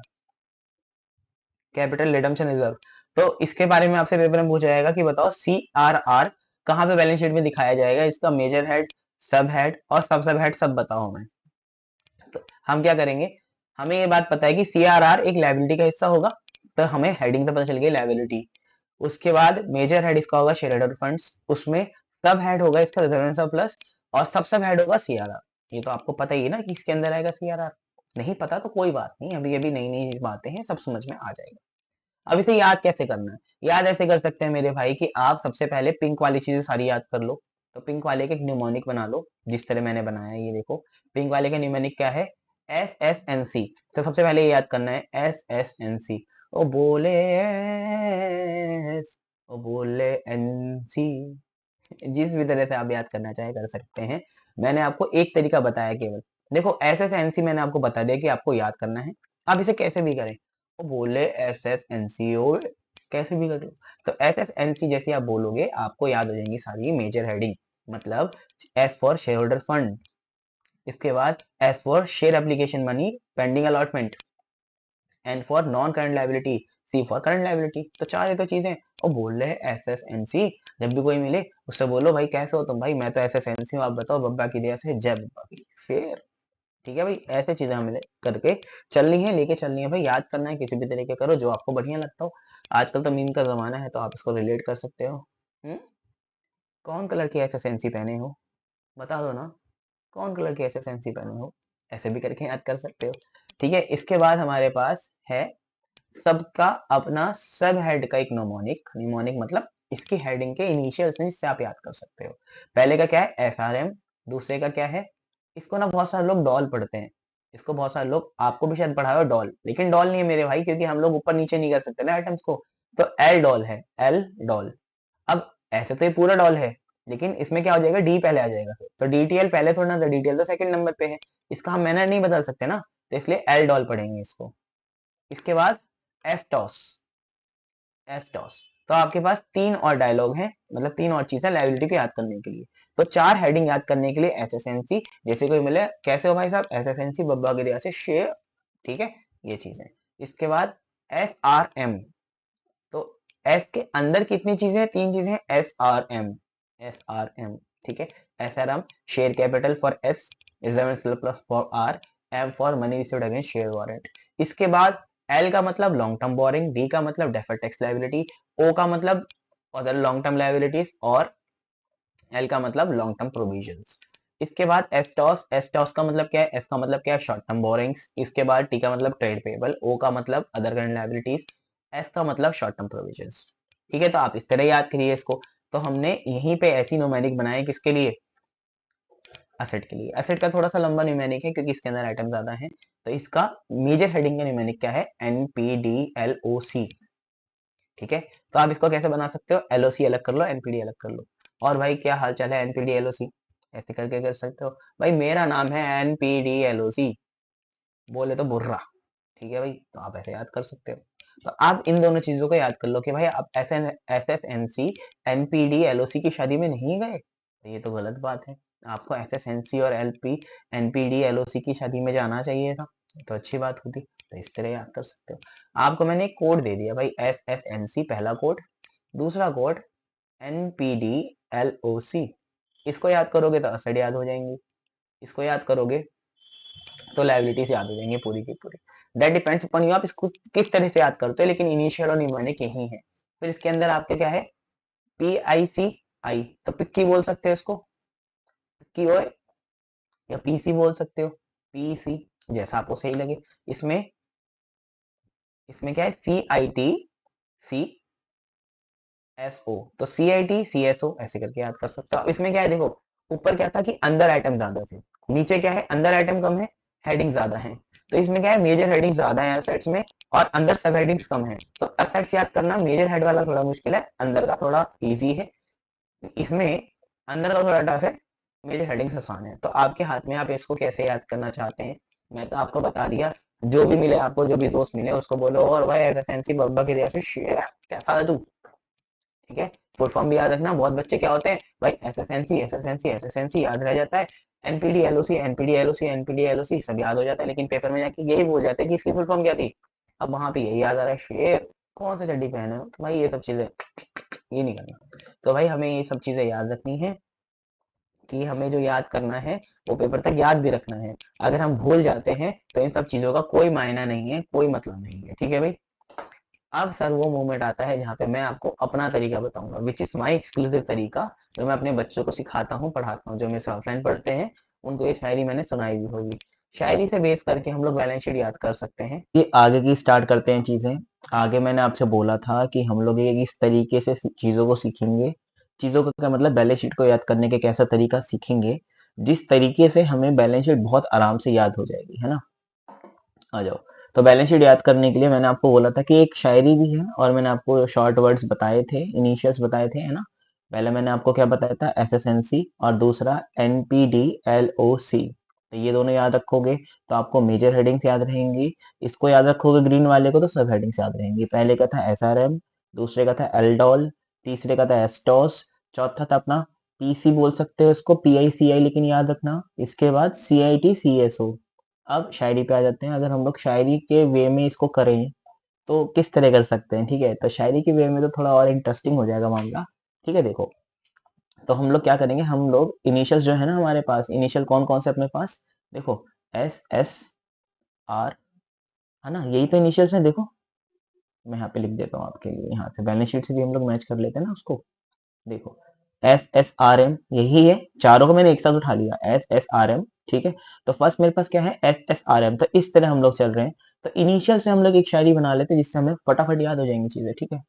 कैपिटल रिडम्पशन रिजर्व, तो इसके बारे में आपसे पेपर में पूछा जाएगा कि बताओ CRR कहाँ पे बैलेंस शीट में दिखाया जाएगा, इसका मेजर हेड, सब हेड और सब हेड सब बताओ हमें। तो हम क्या करेंगे, हमें ये बात पता है कि CRR एक लायबिलिटी का हिस्सा होगा, तो हमें हेडिंग तो पता चल गई लायबिलिटी। उसके बाद मेजर हेड इसका होगा शेयर होल्डर फंड्स, उसमें सब हेड होगा इसका रिजर्व एंड सरप्लस, और सब हेड होगा CRR। ये तो आपको पता ही है ना कि इसके अंदर आएगा CRR। नहीं पता तो कोई बात नहीं, अभी अभी नई नई बातें हैं, सब समझ में आ जाएगा। अब इसे याद कैसे करना है? याद ऐसे कर सकते हैं मेरे भाई कि आप सबसे पहले पिंक वाली चीजें सारी याद कर लो। तो पिंक वाले के एक न्यूमोनिक बना लो, जिस तरह मैंने बनाया है, ये देखो। पिंक वाले का न्यूमोनिक क्या है? SSNC। तो सबसे पहले ये याद करना है SSNC। ओ बोले एस, ओ बोले NC। जिस भी तरह से आप याद करना चाहे कर सकते हैं। मैंने आपको एक तरीका बताया केवल। देखो SSNC मैंने आपको बता दिया कि आपको याद करना है। आप इसे कैसे भी करें, वो बोले SSNC ओ, कैसे भी कर लो। तो SSNC जैसे आप बोलोगे आपको याद हो जाएंगी सारी मेजर हेडिंग। मतलब S for share holder fund, इसके बाद S for share application money pending allotment, N for non current liability, C for current liability. तो चार ये तो चीजें। और बोल रहे हैं SSNC। जब भी कोई मिले उससे बोलो भाई कैसे हो तुम? भाई मैं तो SSNC हूँ, आप बताओ। बब्बा की दया से जय बब्बा की। फिर ठीक है भाई, ऐसे चीजें हमें करके चलनी है, लेके चलनी है भाई। याद करना है किसी भी तरीके करो जो आपको बढ़िया लगता हो। आजकल तो मीम का जमाना है, तो आप इसको रिलेट कर सकते हो। हम्म? कौन कलर की SSNC पहने हो? बता दो ना, कौन कलर की SSNC पहने हो? ऐसे भी करके याद कर सकते हो। ठीक है, इसके बाद हमारे पास है सबका अपना सब हेड का एक निमोनिक। निमोनिक मतलब इसकी हेडिंग के इनिशियल्स हैं, जिससे आप याद कर सकते हो। पहले का क्या है? SRM। दूसरे का क्या है? इसको ना बहुत सारे लोग डॉल पढ़ते हैं। इसको बहुत सारे लोग, आपको भी शायद पढ़ा हो डॉल, लेकिन डॉल नहीं है मेरे भाई, क्योंकि हम लोग ऊपर नीचे नहीं कर सकते ना आइटम्स को। तो L डॉल है, L डॉल। अब ऐसे तो ये पूरा डॉल है, लेकिन इसमें क्या हो जाएगा? D पहले आ जाएगा फिर। तो DTL पहले थोड़ा ना था, DTL तो सेकंड नंबर पे है। इसका हम मैनर नहीं बदल सकते ना, तो इसलिए L डॉल पढ़ेंगे इसको। इसके बाद एस्टॉस। एस्टॉस। तो आपके पास तीन और डायलॉग हैं, मतलब तीन और चीजें लायबिलिटी को याद करने के लिए। तो चार हेडिंग याद करने के लिए SSNC, जैसे कोई मिले कैसे हो भाई साहब? SSNC बब्बा की दया से शेयर। ठीक है, ये चीजें। इसके बाद SRM। तो एस के अंदर कितनी चीजें हैं? तीन चीजें हैं। SRM, SRM। ठीक है। SRM share capital for S, reserve surplus for R, M for money received against share warrant. इसके बाद L का मतलब लॉन्ग टर्म बोरिंग, D का मतलब डेफर्ड टैक्स लायबिलिटी, O का मतलब अदर लॉन्ग टर्म लायबिलिटीज, और L का मतलब लॉन्ग टर्म प्रोविजंस। इसके बाद एस्टॉस। एस्टॉस का मतलब क्या है? S का मतलब क्या है? Short term borrowings. इसके बाद T का मतलब ट्रेड पेबल, O का मतलब अदर करंट लायबिलिटीज, S का मतलब शॉर्ट टर्म प्रोविजंस। ठीक है, तो आप इस तरह याद करिए इसको। तो हमने यहीं पे ऐसी न्यूमेरिक बनाए, किसके लिए? असेट के लिए। असेट का थोड़ा सा लंबा न्यूमेरिक है, क्योंकि इसके अंदर आइटम ज्यादा है। तो इसका मेजर हेडिंग का न्यूमेरिक क्या है? NPDLOC। ठीक है, तो आप इसको कैसे बना सकते हो? LOC अलग कर लो, NPD अलग कर लो। और भाई क्या हाल चाल है? NPDLOC ऐसे करके कर सकते हो। भाई मेरा नाम है NPDLOC, बोले तो बुर्रा। ठीक है भाई, तो आप ऐसे याद कर सकते हो। तो आप इन दोनों चीजों को याद कर लो कि भाई आप SSNC NPDLOC की शादी में नहीं गए, तो ये तो गलत बात है। आपको SSNC और NPDLOC की शादी में जाना चाहिए था, तो अच्छी बात होती। तो इस तरह याद कर सकते हो। आपको मैंने एक कोड दे दिया भाई, SSNC पहला कोड, दूसरा कोड NPDLOC। इसको याद करोगे तो असेट याद हो जाएंगी, इसको याद करोगे तो लायबिलिटीज याद हो जाएंगे पूरी की पूरी। दैट डिपेंड्स अपॉन यू, आप इसको किस तरह से याद करते हो, लेकिन इनिशियल और न्यूमेरिक यही है। फिर इसके अंदर आपके क्या है? PICI। तो पिक्की बोल सकते हो इसको, पिक्की हो, या PC बोल सकते हो, PC, जैसा आपको सही लगे। इसमें इसमें क्या है? CITCSO। तो CITCSO ऐसे करके याद कर सकते हो। अब इसमें क्या है देखो, ऊपर क्या था कि अंदर आइटम ज्यादा थे, नीचे क्या है? अंदर आइटम कम है, हेडिंग ज्यादा है। तो इसमें क्या है? मेजर हेडिंग ज्यादा है एसेट्स में, और अंदर सब हेडिंग्स कम है। तो एसेट्स याद करना मेजर हेड वाला थोड़ा मुश्किल है, अंदर का थोड़ा इजी है। इसमें अंदर का थोड़ा टफ है, मेरी हेडिंग्स आसान है, तो आपके हाथ में, आप इसको कैसे याद करना चाहते हैं। मैं तो आपको बता दिया, जो भी मिले आपको, जो भी दोस्त मिले उसको बोलो और भाई एफएसएनसी बब्बा की जैसे शेर कैसा है तू, ठीक है। फुल फॉर्म भी याद रखना, बहुत बच्चे क्या होते हैं भाई, एसएसएनसी एसएसएनसी एसएसएनसी याद रह जाता है, NPD LOC NPD LOC NPD LOC सब याद हो जाता है, लेकिन पेपर में जाके यही भूल जाते हैं कि इसकी फुल फॉर्म क्या थी। अब वहां पे यही याद आ रहा है, शेर कौन सा चड्डी पहने हो, तो भाई ये सब चीजें ये नहीं करना। तो भाई हमें ये सब चीजें याद रखनी है कि हमें जो याद करना है वो पेपर तक याद भी रखना है। अगर हम भूल जाते हैं तो इन सब चीजों का कोई मायना नहीं है, कोई मतलब नहीं है, ठीक है भाई। अब सर वो मोमेंट आता है जहाँ पे मैं आपको अपना तरीका बताऊंगा, विच इज माई एक्सक्लूसिव तरीका, जो मैं अपने बच्चों को सिखाता हूँ, पढ़ाता हूँ, जो मेरे ऑफलाइन पढ़ते हैं उनको ये शायरी मैंने सुनाई भी होगी। शायरी से बेस करके हम लोग बैलेंस शीट याद कर सकते हैं। ये आगे की स्टार्ट करते हैं चीजें। आगे मैंने आपसे बोला था कि हम लोग ये इस तरीके से चीजों को सीखेंगे। चीजों का क्या मतलब, बैलेंस शीट को याद करने के कैसा तरीका सीखेंगे, जिस तरीके से हमें बैलेंस शीट बहुत आराम से याद हो जाएगी, है ना। आ जाओ। तो बैलेंस शीट याद करने के लिए मैंने आपको बोला था कि एक शायरी भी है, और मैंने आपको शॉर्ट वर्ड्स बताए थे, इनिशियल्स बताए थे, है ना। पहले मैंने आपको क्या बताया था, एसएसएनसी, और दूसरा एनपीडीएलओसी। तो ये दोनों याद रखोगे तो आपको मेजर हेडिंग्स याद रहेंगी। इसको याद रखोगे ग्रीन वाले को तो सब हेडिंग्स याद रहेंगी। पहले का था एसआरएम, दूसरे का था एल्डोल, तीसरे का था एस्टोस, चौथा था अपना पीसी, बोल सकते हो इसको पीआईसीआई, लेकिन याद रखना। इसके बाद सीआईटी सीएसओ। अब शायरी पे आ जाते हैं। अगर हम लोग शायरी के वे में इसको करें तो किस तरह कर सकते हैं, ठीक है। तो शायरी के वे में तो थोड़ा और इंटरेस्टिंग हो जाएगा मामला, ठीक है। देखो, तो हम लोग क्या करेंगे, हम लोग इनिशियल जो है ना हमारे पास, इनिशियल कौन कौन से अपने पास, देखो, एस एस आर, है ना, यही तो इनिशियल्स है। देखो मैं यहाँ पे लिख देता हूँ आपके लिए, यहाँ से बैलेंस शीट से भी हम लोग मैच कर लेते हैं ना उसको। देखो, एस एस आर एम यही है, चारों को मैंने एक साथ उठा लिया, एस एस आर एम, ठीक है। तो फर्स्ट मेरे पास क्या है, एस एस आर एम। तो इस तरह हम लोग चल रहे हैं। तो इनिशियल से हम लोग एक शायरी बना लेते हैं जिससे हमें फटाफट याद हो जाएंगी चीजें, ठीक है।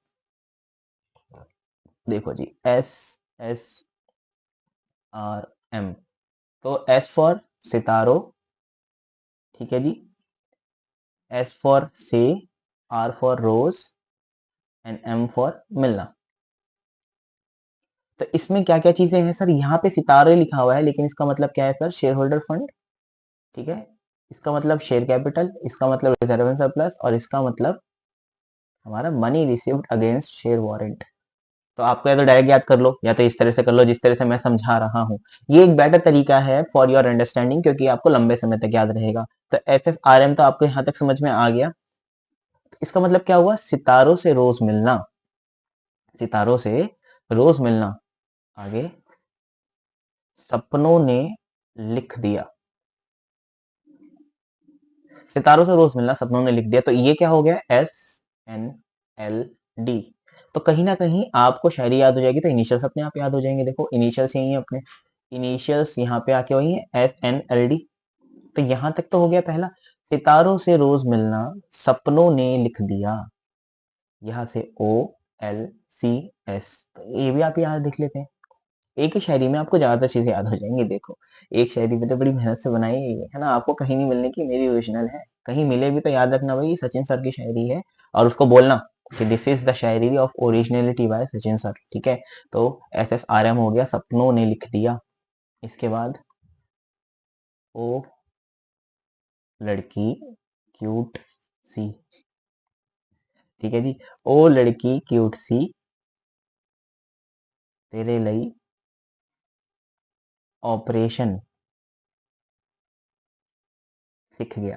देखो जी, एस एस आर एम। तो एस फॉर सितारो, ठीक है जी, एस फॉर से, आर फॉर रोज, एंड एम फॉर मिलना। तो इसमें क्या क्या चीजें हैं सर, यहाँ पे सितारे लिखा हुआ है, लेकिन इसका मतलब क्या है सर, शेयर होल्डर फंड, ठीक है। इसका मतलब शेयर कैपिटल, इसका मतलब रिजर्व एंड सरप्लस, और इसका मतलब हमारा money received against share warrant. तो आपको या तो डायरेक्ट याद कर लो, या तो इस तरह से कर लो जिस तरह से मैं समझा रहा हूँ। ये एक बेटर तरीका है फॉर योर अंडरस्टैंडिंग, क्योंकि आपको लंबे समय तक याद रहेगा। तो एस एस आर एम तो आपको यहाँ तक समझ में आ गया। इसका मतलब क्या हुआ, सितारों से रोज मिलना, सितारों से रोज मिलना। आगे, सपनों ने लिख दिया, सितारों से रोज मिलना, सपनों ने लिख दिया। तो ये क्या हो गया, एस एन एल डी। तो कहीं ना कहीं आपको शायरी याद हो जाएगी, तो इनिशियल्स अपने आप याद हो जाएंगे। देखो इनिशियल्स यही है अपने, इनिशियल्स यहाँ पे आके वही है, एस एन एल डी। तो यहाँ तक तो हो गया पहला, सितारों से रोज मिलना, सपनों ने लिख दिया, यहाँ से ओ एल सी एस। ये भी आप याद देख लेते हैं। एक ही शायरी में आपको ज्यादातर चीजें याद हो जाएंगी। देखो, एक शायरी मैंने बड़ी मेहनत से बनाई है ना, आपको कहीं नहीं मिलने की, मेरी ओरिजिनल है। कहीं मिले भी तो याद रखना भाई, सचिन सर की शायरी है, और उसको बोलना कि दिस इज द शायरी of originality by Sachin sir, ठीक है। तो एस एस आर एम हो गया, सपनों ने लिख दिया। इसके बाद ओ लड़की क्यूट सी, ठीक है जी, ओ लड़की क्यूट सी तेरे ਲਈ ऑपरेशन सीख गया।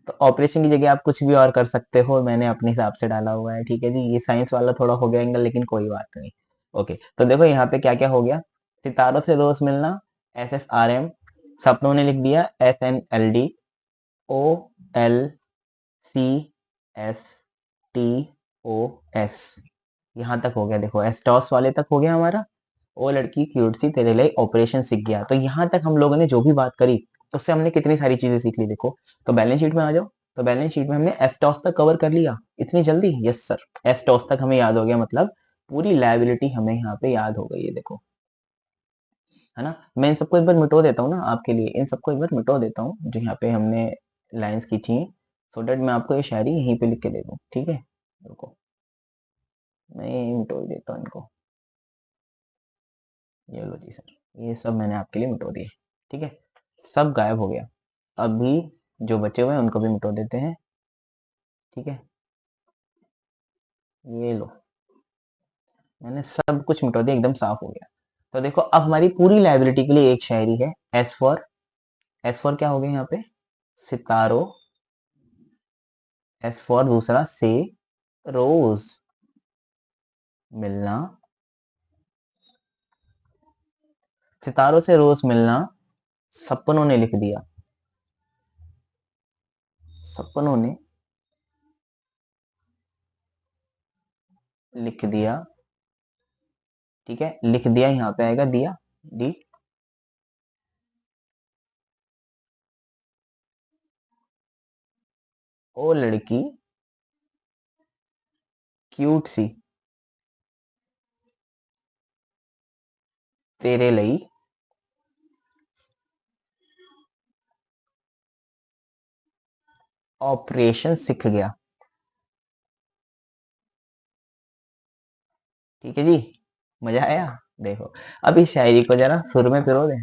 तो ऑपरेशन की जगह आप कुछ भी और कर सकते हो, मैंने अपने हिसाब से डाला हुआ है, ठीक है जी। ये साइंस वाला थोड़ा हो गया एंगल, लेकिन कोई बात नहीं। ओके, तो देखो यहाँ पे क्या क्या हो गया, सितारों से रोज मिलना, एस एस आर एम, सपनों ने लिख दिया, S N L D, O L C S T O S. यहाँ तक हो गया। देखो एस्टॉस वाले तक हो गया हमारा, ओ लड़की क्यूट सी तेरे लिए ऑपरेशन सीख गया। तो यहाँ तक हम लोगों ने जो भी बात करी, उससे हमने कितनी सारी चीजें सीख ली। देखो, तो बैलेंस शीट में आ जाओ। तो बैलेंस शीट में हमने एस्टॉस तक कवर कर लिया इतनी जल्दी, यस सर, एस्टॉस तक हमें याद हो गया, मतलब पूरी लायबिलिटी हमें यहाँ पे याद हो गई है। देखो, है ना। मैं इन सबको एक बार मिटो देता हूँ ना आपके लिए, इन सबको एक बार मिटो देता हूँ जो यहाँ पे हमने लाइंस खींची, सो डेट मैं आपको ये शायरी यहीं पे लिख के दे दूँ, ठीक है। रुको, मैं यहीं मिटो ही देता हूँ इनको। ये लो जी सर, ये सब मैंने आपके लिए मिटो दिए। ठीक है, सब गायब हो गया। अभी जो बचे हुए हैं उनको भी मिटो देते हैं। ठीक है, ये लो, मैंने सब कुछ मिटो दिया, एकदम साफ हो गया। तो देखो अब हमारी पूरी लाइबिलिटी के लिए एक शायरी है। एस फॉर क्या हो गया यहाँ पे, सितारो। एस फॉर दूसरा से रोज, मिलना। सितारों से रोज मिलना, सपनों ने लिख दिया। सपनों ने लिख दिया। ठीक है, लिख दिया यहाँ पे आएगा, दिया, डी। ओ लड़की क्यूट सी, तेरे ਲਈ ऑपरेशन सीख गया। ठीक है जी, मजा आया। देखो अब इस शायरी को जरा सुर में पिरो दे।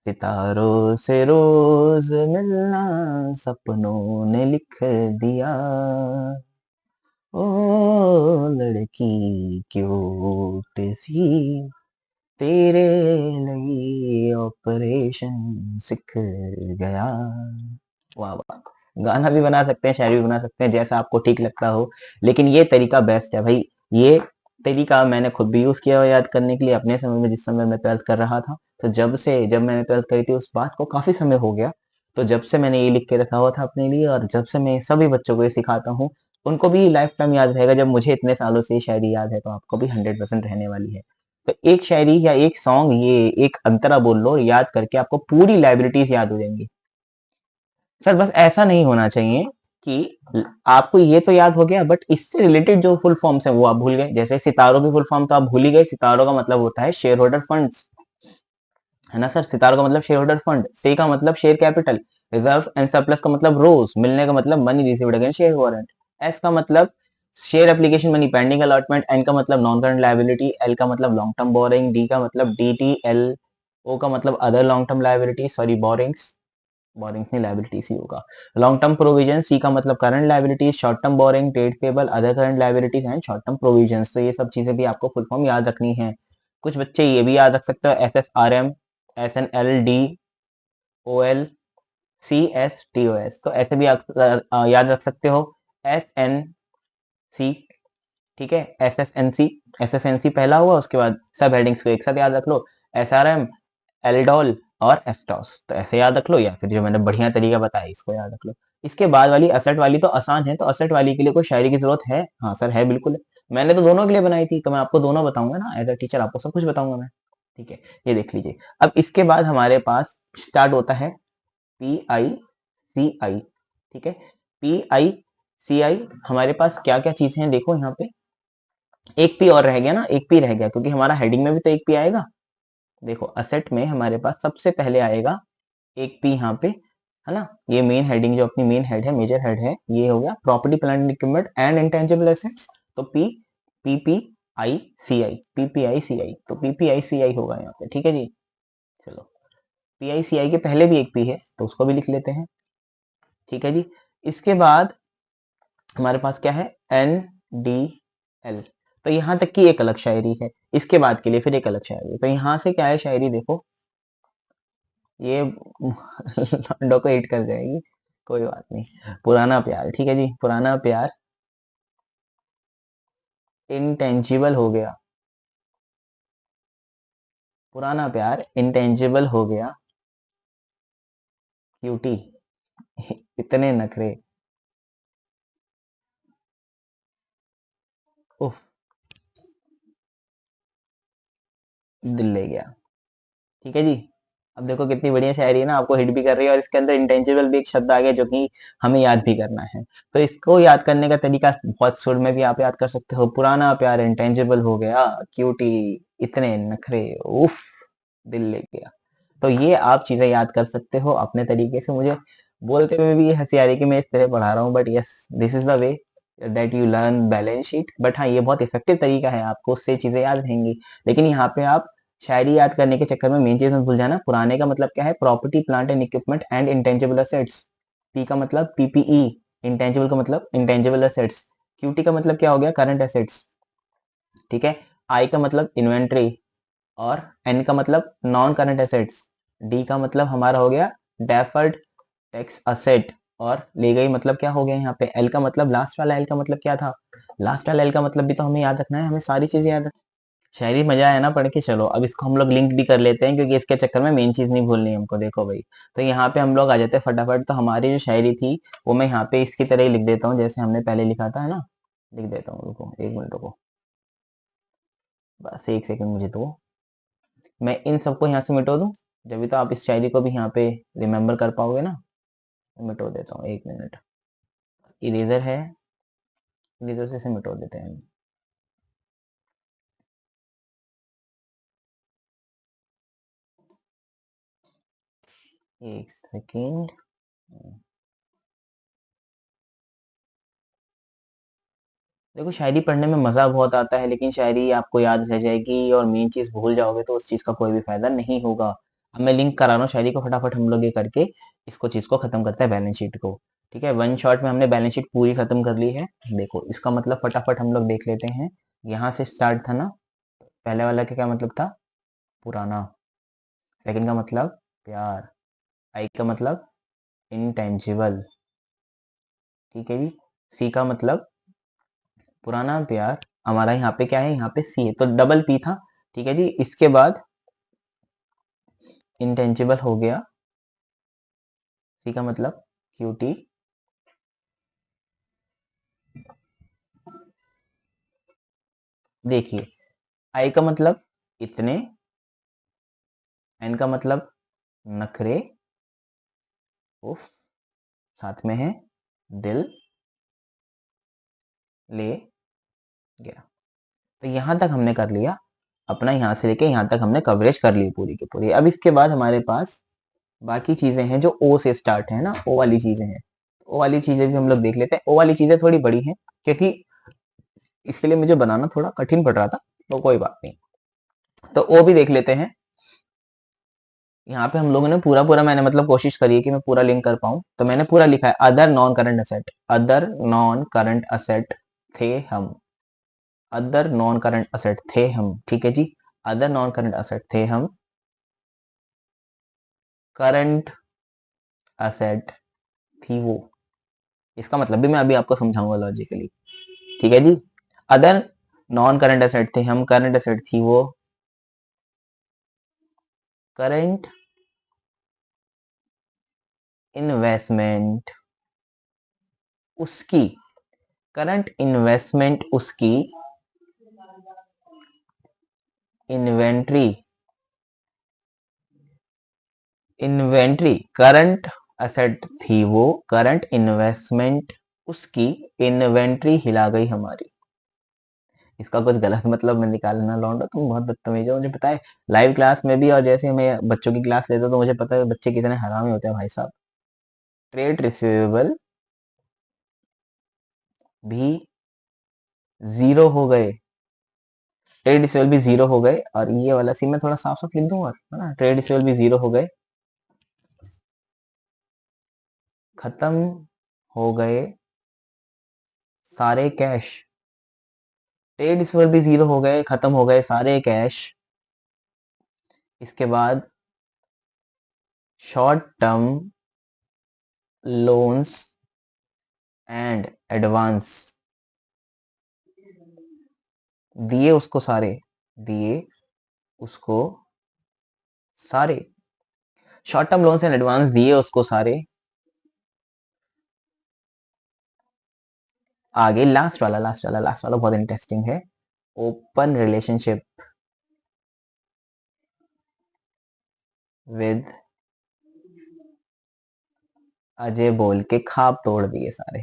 सितारों से रोज मिलना, सपनों ने लिख दिया। ओ लड़की क्यूट सी, तेरे लिए ऑपरेशन सीख गया। वाह वाह, गाना भी बना सकते हैं, शायरी भी बना सकते हैं, जैसा आपको ठीक लगता हो, लेकिन ये तरीका बेस्ट है भाई। ये तरीका मैंने खुद भी यूज किया हुआ याद करने के लिए अपने समय में, जिस समय मैं ट्वेल्थ कर रहा था। तो जब मैंने ट्वेल्थ करी थी उस बात को काफी समय हो गया। तो जब से मैंने ये लिख के रखा हुआ था अपने लिए, और जब से मैं सभी बच्चों को ये सिखाता हूँ, उनको भी लाइफ टाइम याद रहेगा। जब मुझे इतने सालों से ये शायरी याद है, तो आपको भी 100% रहने वाली है। तो एक शायरी या एक सॉन्ग, ये एक अंतरा बोल लो, याद करके आपको पूरी लाइब्रेरीज याद हो जाएंगी। सर बस ऐसा नहीं होना चाहिए कि आपको ये तो याद हो गया, बट इससे रिलेटेड जो फुल फॉर्म्स है वो आप भूल गए। जैसे सितारों की फुल फॉर्म तो आप भूल ही गए। सितारों का मतलब होता है शेयर होल्डर फंड्स, है ना सर। सितारों का मतलब शेयर होल्डर फंड, से का मतलब share capital, reserve and surplus का मतलब रोज, मिलने का मतलब money received against share warrant, S का मतलब share application money pending allotment, N का मतलब नॉन करंट लायबिलिटी, एल का मतलब लॉन्ग टर्म बोरिंग, डी का मतलब डी टी एल, ओ का मतलब other long term liability, sorry borings, borings नहीं लायबिलिटी सी होगा। लॉन्ग टर्म प्रोविजन, सी का मतलब current liability, short term borrowing, trade payable, other current liabilities and short term provision. तो ये सब चीजें भी आपको फुल फॉर्म याद रखनी है। कुछ बच्चे ये भी याद रख सकते हो, S S R M, S N L D O L, C S T O S, तो ऐसे भी आप याद रख सकते हो। एस एन सी, ठीक है, एस एस एन सी पहला हुआ, उसके बाद सब हेडिंग्स को एक साथ याद रख लो, एस आर एम, एल्डोल और एस्टॉस, तो ऐसे याद रख लो, या फिर जो मैंने बढ़िया तरीका बताया इसको याद रख लो। इसके बाद वाली असेट वाली तो आसान है, तो असेट वाली के लिए कोई शायरी की जरूरत है? हाँ सर है, बिल्कुल है। मैंने तो दोनों के लिए बनाई थी, तो मैं आपको दोनों बताऊंगा ना, एज अ टीचर आपको सब कुछ बताऊंगा मैं। ठीक है, ये देख लीजिए। अब इसके बाद हमारे पास स्टार्ट होता है पी आई सी आई। ठीक है, पी आई सी आई, हमारे पास क्या क्या चीजें हैं देखो यहाँ पे। एक पी और रह गया ना, एक पी रह गया, क्योंकि हमारा हेडिंग में भी तो एक पी आएगा। देखो असेट में हमारे पास सबसे पहले आएगा एक पी यहाँ पे, है ना। ये मेन हेडिंग जो अपनी मेन हेड है, मेजर हेड है, ये हो गया property plant and equipment and intangible assets. तो P P P I C I, P P I C I, तो पी पी आई सी आई होगा यहाँ पे। ठीक है जी, चलो। पी आई सी आई के पहले भी एक पी है, तो उसको भी लिख लेते हैं। ठीक है जी, इसके बाद हमारे पास क्या है, एन डी एल। तो यहाँ तक की एक अलग शायरी है, इसके बाद के लिए फिर एक अलग शायरी है। तो यहाँ से क्या है शायरी देखो, ये लॉन्डो को हिट कर जाएगी, कोई बात नहीं। पुराना प्यार, ठीक है जी, पुराना प्यार इंटेंजिबल हो गया। पुराना प्यार इंटेंजिबल हो गया, क्यूटी इतने नखरे, उफ, दिल ले गया। ठीक है जी, अब देखो कितनी बढ़िया शायरी है ना, आपको हिट भी कर रही है, और इसके अंदर इंटेंजिबल भी एक शब्द आ गया जो कि हमें याद भी करना है। तो इसको याद करने का तरीका बहुत सुर में भी आप याद कर सकते हो। पुराना प्यार इंटेंजिबल हो गया, क्यूटी इतने नखरे, उफ, दिल ले गया। तो ये आप चीजें याद कर सकते हो अपने तरीके से। मुझे बोलते हुए भी ये हंसी आ रही है कि मैं इस तरह पढ़ा रहा हूँ, but yes, this is the way that you learn balance sheet. But हाँ, ये बहुत इफेक्टिव तरीका है, आपको उससे चीजें याद रहेंगी। लेकिन यहाँ पे आप शायरी याद करने के चक्कर में मेन चीज मत भूल जाना। पुराने का मतलब क्या है? Property, plant and equipment and intangible assets. P का मतलब पीपीई। इंटेंजिबल का मतलब इंटेंजिबल एसेट्स। क्यूटी का मतलब क्या हो गया? Current assets. ठीक है। आई का मतलब इन्वेंट्री। और एन का मतलब नॉन करंट एसेट्स। डी का मतलब हमारा हो गया डेफर्ड टैक्स असेट। और ले गई मतलब क्या हो गया यहाँ पे? एल का मतलब लास्ट वाला एल का मतलब क्या था? लास्ट वाला एल का मतलब भी तो हमें याद रखना है, हमें सारी चीजें याद। शायरी मजा आया ना पढ़ के? चलो अब इसको हम लोग लिंक भी कर लेते हैं, क्योंकि इसके चक्कर में मेन चीज नहीं भूलनी हमको। देखो भाई, तो यहाँ पे हम लोग आ जाते हैं फटाफट। तो हमारी जो शायरी थी वो मैं यहाँ पे इसकी तरह ही लिख देता हूँ जैसे हमने पहले लिखा था, है ना। लिख देता हूँ, रुको 1 मिनट रुको, बस 1 सेकंड मुझे दो। मैं इन सबको यहाँ से मिटो दूँ, जब भी तो आप इस शायरी को भी यहाँ पे रिमेम्बर कर पाओगे ना। मिटो देता हूँ 1 मिनट। इरेजर है, इरेजर से इसे मिटो देते हैं। 1 सेकेंड। देखो, शायरी पढ़ने में मजा बहुत आता है, लेकिन शायरी आपको याद रह जाएगी और मेन चीज भूल जाओगे तो उस चीज का कोई भी फायदा नहीं होगा। अब मैं लिंक करा रहा हूँ शायरी को, फटाफट हम लोग ये करके इसको चीज को खत्म करते हैं, बैलेंस शीट को। ठीक है, वन शॉट में हमने बैलेंस शीट पूरी खत्म कर ली है। देखो इसका मतलब फटाफट हम लोग देख लेते हैं। यहाँ से स्टार्ट था ना, पहले वाला का क्या मतलब था? पुराना। सेकंड का मतलब प्यार। आई का मतलब इंटेंजिबल। ठीक है जी। सी का मतलब पुराना प्यार। हमारा यहाँ पे क्या है? यहाँ पे सी है, तो डबल पी था। ठीक है जी। इसके बाद इंटेंजिबल हो गया। सी का मतलब क्यूटी। देखिए, आई का मतलब इतने। एन का मतलब नखरे। उफ, साथ में है दिल ले गया। तो यहां तक हमने कर लिया अपना, यहां से लेके यहां तक हमने कवरेज कर ली पूरी की पूरी। अब इसके बाद हमारे पास बाकी चीजें हैं जो ओ से स्टार्ट है ना, ओ वाली चीजें हैं। ओ वाली चीजें भी हम लोग देख लेते हैं। ओ वाली चीजें थोड़ी बड़ी हैं, क्योंकि इसके लिए मुझे बनाना थोड़ा कठिन पड़ रहा था, तो कोई बात नहीं। तो ओ भी देख लेते हैं। यहाँ पे हम लोगों ने पूरा पूरा, मैंने मतलब कोशिश करी है कि मैं पूरा लिंक कर पाऊँ, तो मैंने पूरा लिखा है। Other non current asset, other non current asset थे हम। अदर नॉन करंट असेट थे हम। ठीक है जी। अदर नॉन करंट असेट थे हम। करंट असेट थी वो। इसका मतलब भी मैं अभी आपको समझाऊंगा लॉजिकली। ठीक है जी। अदर नॉन करंट असेट थे हम, करंट असेट थी वो। करंट इन्वेस्टमेंट उसकी। करंट इन्वेस्टमेंट उसकी। इन्वेंट्री। इन्वेंट्री करंट असेट थी वो। करंट इन्वेस्टमेंट उसकी। इन्वेंट्री हिला गई हमारी। इसका कुछ गलत मतलब मैं निकालना लौंडा, तुम बहुत बदतमीज हो, मुझे पता है। लाइव क्लास में भी और जैसे मैं बच्चों की क्लास लेता हूं, तो मुझे पता है बच्चे कितने हरामी होते हैं भाई साहब। ट्रेड रिसीवेबल भी जीरो हो गए। ट्रेड रिसीवेबल भी जीरो हो गए, और ये वाला सी मैं थोड़ा साफ साफ लिख दूं, और है ना, ट्रेड रिसीवेबल भी जीरो हो गए। खत्म हो गए सारे कैश। ट्रेड रिसीवेबल भी जीरो हो गए, खत्म हो गए सारे कैश। इसके बाद short term loans and advance दिए उसको सारे। दिए उसको सारे। Short term loans and advance दिए उसको सारे। आगे लास्ट वाला, लास्ट वाला, लास्ट वाला बहुत इंटरेस्टिंग है। ओपन रिलेशनशिप विद अजय बोल के खाब तोड़ दिए सारे।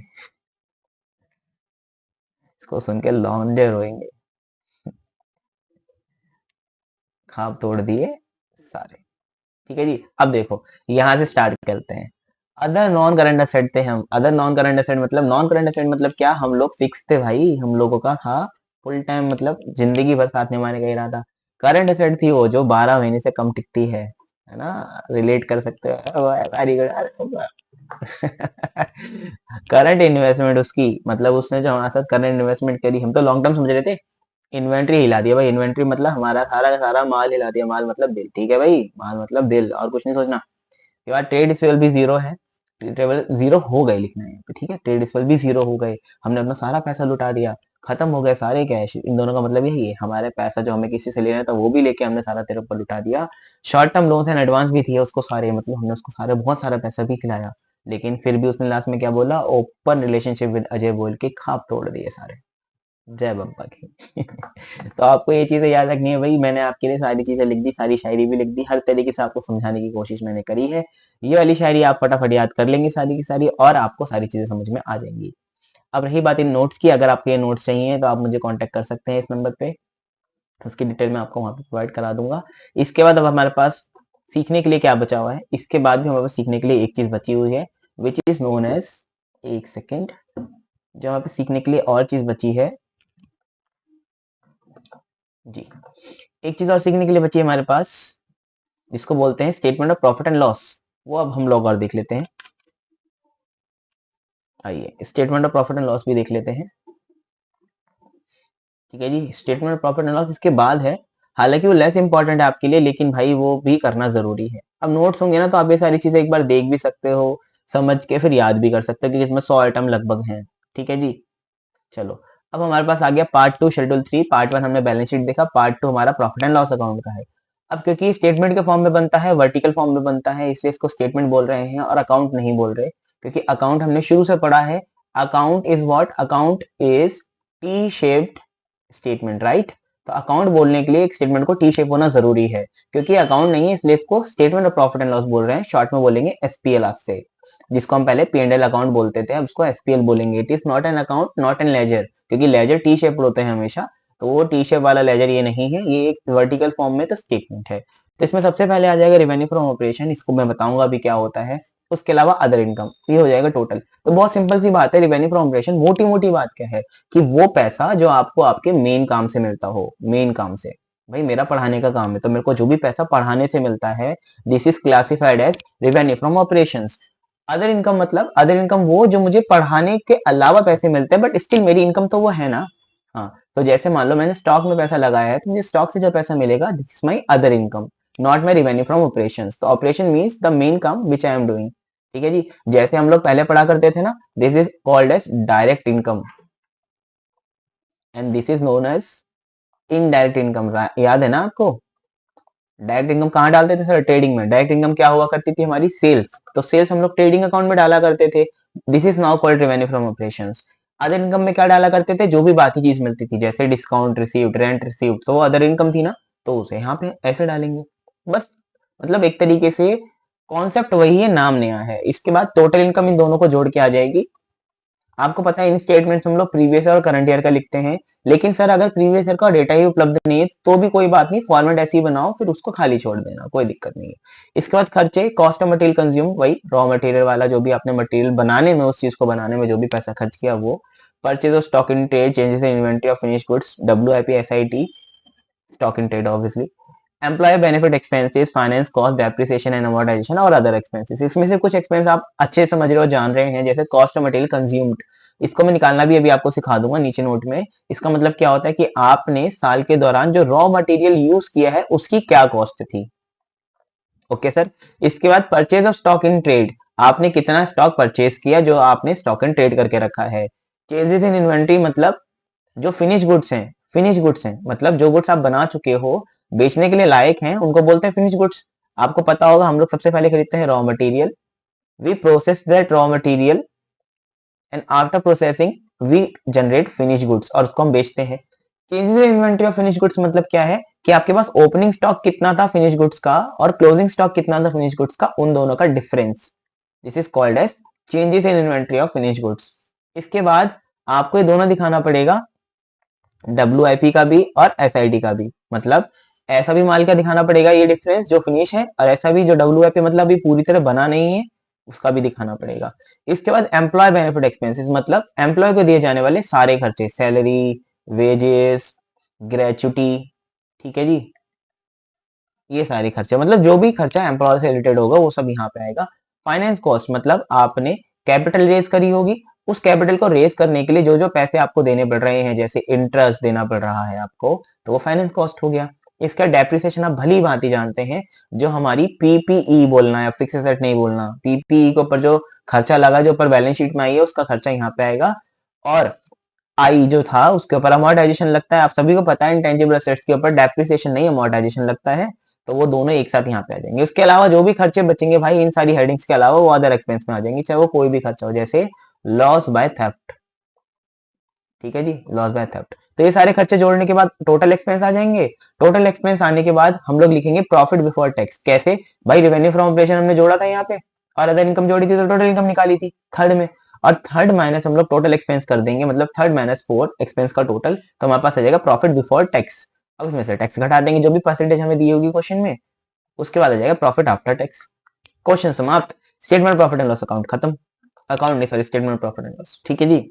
इसको सुन के लौंडे रोएंगे। खाब तोड़ दिए सारे। ठीक है जी। अब देखो, यहां से स्टार्ट करते हैं। अदर नॉन करंट एसेट थे हम। अदर नॉन करंट एसेट मतलब, नॉन करंट एसेट मतलब क्या? हम लोग फिक्स थे भाई, हम लोगों का था फुल टाइम, मतलब जिंदगी भर साथ निभाने का इरादा। करंट एसेट थी वो जो 12 महीने से कम टिकती है ना। रिलेट कर सकते हो, वेरी गुड। करंट इन्वेस्टमेंट उसकी, मतलब उसने जो हमारे साथ करंट इन्वेस्टमेंट करी, हम तो लॉन्ग टर्म समझ रहे थे। इन्वेंट्री हिला दिया भाई, इन्वेंट्री मतलब हमारा सारा का सारा माल हिला दिया। माल मतलब दिल, ठीक है भाई, माल मतलब दिल, और कुछ नहीं सोचना। के बाद ट्रेड रिसीवेबल भी जीरो है, ट्रेड जीरो हो गए लिखना है यहाँ पे, ठीक है, ट्रेड रिसीवेबल भी जीरो हो गए। हमने अपना सारा पैसा लुटा दिया, खत्म हो गए सारे कैश। इन दोनों का मतलब यही है, हमारे पैसा जो हमें किसी से लेना था वो भी लेके हमने सारा तेरे ऊपर लुटा दिया। Short term loans and advance भी थी उसको सारे, मतलब हमने उसको सारे बहुत सारा पैसा भी खिलाया। लेकिन फिर भी उसने लास्ट में क्या बोला, ओपन रिलेशनशिप विद अजय बोल के खाप तोड़ दिए सारे। जय बप्पा की। तो आपको ये चीजें याद रखनी है भाई, मैंने आपके लिए सारी चीजें लिख दी, सारी शायरी भी लिख दी, हर तरीके से आपको समझाने की कोशिश मैंने करी है। ये वाली शायरी आप फटाफट याद कर लेंगे सारी की सारी, और आपको सारी चीजें समझ में आ जाएंगी। अब रही बात इन नोट्स की, अगर आपके ये नोट्स चाहिए तो आप मुझे कांटेक्ट कर सकते हैं इस नंबर पे, उसकी डिटेल मैं आपको वहां पे प्रोवाइड करा दूंगा। इसके बाद अब हमारे पास सीखने के लिए क्या बचा हुआ है, इसके बाद भी हमारे पास सीखने के लिए एक चीज बची हुई है, विच इज नोन एज, एक सेकेंड, जो हमारे पास सीखने के लिए और चीज बची है जी, एक चीज और सीखने के लिए बची है हमारे पास, जिसको बोलते हैं statement of profit and loss. वो अब हम लोग और देख लेते हैं। आइए statement of profit and loss भी देख लेते हैं। ठीक है जी, statement of profit and loss इसके बाद है। हालांकि वो लेस इंपॉर्टेंट है आपके लिए, लेकिन भाई वो भी करना जरूरी है। अब नोट्स होंगे ना तो आप ये सारी चीजें एक बार देख भी सकते हो, समझ के फिर याद भी कर सकते हो, क्योंकि इसमें 100 आइटम लगभग हैं। ठीक है जी, चलो। अब हमारे पास आ गया पार्ट 2 शेड्यूल 3। पार्ट 1 हमने बैलेंस शीट देखा, पार्ट 2 हमारा प्रॉफिट एंड लॉस अकाउंट का है। अब क्योंकि स्टेटमेंट के फॉर्म में बनता है, वर्टिकल फॉर्म में बनता है, इसलिए इसको स्टेटमेंट बोल रहे हैं और अकाउंट नहीं बोल रहे, क्योंकि अकाउंट हमने शुरू से पढ़ा है। Account is what, account is T shaped statement, right. तो अकाउंट बोलने के लिए एक स्टेटमेंट को टी शेप होना जरूरी है, क्योंकि अकाउंट नहीं है इसलिए इसको statement of profit and loss बोल रहे हैं, शॉर्ट में बोलेंगे एसपीएल आज से। जिसको हम पहले P&L अकाउंट बोलते थे, अब उसको एसपीएल बोलेंगे। It is not an account, not an ledger, क्योंकि लेजर टी शेप होते हैं हमेशा, तो वो टी शेप वाला लेजर ये नहीं है, ये एक वर्टिकल फॉर्म में तो स्टेटमेंट है। तो इसमें सबसे पहले आ जाएगा रेवेन्यू फ्रॉम ऑपरेशन, इसको मैं बताऊंगा अभी क्या होता है। उसके अलावा अदर इनकम, ये हो जाएगा टोटल। तो बहुत सिंपल सी बात है, रेवेन्यू फ्रॉम ऑपरेशन मोटी मोटी बात क्या है, कि वो पैसा जो आपको आपके मेन काम से मिलता हो, मेन काम से। भाई मेरा पढ़ाने का काम है, तो मेरे को जो भी पैसा पढ़ाने से मिलता है, this is classified as revenue from operations. Other income मतलब, अदर इनकम वो जो मुझे पढ़ाने के अलावा पैसे मिलते हैं, बट स्टिल मेरी इनकम तो वो है ना। हाँ, तो जैसे मान लो मैंने स्टॉक में पैसा लगाया है, तो मुझे स्टॉक से जो पैसा मिलेगा, this is my other income, not my revenue from operations. तो ऑपरेशन मीन्स द मेन काम विच आई एम डूइंग। ठीक है जी, जैसे हम लोग पहले पढ़ा करते थे ना, this is called as direct income and this is known as indirect income. याद है ना आपको। डायरेक्ट इनकम कहाँ डालते थे सर, ट्रेडिंग में। डायरेक्ट इनकम क्या हुआ करती थी हमारी, सेल्स, तो सेल्स हम लोग ट्रेडिंग अकाउंट में डाला करते थे, this is now called revenue from operations. Other income में क्या डाला करते थे, जो भी बाकी चीज मिलती थी, जैसे डिस्काउंट रिसीव्ड, रेंट रिसीव्ड, तो वो अदर इनकम थी ना, तो उसे यहाँ पे ऐसे डालेंगे बस। मतलब एक तरीके से कॉन्सेप्ट वही है, नाम नया है। इसके बाद टोटल इनकम इन दोनों को जोड़ के आ जाएगी। आपको पता है इन स्टेटमेंट्स हम लोग प्रीवियस ईयर और करंट ईयर का लिखते हैं, लेकिन सर अगर प्रीवियस ईयर का डेटा ही उपलब्ध नहीं है तो भी कोई बात नहीं, फॉर्मेट ऐसे ही बनाओ, फिर उसको खाली छोड़ देना, कोई दिक्कत नहीं है। इसके बाद खर्चे, कॉस्ट ऑफ मटेरियल कंज्यूम, वही रॉ मटेरियल वाला, जो भी आपने मटेरियल बनाने में, उस चीज को बनाने में जो भी पैसा खर्च किया वो। Purchase of stock in trade, changes in inventory of finish goods, WIP SIT, stock in trade obviously. Employ benefit expenses, finance cost, depreciation and amortisation और अदर एक्सपेंसेस। इसमें से कुछ एक्सपेंस आप अच्छे से समझ रहे हो, जान रहे हैं, जैसे कॉस्ट ऑफ मटेरियल कंज्यूम्ड, इसको मैं निकालना भी अभी आपको सिखा दूंगा नीचे नोट में। इसका मतलब क्या होता है कि आपने साल के दौरान जो रॉ मटेरियल यूज किया है उसकी क्या कॉस्ट थी। Okay sir. इसके बाद purchase of stock in trade, आपने कितना स्टॉक परचेज किया जो आपने स्टॉक इन ट्रेड करके रखा है। चेंजेस इन इन्वेंट्री मतलब जो फिनिश गुड्स हैं, फिनिश गुड्स हैं मतलब जो गुड्स आप बना चुके हो, बेचने के लिए लायक हैं, उनको बोलते हैं फिनिश गुड्स। आपको पता होगा हम लोग सबसे पहले खरीदते हैं raw material, we process that raw material and after processing we generate finish goods, और उसको हम बेचते हैं। Changes in inventory of finish goods मतलब क्या है, कि आपके पास ओपनिंग स्टॉक कितना था फिनिश गुड्स का और क्लोजिंग स्टॉक कितना था फिनिश गुड्स का, उन दोनों का difference, this is called as changes in inventory of finish goods. इसके बाद आपको ये दोनों दिखाना पड़ेगा, WIP का भी और SIT का भी। मतलब ऐसा भी माल का दिखाना पड़ेगा ये डिफरेंस जो फिनिश है, और ऐसा भी जो WIP मतलब अभी पूरी तरह बना नहीं है, उसका भी दिखाना पड़ेगा। इसके बाद एम्प्लॉय बेनिफिट एक्सपेंसेस मतलब एम्प्लॉय को दिए जाने वाले सारे खर्चे, सैलरी, वेजेस, ग्रेचुटी, ठीक है जी, ये सारे खर्चे मतलब जो भी खर्चा एम्प्लॉय से रिलेटेड होगा वो सब यहाँ पे आएगा। फाइनेंस कॉस्ट मतलब आपने कैपिटल रेज करी होगी, उस कैपिटल को रेज करने के लिए जो जो पैसे आपको देने पड़ रहे हैं, जैसे इंटरेस्ट देना पड़ रहा है आपको, तो वो फाइनेंस कॉस्ट हो गया। इसका डेप्रिसिएशन आप भली भांति जानते हैं, जो हमारी पीपीई बोलना है, फिक्स एसेट नहीं बोलना। पीपीई के ऊपर जो खर्चा लगा, जो ऊपर बैलेंस शीट में आई है, उसका खर्चा यहाँ पे आएगा। और आई जो था उसके ऊपर अमोर्टाइजेशन लगता है। आप सभी को पता है इंटेंजिबल एसेट्स के ऊपर डेप्रिसिएशन नहीं अमोर्टाइजेशन लगता है, तो वो दोनों एक साथ यहाँ पे आ जाएंगे। उसके अलावा जो भी खर्चे बचेंगे भाई इन सारी हेडिंग्स के अलावा वो अदर एक्सपेंस में आ जाएंगे, चाहे वो कोई भी खर्चा हो, जैसे लॉस बाय थेफ्ट। ठीक है जी, लॉस बाय थेफ्ट। तो ये सारे खर्चे जोड़ने के बाद टोटल एक्सपेंस आ जाएंगे। टोटल एक्सपेंस आने के बाद हम लोग लिखेंगे प्रॉफिट बिफोर टैक्स। कैसे भाई, रेवेन्यू फ्रॉम ऑपरेशन हमने जोड़ा था यहाँ पे, और अदर इनकम जोड़ी थी तो टोटल इनकम निकाली थी थर्ड में, और थर्ड माइनस हम लोग टोटल एक्सपेंस कर देंगे, मतलब थर्ड माइनस फोर एक्सपेंस का टोटल, तो हमारे पास आ जाएगा प्रॉफिट बिफोर टैक्स। अब इसमें से टैक्स घटा देंगे जो भी परसेंटेज हमें दी होगी क्वेश्चन में, उसके बाद आ जाएगा प्रॉफिट आफ्टर टैक्स। क्वेश्चन समाप्त। Statement profit and loss account खत्म। अकाउंट नहीं, sorry, statement profit and loss. ठीक है जी।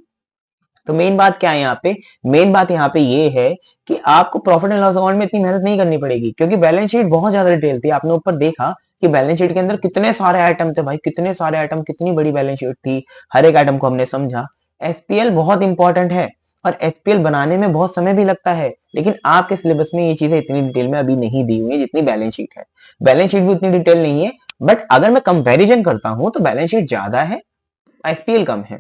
तो मेन बात क्या है यहाँ पे, मेन बात यहाँ पे ये है कि आपको प्रॉफिट एंड लॉस अकाउंट में इतनी मेहनत नहीं करनी पड़ेगी, क्योंकि बैलेंस शीट बहुत ज्यादा डिटेल थी। आपने ऊपर देखा कि बैलेंस शीट के अंदर कितने सारे आइटम थे भाई, कितने सारे आइटम, कितनी बड़ी बैलेंस शीट थी, हर एक आइटम को हमने समझा। एसपीएल बहुत इंपॉर्टेंट है, और एसपीएल बनाने में बहुत समय भी लगता है, लेकिन आपके सिलेबस में ये चीजें इतनी डिटेल में अभी नहीं दी हुई है जितनी बैलेंस शीट है। बैलेंस शीट भी उतनी डिटेल नहीं है, बट अगर मैं कंपैरिजन करता हूं तो बैलेंस शीट ज्यादा है, एसपीएल कम है।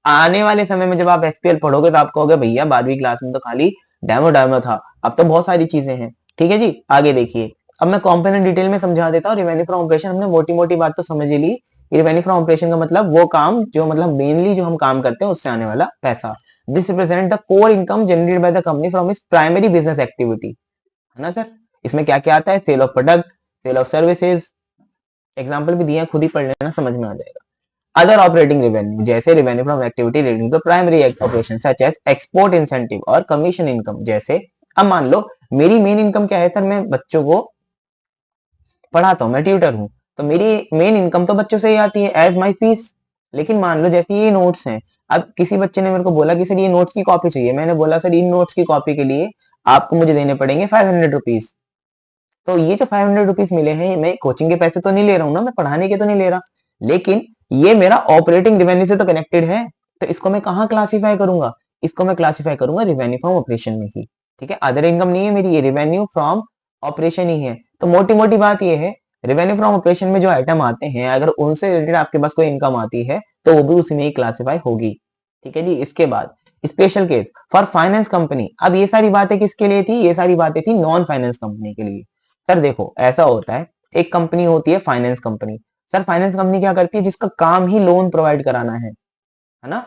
आने वाले समय में जब आप एसपीएल पढ़ोगे तो आप कहोगे भैया 12वीं क्लास में तो खाली डेमो डेमो था, अब तो बहुत सारी चीजें हैं। ठीक है जी, आगे देखिए। अब मैं कॉम्पोनेंट डिटेल में समझा देता हूँ। रिवेन्यू फ्रॉम ऑपरेशन हमने मोटी मोटी बात तो समझ ही ली। रिवेन्यू फ्रॉम ऑपरेशन का मतलब वो काम जो, मतलब मेनली जो हम काम करते हैं उससे आने वाला पैसा। This represent the core income generated by the company from its primary business activity, है ना सर। इसमें क्या क्या आता है, sale of product, sale of services, example भी दिए हैं, खुद ही पढ़ लेना, समझ में आ जाएगा। अदर ऑपरेटिंग रेवेन्यू, जैसे revenue from activity relating to primary operation such as export incentive और कमीशन इनकम। जैसे अब मान लो मेरी मेन इनकम क्या है सर, मैं बच्चों को पढ़ाता हूँ, मैं ट्यूटर हूँ, तो मेरी मेन इनकम तो बच्चों से ही आती है एज माई फीस। लेकिन मान लो जैसे ये नोट्स हैं, अब किसी बच्चे ने मेरे को बोला कि सर ये नोट्स की कॉपी चाहिए, मैंने बोला सर इन नोट्स की कॉपी के लिए आपको मुझे देने पड़ेंगे 500 रुपीज। तो ये जो 500 रुपीज मिले हैं, मैं कोचिंग के पैसे तो नहीं ले रहा हूँ ना, मैं पढ़ाने के तो नहीं ले रहा, लेकिन ये मेरा ऑपरेटिंग रेवेन्यू से तो कनेक्टेड है। तो इसको मैं कहाँ क्लासीफाई करूंगा, इसको मैं क्लासीफाई करूंगा रिवेन्यू फ्रॉम ऑपरेशन में ही। ठीक है, अदर इनकम नहीं है मेरी, ये रिवेन्यू फ्रॉम ऑपरेशन ही है। तो मोटी मोटी बात ये है, रेवेन्यू फ्रॉम ऑपरेशन में जो आइटम आते हैं, अगर उनसे रिलेटेड आपके पास कोई इनकम आती है तो वो भी उसी में ही क्लासीफाई होगी। ठीक है जी। इसके बाद special case for finance company. अब ये सारी बातें किसके लिए थी, ये सारी बातें थी नॉन फाइनेंस कंपनी के लिए। सर देखो ऐसा होता है, एक कंपनी होती है finance company. Sir finance company क्या करती है, जिसका काम ही लोन प्रोवाइड कराना है ना,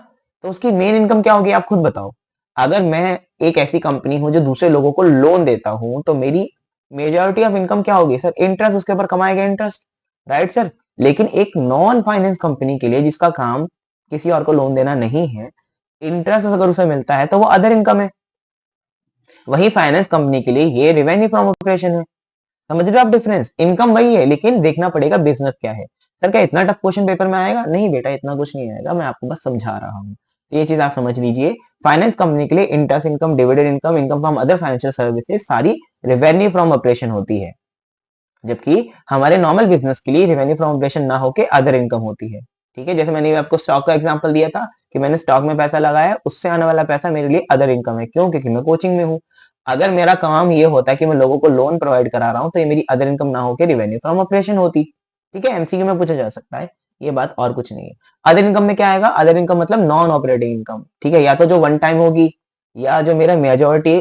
तो उसकी मेन इनकम क्या होगी आप खुद बताओ। अगर मैं एक ऐसी कंपनी हूं जो दूसरे लोगों को लोन देता हूं, तो मेरी मेजॉरिटी ऑफ इनकम क्या होगी सर, इंटरेस्ट, उसके ऊपर कमाएगा इंटरेस्ट, राइट सर। लेकिन एक नॉन फाइनेंस कंपनी के लिए जिसका काम किसी और को लोन देना नहीं है, इंटरेस्ट अगर उसे मिलता है तो वो अदर इनकम है। वही फाइनेंस कंपनी के लिए ये रेवेन्यू फ्रॉम ऑपरेशन है। समझ रहे हो आप डिफरेंस, इनकम वही है लेकिन देखना पड़ेगा बिजनेस क्या है। सर क्या इतना टफ क्वेश्चन पेपर में आएगा, नहीं बेटा इतना कुछ नहीं आएगा, मैं आपको बस समझा रहा हूँ, तो ये चीज आप समझ लीजिए। फाइनेंस कंपनी के लिए interest income, dividend income, income from other financial services सारी रेवेन्यू फ्रॉम ऑपरेशन होती है, जबकि हमारे नॉर्मल बिजनेस के लिए रेवेन्यू फ्रॉम ऑपरेशन ना होके अदर इनकम होती है। ठीक है, जैसे मैंने आपको स्टॉक का एग्जांपल दिया था कि मैंने स्टॉक में पैसा लगाया, उससे आने वाला पैसा मेरे लिए अदर इनकम है। क्यों, क्योंकि मैं कोचिंग में हूँ। अगर मेरा काम ये होता है कि मैं लोगों को लोन प्रोवाइड करा रहा हूँ, तो ये मेरी अदर इनकम ना होकर रिवेन्यू फ्रॉम ऑपरेशन होती। ठीक है, एमसीक्यू में पूछा जा सकता है ये बात, और कुछ नहीं है। अदर इनकम में क्या आएगा, अदर इनकम मतलब नॉन ऑपरेटिंग इनकम। ठीक है, या तो जो वन टाइम होगी, या जो मेरा मेजोरिटी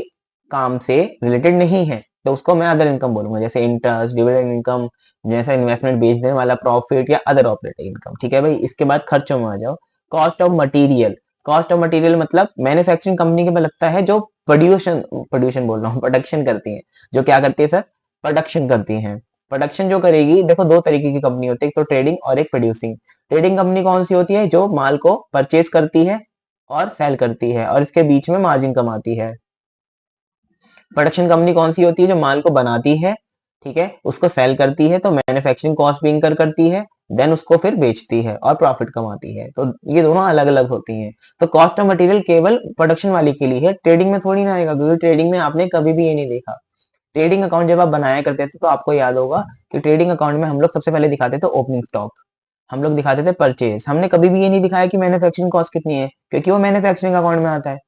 काम से रिलेटेड नहीं है, तो उसको मैं अदर इनकम बोलूंगा, जैसे इंटरेस्ट, डिविडेंड इनकम, जैसा इन्वेस्टमेंट बेचने वाला प्रॉफिट, या अदर ऑपरेटिंग इनकम। ठीक है भाई, इसके बाद खर्चों में आ जाओ। Cost of material. Cost of material मतलब मैन्युफैक्चरिंग कंपनी के में लगता है जो प्रोड्यूशन प्रोड्यूशन बोल रहा हूँ प्रोडक्शन करती है, जो क्या करती है सर, प्रोडक्शन करती है। प्रोडक्शन जो करेगी, देखो दो तरीके की कंपनी होती है, एक तो ट्रेडिंग और एक प्रोड्यूसिंग। ट्रेडिंग कंपनी कौन सी होती है, जो माल को परचेज करती है और सेल करती है, और इसके बीच में मार्जिन कमाती है। प्रोडक्शन कंपनी कौन सी होती है, जो माल को बनाती है, ठीक है, उसको सेल करती है, तो मैन्युफैक्चरिंग कॉस्ट भी इंकर करती है, देन उसको फिर बेचती है और प्रॉफिट कमाती है। तो ये दोनों अलग अलग होती हैं। तो कॉस्ट ऑफ मटेरियल केवल प्रोडक्शन वाली के लिए है, ट्रेडिंग में थोड़ी ना आएगा, क्योंकि ट्रेडिंग में आपने कभी भी ये नहीं देखा ट्रेडिंग अकाउंट जब आप बनाया करते थे तो आपको याद होगा कि ट्रेडिंग अकाउंट में हम लोग सबसे पहले दिखाते थे ओपनिंग स्टॉक, हम लोग दिखाते थे परचेज। हमने कभी भी ये नहीं दिखाया कि मैन्युफैक्चरिंग कॉस्ट कितनी है, क्योंकि वो मैन्युफैक्चरिंग अकाउंट में आता है।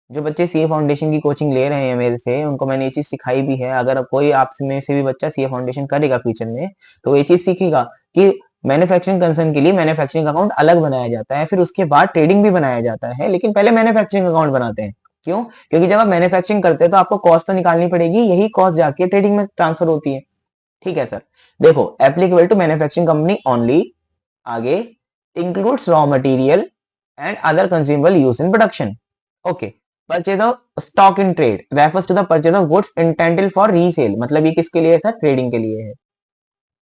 जो बच्चे सीए फाउंडेशन की कोचिंग ले रहे हैं मेरे से, उनको मैंने ये चीज सिखाई भी है। अगर कोई आप में से भी बच्चा सीए फाउंडेशन करेगा फ्यूचर में, तो ये चीज सीखेगा कि मैन्युफैक्चरिंग कंसर्न के लिए मैन्युफैक्चरिंग अकाउंट अलग बनाया जाता है, फिर उसके बाद ट्रेडिंग भी बनाया जाता है, लेकिन पहले मैन्युफैक्चरिंग अकाउंट बनाते हैं। क्यों? क्योंकि जब आप मैन्युफैक्चरिंग करते हैं तो आपको कॉस्ट तो निकालनी पड़ेगी, यही कॉस्ट जाके ट्रेडिंग में ट्रांसफर होती है। ठीक है सर। देखो, applicable to manufacturing company only, आगे, includes raw material and other consumable use in production. Okay. Purchase of stock in trade refers to the purchase of goods intended for resale, मतलब ये किसके लिए है सर? ट्रेडिंग के लिए है।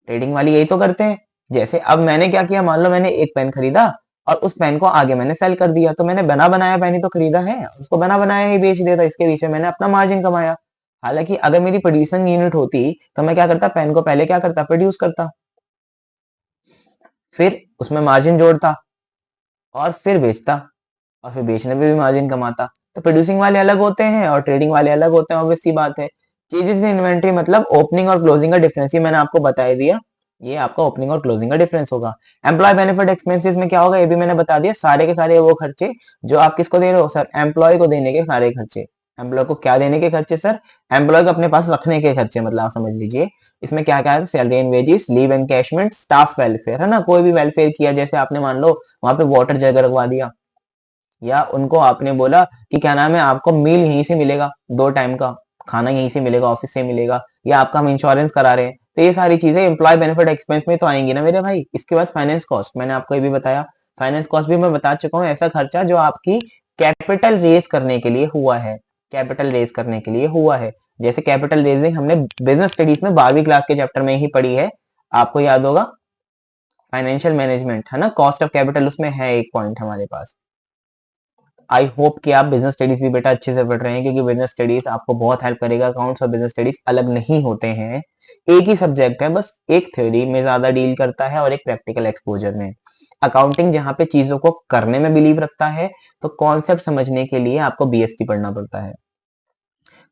ट्रेडिंग वाली यही तो करते हैं। जैसे अब मैंने क्या किया, मान लो मैंने एक पेन खरीदा और उस पेन को आगे मैंने सेल कर दिया, तो मैंने बना बनाया पेन ही तो खरीदा है, उसको बना बनाया ही बेच दिया था, इसके पीछे मैंने अपना मार्जिन कमाया। हालांकि अगर मेरी प्रोड्यूसिंग यूनिट होती तो मैं क्या करता, पेन को पहले क्या करता, प्रोड्यूस करता, फिर उसमें मार्जिन जोड़ता और फिर बेचता, और फिर बेचने पे भी मार्जिन कमाता। तो प्रोड्यूसिंग वाले अलग होते हैं और ट्रेडिंग वाले अलग होते हैं, ऑब्वियस सी बात है। चेंजेस इन इन्वेंट्री मतलब ओपनिंग और क्लोजिंग का डिफरेंस, ये मैंने आपको बता दिया, ये आपका ओपनिंग और क्लोजिंग का डिफरेंस होगा। एम्प्लॉय बेनिफिट एक्सपेंसेस में क्या होगा, ये भी मैंने बता दिया, सारे के सारे वो खर्चे जो आप किसको दे रहे हो सर, एम्प्लॉय को देने के सारे खर्चे। एम्प्लॉय को क्या देने के खर्चे सर? एम्प्लॉय को अपने पास रखने के खर्चे, मतलब आप समझ लीजिए इसमें क्या क्या है, salary and wages, leave encashment, staff welfare, है ना, कोई भी वेलफेयर किया, जैसे आपने मान लो वहां पे वाटर जग रखवा दिया, या उनको आपने बोला कि क्या नाम है, आपको मील यहीं से मिलेगा, 2 टाइम का खाना यहीं से मिलेगा, ऑफिस से मिलेगा, या आपका हम इंश्योरेंस करा रहे हैं, तो ये सारी चीजें एम्प्लॉय बेनिफिट एक्सपेंस में तो आएंगी ना मेरे भाई। इसके बाद फाइनेंस कॉस्ट, मैंने आपको ये भी बताया, फाइनेंस कॉस्ट भी मैं बता चुका हूँ, ऐसा खर्चा जो आपकी कैपिटल रेज करने के लिए हुआ है, कैपिटल रेज करने के लिए हुआ है। जैसे कैपिटल रेजिंग हमने बिजनेस स्टडीज में 12वीं क्लास के चैप्टर में ही पढ़ी है, आपको याद होगा, फाइनेंशियल मैनेजमेंट, है ना, कॉस्ट ऑफ कैपिटल, उसमें है एक पॉइंट हमारे पास। आई होप कि आप बिजनेस स्टडीज भी बेटा अच्छे से पढ़ रहे हैं, क्योंकि बिजनेस स्टडीज आपको बहुत हेल्प करेगा। अकाउंट्स और बिजनेस स्टडीज अलग नहीं होते हैं, एक ही सब्जेक्ट है, बस एक थ्योरी में ज्यादा डील करता है और एक प्रैक्टिकल एक्सपोजर में। अकाउंटिंग जहां पे चीजों को करने में बिलीव रखता है, तो कॉन्सेप्ट समझने के लिए आपको बीएसटी पढ़ना पड़ता है।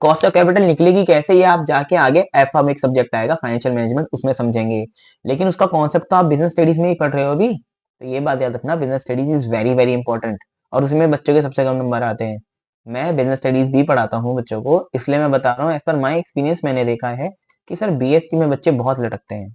कॉस्ट ऑफ कैपिटल निकलेगी कैसे, ये आप जाके आगे एफआ में एक सब्जेक्ट आएगा फाइनेंशियल मैनेजमेंट, उसमें समझेंगे, लेकिन उसका कॉन्सेप्ट तो आप बिजनेस स्टडीज में ही पढ़ रहे हो अभी। तो ये बात याद रखना, business studies is very very important, और उसमें बच्चों के सबसे कम नंबर आते हैं। मैं बिजनेस स्टडीज भी पढ़ाता हूँ बच्चों को, इसलिए मैं बता रहा हूँ, एज पर माई एक्सपीरियंस मैंने देखा है कि सर बीएसटी में बच्चे बहुत लटकते हैं।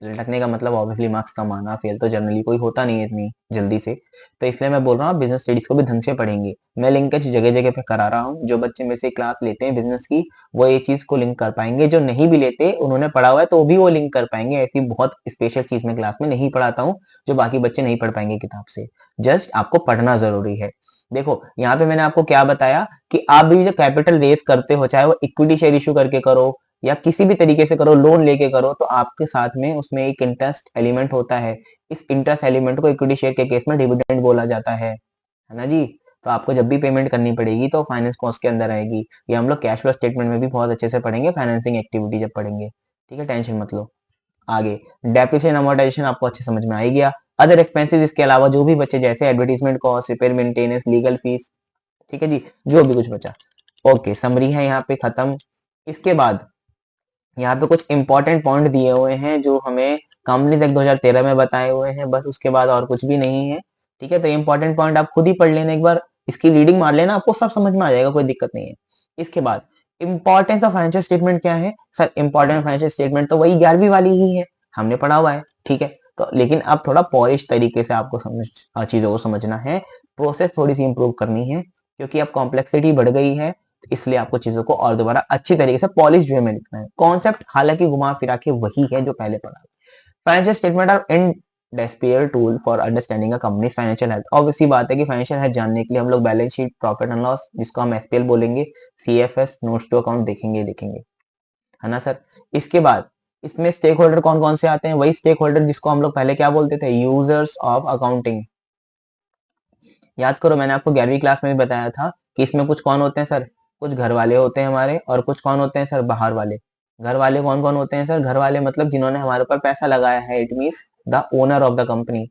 लटकने का मतलब ऑब्वियसली मार्क्स कम आना, फेल तो जनरली कोई होता नहीं है इतनी जल्दी से। तो इसलिए मैं बोल रहा हूँ बिजनेस स्टडीज को भी ढंग से पढ़ेंगे। मैं लिंकेज जगह जगह पे करा रहा हूँ, जो बच्चे मेरे से क्लास लेते हैं बिजनेस की, वो ये चीज को लिंक कर पाएंगे, जो नहीं भी लेते उन्होंने पढ़ा हुआ है तो भी वो लिंक कर पाएंगे। ऐसी बहुत स्पेशल चीज मैं क्लास में नहीं पढ़ाता हूँ जो बाकी बच्चे नहीं पढ़ पाएंगे किताब से, जस्ट आपको पढ़ना जरूरी है। देखो यहाँ पे मैंने आपको क्या बताया कि आप भी जो कैपिटल रेस करते हो, चाहे वो इक्विटी शेयर इशू करके करो या किसी भी तरीके से करो, लोन लेके करो, तो आपके साथ में उसमें एक इंटरेस्ट एलिमेंट होता है। इस इंटरेस्ट एलिमेंट को इक्विटी शेयर के केस में डिविडेंड बोला जाता है ना जी। तो आपको जब भी पेमेंट करनी पड़ेगी तो फाइनेंस कॉस्ट के अंदर आएगी। ये हम लोग कैश फ्लो स्टेटमेंट में भी बहुत अच्छे से पढ़ेंगे, फाइनेंसिंग एक्टिविटी जब पढ़ेंगे। ठीक है, टेंशन मत लो। आगे डेप्रिसिएशन अमोर्टाइजेशन आपको अच्छे समझ में आ ही गया। अदर एक्सपेंसेस इसके अलावा जो भी बचे, जैसे advertisement cost, repair maintenance, legal fees, ठीक है जी, जो भी कुछ बचा। ओके, समरी है यहाँ पे खत्म। इसके बाद यहाँ पे कुछ इंपॉर्टेंट पॉइंट दिए हुए हैं जो हमें कंपनीज एक्ट 2013 में बताए हुए हैं, बस उसके बाद और कुछ भी नहीं है। ठीक है, तो इंपॉर्टेंट पॉइंट आप खुद ही पढ़ लेना, एक बार इसकी रीडिंग मार लेना, आपको सब समझ में आ जाएगा, कोई दिक्कत नहीं है। इसके बाद इंपॉर्टेंस ऑफ फाइनेंशियल स्टेटमेंट क्या है सर? इंपॉर्टेंट फाइनेंशियल स्टेटमेंट तो वही 11वीं वाली ही है, हमने पढ़ा हुआ है। ठीक है, तो लेकिन अब थोड़ा पॉलिश तरीके से आपको चीजों को समझना है, प्रोसेस थोड़ी सी इंप्रूव करनी है, क्योंकि अब कॉम्प्लेक्सिटी बढ़ गई है, इसलिए आपको चीजों को और दोबारा अच्छी तरीके से पॉलिश वे में लिखना है। कॉन्सेप्ट हालांकि घुमा फिरा के वही है जो पहले पढ़ा। Financial statement are indispensable tool for understanding a company's financial health. Obviously बात है कि फाइनेंशियल हेल्थ जानने के लिए हम लोग balance sheet, profit and loss, जिसको हम एसपीएल बोलेंगे, सीएफएस, नोट्स टू अकाउंट देखेंगे, है ना सर। इसके बाद इसमें स्टेक होल्डर कौन कौन से आते हैं? वही स्टेक होल्डर जिसको हम लोग पहले क्या बोलते थे, यूजर्स ऑफ अकाउंटिंग। याद करो, मैंने आपको 11वीं क्लास में भी बताया था कि इसमें कुछ कौन होते हैं सर, कुछ घर वाले होते हैं हमारे, और कुछ कौन होते हैं सर, बाहर वाले। घर वाले कौन कौन होते हैं सर? घर वाले मतलब जिन्होंने हमारे ऊपर पैसा लगाया है, it means the owner of the company.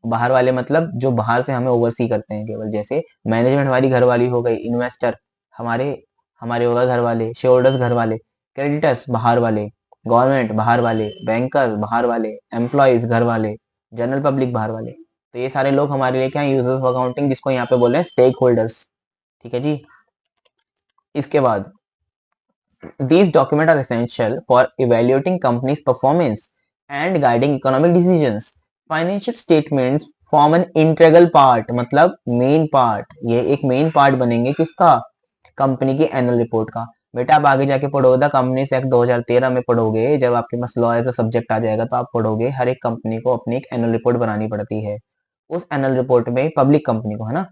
बाहर वाले मतलब जो बाहर से हमें ओवरसी करते हैं केवल, जैसे मैनेजमेंट हमारी घर वाली हो गई, इन्वेस्टर हमारे हमारे होगा घर वाले, शेयर होल्डर्स घर वाले। क्रेडिटर्स बाहर वाले, गवर्नमेंट बाहर वाले, बैंकर बाहर वाले, एम्प्लॉयज घर वाले, जनरल पब्लिक बाहर वाले। तो ये सारे लोग हमारे लिए क्या है, यूजर्स ऑफ अकाउंटिंग, जिसको यहाँ पे बोल रहे हैं स्टेक होल्डर्स। ठीक है जी। इसके बाद these documents are essential for evaluating company's performance and guiding economic decisions. Financial statements form an integral part, मतलब मेन पार्ट, ये एक मेन पार्ट बनेंगे किसका, कंपनी की एनुअल रिपोर्ट का। बेटा आप आगे जाके पढ़ोगे द कंपनीज एक्ट 2013 में पढ़ोगे, जब आपके पास लॉ एज अ सब्जेक्ट आ जाएगा तो आप पढ़ोगे हर एक कंपनी को अपनी एक एनुअल रिपोर्ट बनानी पड़ती है। उस एनुअल रिपोर्ट में पब्लिक कंपनी को, है ना,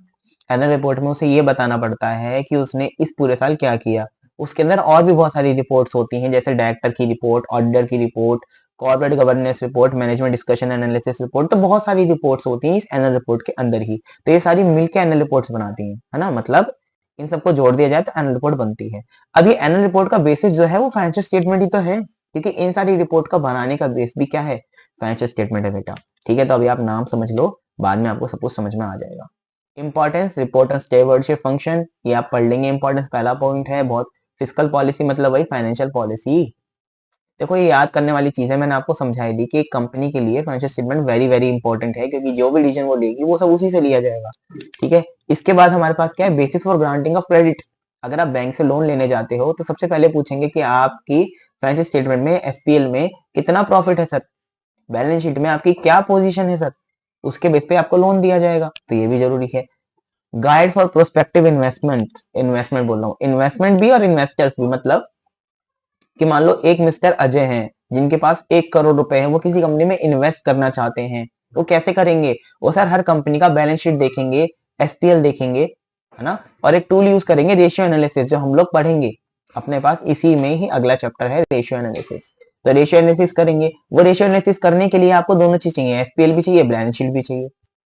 एनुअल रिपोर्ट में उसे ये बताना पड़ता है कि उसने इस पूरे साल क्या किया। उसके अंदर और भी बहुत सारी रिपोर्ट्स होती हैं, जैसे डायरेक्टर की रिपोर्ट, ऑडिटर की report, corporate governance report, management discussion analysis report. तो बहुत सारी रिपोर्ट्स होती हैं इस एनुअल रिपोर्ट के अंदर ही। तो ये सारी मिलकर एनुअल रिपोर्ट्स बनाती हैं, है ना, मतलब इन सबको जोड़ दिया जाए तो एनुअल रिपोर्ट बनती है। अब ये एनुअल रिपोर्ट का बेसिस जो है वो फाइनेंशियल स्टेटमेंट ही तो है, क्योंकि इन सारी रिपोर्ट का बनाने का बेस भी क्या है, फाइनेंशियल स्टेटमेंट है बेटा। ठीक है, तो अभी आप नाम समझ लो, बाद में आपको सब कुछ समझ में आ जाएगा। Importance, report and stewardship function, ये आप पढ़ लेंगे। इंपॉर्टेंस पहला पॉइंट है बहुत। फिस्कल पॉलिसी मतलब वही फाइनेंशियल पॉलिसी। देखो ये याद करने वाली चीज है, मैंने आपको समझाई दी कि एक कंपनी के लिए financial statement very very important है, क्योंकि जो भी डिसीजन वो लेगी वो सब उसी से लिया जाएगा। ठीक है, इसके बाद हमारे पास क्या है, basis for granting of credit. अगर आप बैंक से लोन लेने जाते हो तो सबसे पहले पूछेंगे कि आपकी फाइनेंशियल स्टेटमेंट में, एसपीएल में कितना प्रॉफिट है सर, बैलेंस शीट में आपकी क्या पोजीशन है सर, उसके बेस पे आपको लोन दिया जाएगा। तो ये भी जरूरी है। Guide for prospective investment, investment बोल रहा हूँ, इन्वेस्टमेंट भी और इन्वेस्टर्स भी, मतलब कि मान लो एक मिस्टर अजय हैं जिनके पास 1 करोड़ रुपए है, वो किसी कंपनी में इन्वेस्ट करना चाहते हैं, वो कैसे करेंगे, वो सर हर कंपनी का बैलेंस शीट देखेंगे, एसपीएल देखेंगे, है ना, और एक टूल यूज करेंगे रेशियो एनालिसिस, जो हम लोग पढ़ेंगे अपने पास इसी में ही अगला चैप्टर है रेशियो एनालिसिस। तो रेशियो एनालिसिस करेंगे। वो रेशियो एनालिसिस करने के लिए आपको दोनों चीज चाहिए, एसपीएल भी चाहिए, बैलेंस शीट भी चाहिए।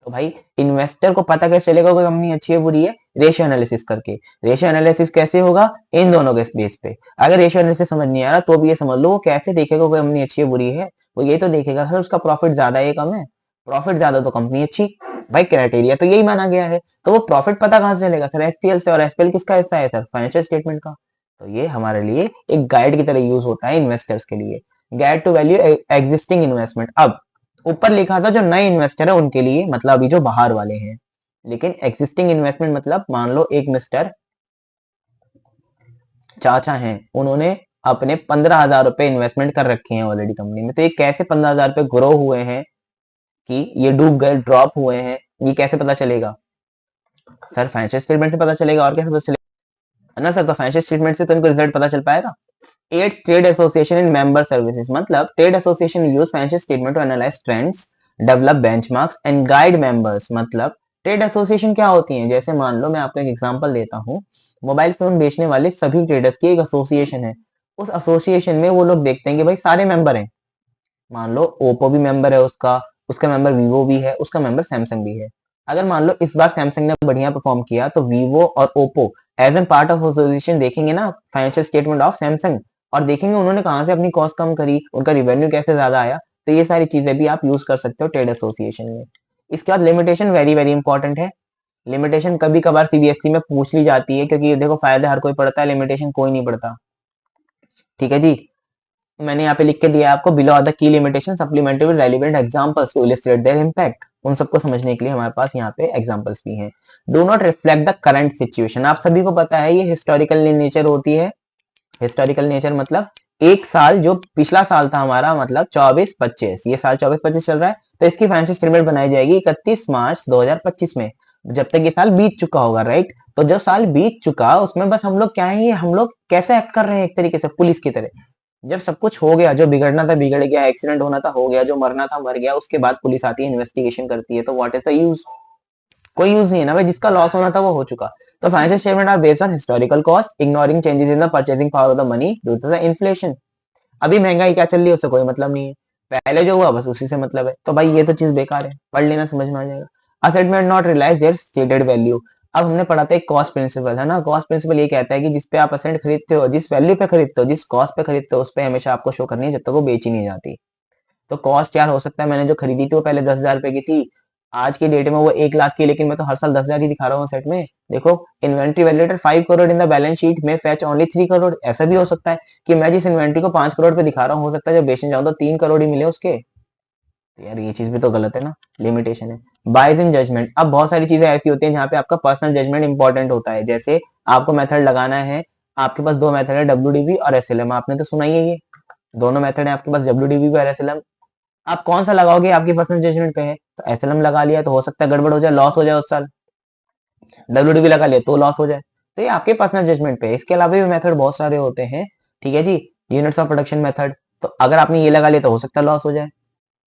तो भाई इन्वेस्टर को पता कैसे चलेगा कोई कंपनी अच्छी है बुरी है, रेशियो एनालिसिस करके। रेशियो एनालिसिस कैसे होगा, इन दोनों के बेस पे। अगर रेशियो एनालिसिस समझ नहीं आ रहा तो भी ये समझ लो वो कैसे देखेगा कोई कंपनी अच्छी है बुरी है, वो ये तो देखेगा सर उसका प्रॉफिट ज्यादा है कम है, प्रॉफिट ज्यादा तो कंपनी अच्छी। भाई क्राइटेरिया तो यही माना गया है। तो वो प्रॉफिट पता कहां से चलेगा सर, एसपीएल से, और एसपीएल किसका हिस्सा है सर, फाइनेंशियल स्टेटमेंट का। तो ये हमारे लिए एक गाइड की तरह यूज होता है इन्वेस्टर्स के लिए। Guide to value existing investment. अब ऊपर लिखा था जो नए इन्वेस्टर है उनके लिए, मतलब अभी जो बाहर वाले हैं, लेकिन एग्जिस्टिंग इन्वेस्टमेंट मतलब मान लो एक मिस्टर चाचा हैं, उन्होंने अपने 15,000 रुपए इन्वेस्टमेंट कर रखे हैं ऑलरेडी कंपनी में। तो ये कैसे 15,000 रुपए ग्रो हुए हैं कि ये डूब गए, ड्रॉप हुए हैं, ये कैसे पता चलेगा सर, फाइनेंशियल स्टेटमेंट से पता चलेगा, और कैसे पता चलेगा, है ना सर। तो फाइनेंशियल स्टेटमेंट से तो इनको रिजल्ट पता चल पाएगा। Aids trade association in member services, मतलब trade association use financial statement to analyse trends, develop benchmarks and guide members. मतलब ट्रेड एसोसिएशन क्या होती हैं, जैसे मान लो मैं आपको एक एग्जांपल देता हूँ, मोबाइल फोन बेचने वाले सभी ट्रेडर्स की एक एसोसिएशन है। उस एसोसिएशन में वो लोग देखते हैं कि भाई सारे मेंबर हैं, मान लो ओप्पो भी मेंबर है उसका, उसका मेंबर वीवो भी है, उसका मेंबर सैमसंग भी है। अगर मान लो इस बार सैमसंग ने बढ़िया परफॉर्म किया तो वीवो और Oppo as an part of association देखेंगे ना फाइनेंशियल स्टेटमेंट ऑफ सैमसंग, और देखेंगे उन्होंने कहाँ से अपनी कॉस्ट कम करी, उनका रिवेन्यू कैसे ज्यादा आया। तो ये सारी चीजें भी आप यूज कर सकते हो ट्रेड एसोसिएशन में। इसके बाद लिमिटेशन वेरी वेरी इंपॉर्टेंट है। लिमिटेशन कभी कभार सीबीएसई में पूछ ली जाती है, क्योंकि देखो फायदा हर कोई पढ़ता है, लिमिटेशन कोई नहीं पढ़ता। ठीक है जी, मैंने यहाँ पे लिख के दिया आपको, below are the key limitation supplemented with relevant examples to illustrate their impact. उन सबको समझने के लिए हमारे पास यहाँ पे एग्जांपल्स भी हैं। Do not reflect the current situation, आप सभी को पता है ये हिस्टोरिकल नेचर होती है। हिस्टोरिकल नेचर मतलब एक साल, जो पिछला साल था हमारा, मतलब 24-25, ये साल 24-25 चल रहा है, तो इसकी फाइनेंशियल स्टेटमेंट बनाई जाएगी 31 मार्च 2025 में, जब तक ये साल बीत चुका होगा, राइट। तो जो साल बीत चुका उसमें बस हम लोग क्या है, हम लोग कैसे एक्ट कर रहे हैं, एक तरीके से पुलिस की तरह। जब सब कुछ हो गया, जो बिगड़ना था बिगड़ गया, एक्सीडेंट होना था हो गया, जो मरना था मर गया, उसके बाद पुलिस आती है, इन्वेस्टिगेशन करती है। तो व्हाट इज द यूज, कोई यूज नहीं है ना भाई, जिसका लॉस होना था वो हो चुका। तो financial statement are based on historical cost, ignoring changes in the purchasing power of the money due to the inflation. अभी महंगाई क्या चल रही है उससे कोई मतलब नहीं है, पहले जो हुआ बस उसी से मतलब है। तो भाई ये तो चीज बेकार है, पढ़ लेना समझ में आ जाएगा। असेट में not realise their stated value. अब हमने पढ़ा था एक कॉस्ट प्रिंसिपल, है ना। कॉस्ट प्रिंसिपल ये कहता है कि जिस पे आप असेट खरीदते हो, जिस वैल्यू पे खरीदते हो, जिस कॉस्ट पे खरीदते हो, उस पे हमेशा आपको शो करनी है जब तक वो बेची नहीं जाती। तो कॉस्ट यार हो सकता है मैंने जो खरीदी थी वो पहले 10,000 रुपए की थी, आज की डेट में वो 1 लाख की, लेकिन मैं तो हर साल 10,000 की दिखा रहा हूँ सेट में। देखो, inventory valuated 5 crore in the balance sheet में फैच ओनली 3 करोड़। ऐसा भी हो सकता है कि मैं जिस इन्वेंट्री को 5 करोड़ पे दिखा रहा हूँ, हो सकता है जब बेचने जाऊं तो 3 करोड़ ही मिले उसके। तो यार ये चीज भी तो गलत है ना, लिमिटेशन है। बाइज इन जजमेंट, अब बहुत सारी चीजें ऐसी होती हैं जहाँ पे आपका पर्सनल जजमेंट इंपॉर्टेंट होता है। जैसे आपको मेथड लगाना है, आपके पास दो मेथड है, डब्ल्यूडीबी और एसएलएम, आपने तो सुना ही है ये दोनों मेथड है आपके पास, डब्ल्यूडीबी और एसएलएम। आप कौन सा लगाओगे आपकी पर्सनल जजमेंट पे है। तो एसएलएम लगा लिया तो हो सकता है गड़बड़ हो जाए, लॉस हो जाए उस साल। डब्ल्यूडीबी लगा लिया तो लॉस हो जाए। तो ये आपके पर्सनल जजमेंट पे है। इसके अलावा भी मेथड बहुत सारे होते हैं, ठीक है जी। यूनिट्स ऑफ प्रोडक्शन मेथड, तो अगर आपने ये लगा लिया तो हो सकता है लॉस हो जाए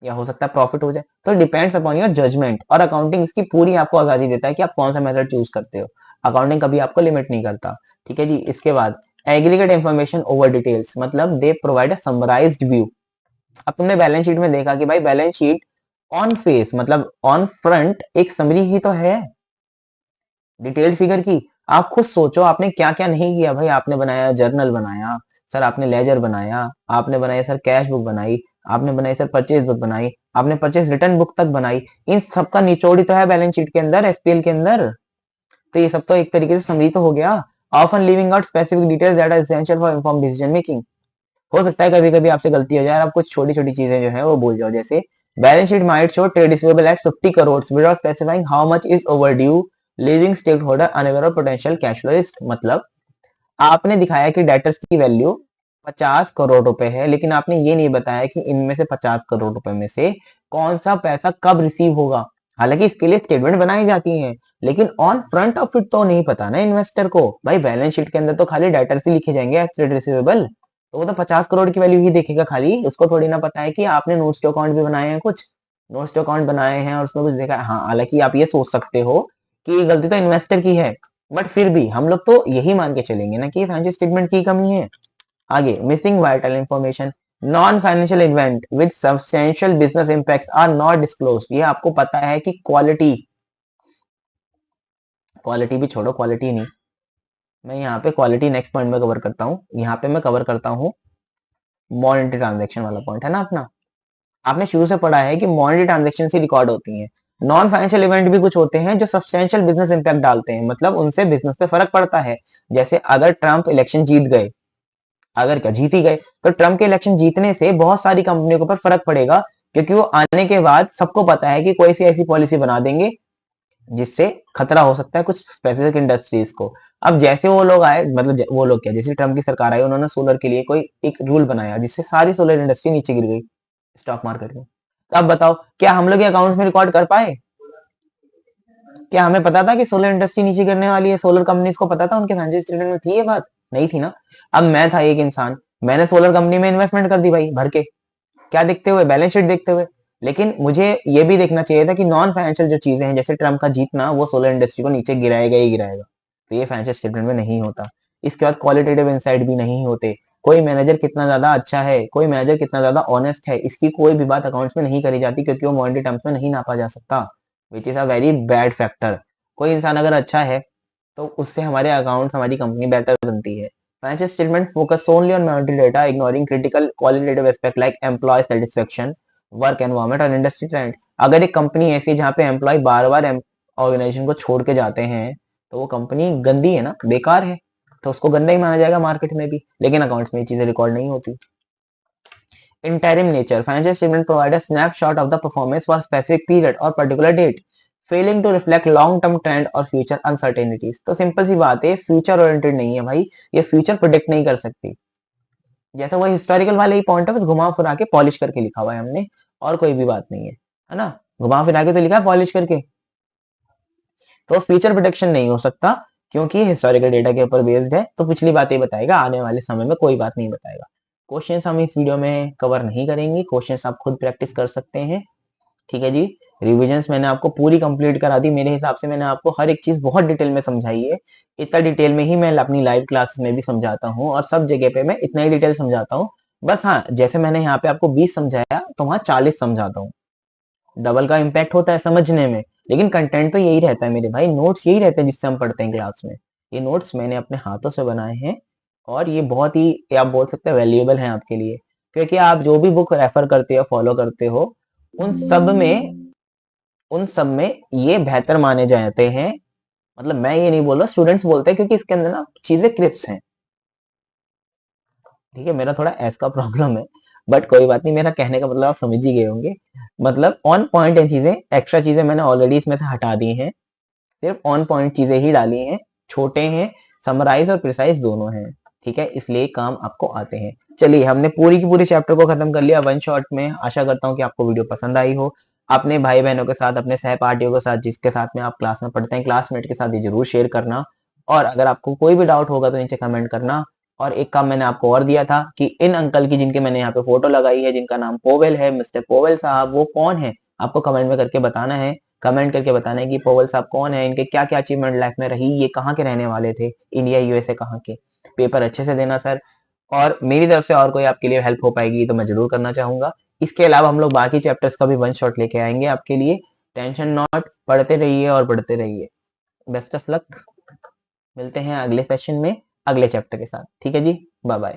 या हो सकता है प्रॉफिट हो जाए। तो डिपेंड्स अपॉन योर जजमेंट। और अकाउंटिंग इसकी पूरी आपको आजादी देता है कि आप कौन सा मेथड चूज करते हो। अकाउंटिंग कभी आपको लिमिट नहीं करता, ठीक है जी। इसके बाद एग्रीगेट इन्फॉर्मेशन ओवर डिटेल्स, मतलब they provide a summarised view. अब तुमने बैलेंस शीट में देखा कि भाई बैलेंस शीट ऑन फेस मतलब ऑन फ्रंट एक समरी ही तो है, डिटेल्ड फिगर की। आप खुद सोचो आपने क्या क्या नहीं किया भाई। आपने बनाया जर्नल बनाया सर, आपने लेजर बनाया, आपने बनाया सर कैश बुक बनाई, आपने बनाई सर परचेज बुक बनाई, आपने परचेज रिटर्न बुक तक बनाई। इन सबका निचोड़ ही तो है बैलेंस शीट के अंदर, एसपीएल के अंदर। तो ये सब तो एक तरीके से समरी तो हो गया। Often leaving out specific details that are essential for inform decision making. हो सकता है कभी कभी आपसे गलती हो जाए, आप कुछ छोटी छोटी चीजें जो है वो भूल जाओ। जैसे balance sheet might show trade receivable at 50 crore without specifying how much is overdue, leaving stakeholder unaware of potential cash flow risk. मतलब आपने दिखाया कि डेटर्स की वैल्यू 50 करोड़ रुपए है, लेकिन आपने ये नहीं बताया कि इनमें से 50 करोड़ रुपए में से कौन सा पैसा कब रिसीव होगा। हालांकि इसके लिए स्टेटमेंट बनाई जाती हैं, लेकिन ऑन फ्रंट ऑफ इट तो नहीं पता ना इन्वेस्टर को। भाई बैलेंस शीट के अंदर तो खाली डेटर्स ही लिखे जाएंगे एज ट्रेड रिसीवेबल, तो वो तो 50 करोड़ की वैल्यू ही देखेगा खाली। उसको थोड़ी ना पता है कि आपने नोट्स टू अकाउंट भी बनाए हैं, कुछ नोट्स टू अकाउंट बनाए हैं और उसमें कुछ देखा है। हाँ, हालांकि आप ये सोच सकते हो कि ये गलती तो इन्वेस्टर की है, बट फिर भी हम लोग तो यही मान के चलेंगे ना कि फाइनेंशियल स्टेटमेंट की कमी है। आगे, missing vital information, non financial event with substantial business impacts are not disclosed. ये आपको पता है कि क्वालिटी, क्वालिटी भी छोड़ो, क्वालिटी नहीं, मैं यहाँ पे क्वालिटी नेक्स्ट पॉइंट में कवर करता हूँ। यहाँ पे मैं कवर करता हूँ मॉनेटरी ट्रांजैक्शन वाला पॉइंट है ना अपना। आपने शुरू से पढ़ा है कि मॉनेटरी ट्रांजैक्शन ही रिकॉर्ड होती हैं। नॉन फाइनेंशियल इवेंट भी कुछ होते हैं जो सब्सटेंशियल बिजनेस इंपैक्ट डालते हैं, मतलब उनसे बिजनेस पे फर्क पड़ता है। जैसे अगर ट्रंप इलेक्शन जीत गए, अगर क्या जीत ही गए, तो ट्रंप के इलेक्शन जीतने से बहुत सारी कंपनियों के ऊपर फर्क पड़ेगा, क्योंकि वो आने के बाद सबको पता है कि कोई सी ऐसी पॉलिसी बना देंगे जिससे खतरा हो सकता है कुछ स्पेसिफिक इंडस्ट्रीज को। अब जैसे वो लोग आए, मतलब वो लोग क्या, जैसे ट्रंप की सरकार आई, उन्होंने सोलर के लिए कोई एक रूल बनाया जिससे सारी सोलर इंडस्ट्री नीचे गिर गई स्टॉक मार्केट में। तो अब बताओ, क्या हम लोग अकाउंट्स में रिकॉर्ड कर पाए? क्या हमें पता था कि सोलर इंडस्ट्री नीचे गिरने वाली है? सोलर कंपनीज को पता था? उनके फाइनेंशियल स्टेटमेंट में थी ये बात? नहीं थी ना। अब मैं था एक इंसान, मैंने सोलर कंपनी में इन्वेस्टमेंट कर दी भाई भर के, क्या देखते हुए? बैलेंस शीट देखते हुए। लेकिन मुझे ये भी देखना चाहिए था कि नॉन फाइनेंशियल जो चीजें हैं, जैसे ट्रम्प का जीतना, वो सोलर इंडस्ट्री को नीचे गिराएगा ही गिराएगा। तो ये फाइनेंशियल स्टेटमेंट में नहीं होता। इसके बाद क्वालिटेटिव इंसाइट भी नहीं होते। कोई मैनेजर कितना ज्यादा अच्छा है, कोई मैनेजर कितना ज्यादा ऑनेस्ट है, इसकी कोई भी बात अकाउंट्स में नहीं करी जाती, क्योंकि वो मॉनेटरी टर्म्स में नहीं नापा जा सकता, which is a very bad factor. कोई इंसान अगर अच्छा है तो उससे हमारे अकाउंट्स, हमारी कंपनी बेटर बनती है। Financial statement focus only on monetary data, ignoring critical qualitative aspect like employee satisfaction, work environment और industry trend। अगर एक कंपनी ऐसी है जहाँ पे एम्प्लॉय बार बार ऑर्गेनाइजेशन को छोड़ के जाते हैं, तो वो कंपनी गंदी है ना, बेकार है, तो उसको गंदा ही माना जाएगा मार्केट में भी। लेकिन अकाउंट्स में ये चीजें रिकॉर्ड नहीं होती। Interim nature, financial statement provide a snapshot of the performance for a specific period or particular date, failing to reflect long term trend और future uncertainties। तो सिंपल सी बात है, फ्यूचर ओरिएंटेड नहीं है भाई, ये फ्यूचर प्रोडिक्ट नहीं कर सकती। जैसा वो हिस्टोरिकल वाले ही पॉइंट है, बस घुमा फिरा के पॉलिश करके लिखा हुआ है हमने, और कोई भी बात नहीं है ना। घुमा फिरा के तो लिखा है पॉलिश करके, तो फ्यूचर प्रोडिक्शन नहीं हो सकता, क्योंकि हिस्टोरिकल डेटा के ऊपर बेस्ड है। तो पिछली बातें बताएगा, आने वाले समय में कोई बात नहीं बताएगा। क्वेश्चंस हम इस वीडियो में कवर नहीं करेंगे, क्वेश्चंस आप खुद प्रैक्टिस कर सकते हैं, ठीक है जी। रिविजन्स मैंने आपको पूरी कंप्लीट करा दी, मेरे हिसाब से मैंने आपको हर एक चीज बहुत डिटेल में समझाई है। इतना डिटेल में ही मैं अपनी लाइव क्लासेस में भी समझाता हूँ, और सब जगह पे मैं इतना ही डिटेल समझाता हूँ। बस हाँ, जैसे मैंने यहाँ पे आपको 20 समझाया, तो वहां 40 समझाता हूँ। डबल का इम्पैक्ट होता है समझने में, लेकिन कंटेंट तो यही रहता है मेरे भाई, नोट्स यही रहते हैं जिससे हम पढ़ते हैं क्लास में। ये नोट्स मैंने अपने हाथों से बनाए हैं, और ये बहुत ही, आप बोल सकते हैं, वैल्यूएबल हैं आपके लिए, क्योंकि आप जो भी बुक रेफर करते हो, फॉलो करते हो, उन सब में उन सब में ये बेहतर माने जाते हैं। मतलब मैं ये नहीं बोल रहा, स्टूडेंट्स बोलते हैं, क्योंकि इसके अंदर ना चीजें क्रिप्स हैं। ठीक है, मेरा थोड़ा एस का प्रॉब्लम है, बट कोई बात नहीं, मेरा कहने का मतलब आप समझ ही गए होंगे। मतलब ऑन पॉइंट है चीजें, एक्स्ट्रा चीजें मैंने ऑलरेडी इसमें से हटा दी हैं, सिर्फ ऑन पॉइंट चीजें ही डाली हैं। छोटे हैं, समराइज और प्रिसाइज दोनों हैं। ठीक है, इसलिए काम आपको आते हैं। चलिए, हमने पूरी की पूरी चैप्टर को खत्म कर लिया वन शॉट में। आशा करता हूँ कि आपको वीडियो पसंद आई हो। अपने भाई बहनों के साथ, अपने सहपाठियों के साथ, जिसके साथ में आप क्लास में पढ़ते हैं, क्लासमेट के साथ ये जरूर शेयर करना। और अगर आपको कोई भी डाउट होगा तो नीचे कमेंट करना। और एक काम मैंने आपको और दिया था कि इन अंकल की, जिनके मैंने यहाँ पे फोटो लगाई है, जिनका नाम पोवेल है, मिस्टर पोवेल साहब, वो कौन है, आपको कमेंट में करके बताना है। कमेंट करके बताना है कि पोवेल साहब कौन है, इनके क्या क्या अचीवमेंट लाइफ में रही, ये कहाँ के रहने वाले थे, इंडिया यूएसए कहाँ के। पेपर अच्छे से देना सर। और मेरी तरफ से और कोई आपके लिए हेल्प हो पाएगी तो मैं जरूर करना चाहूंगा। इसके अलावा हम लोग बाकी चैप्टर्स का भी वन शॉट लेके आएंगे आपके लिए। टेंशन नॉट, पढ़ते रहिए और बढ़ते रहिए। Best of luck. मिलते हैं अगले सेशन में अगले चैप्टर के साथ। ठीक है जी, बाय बाय।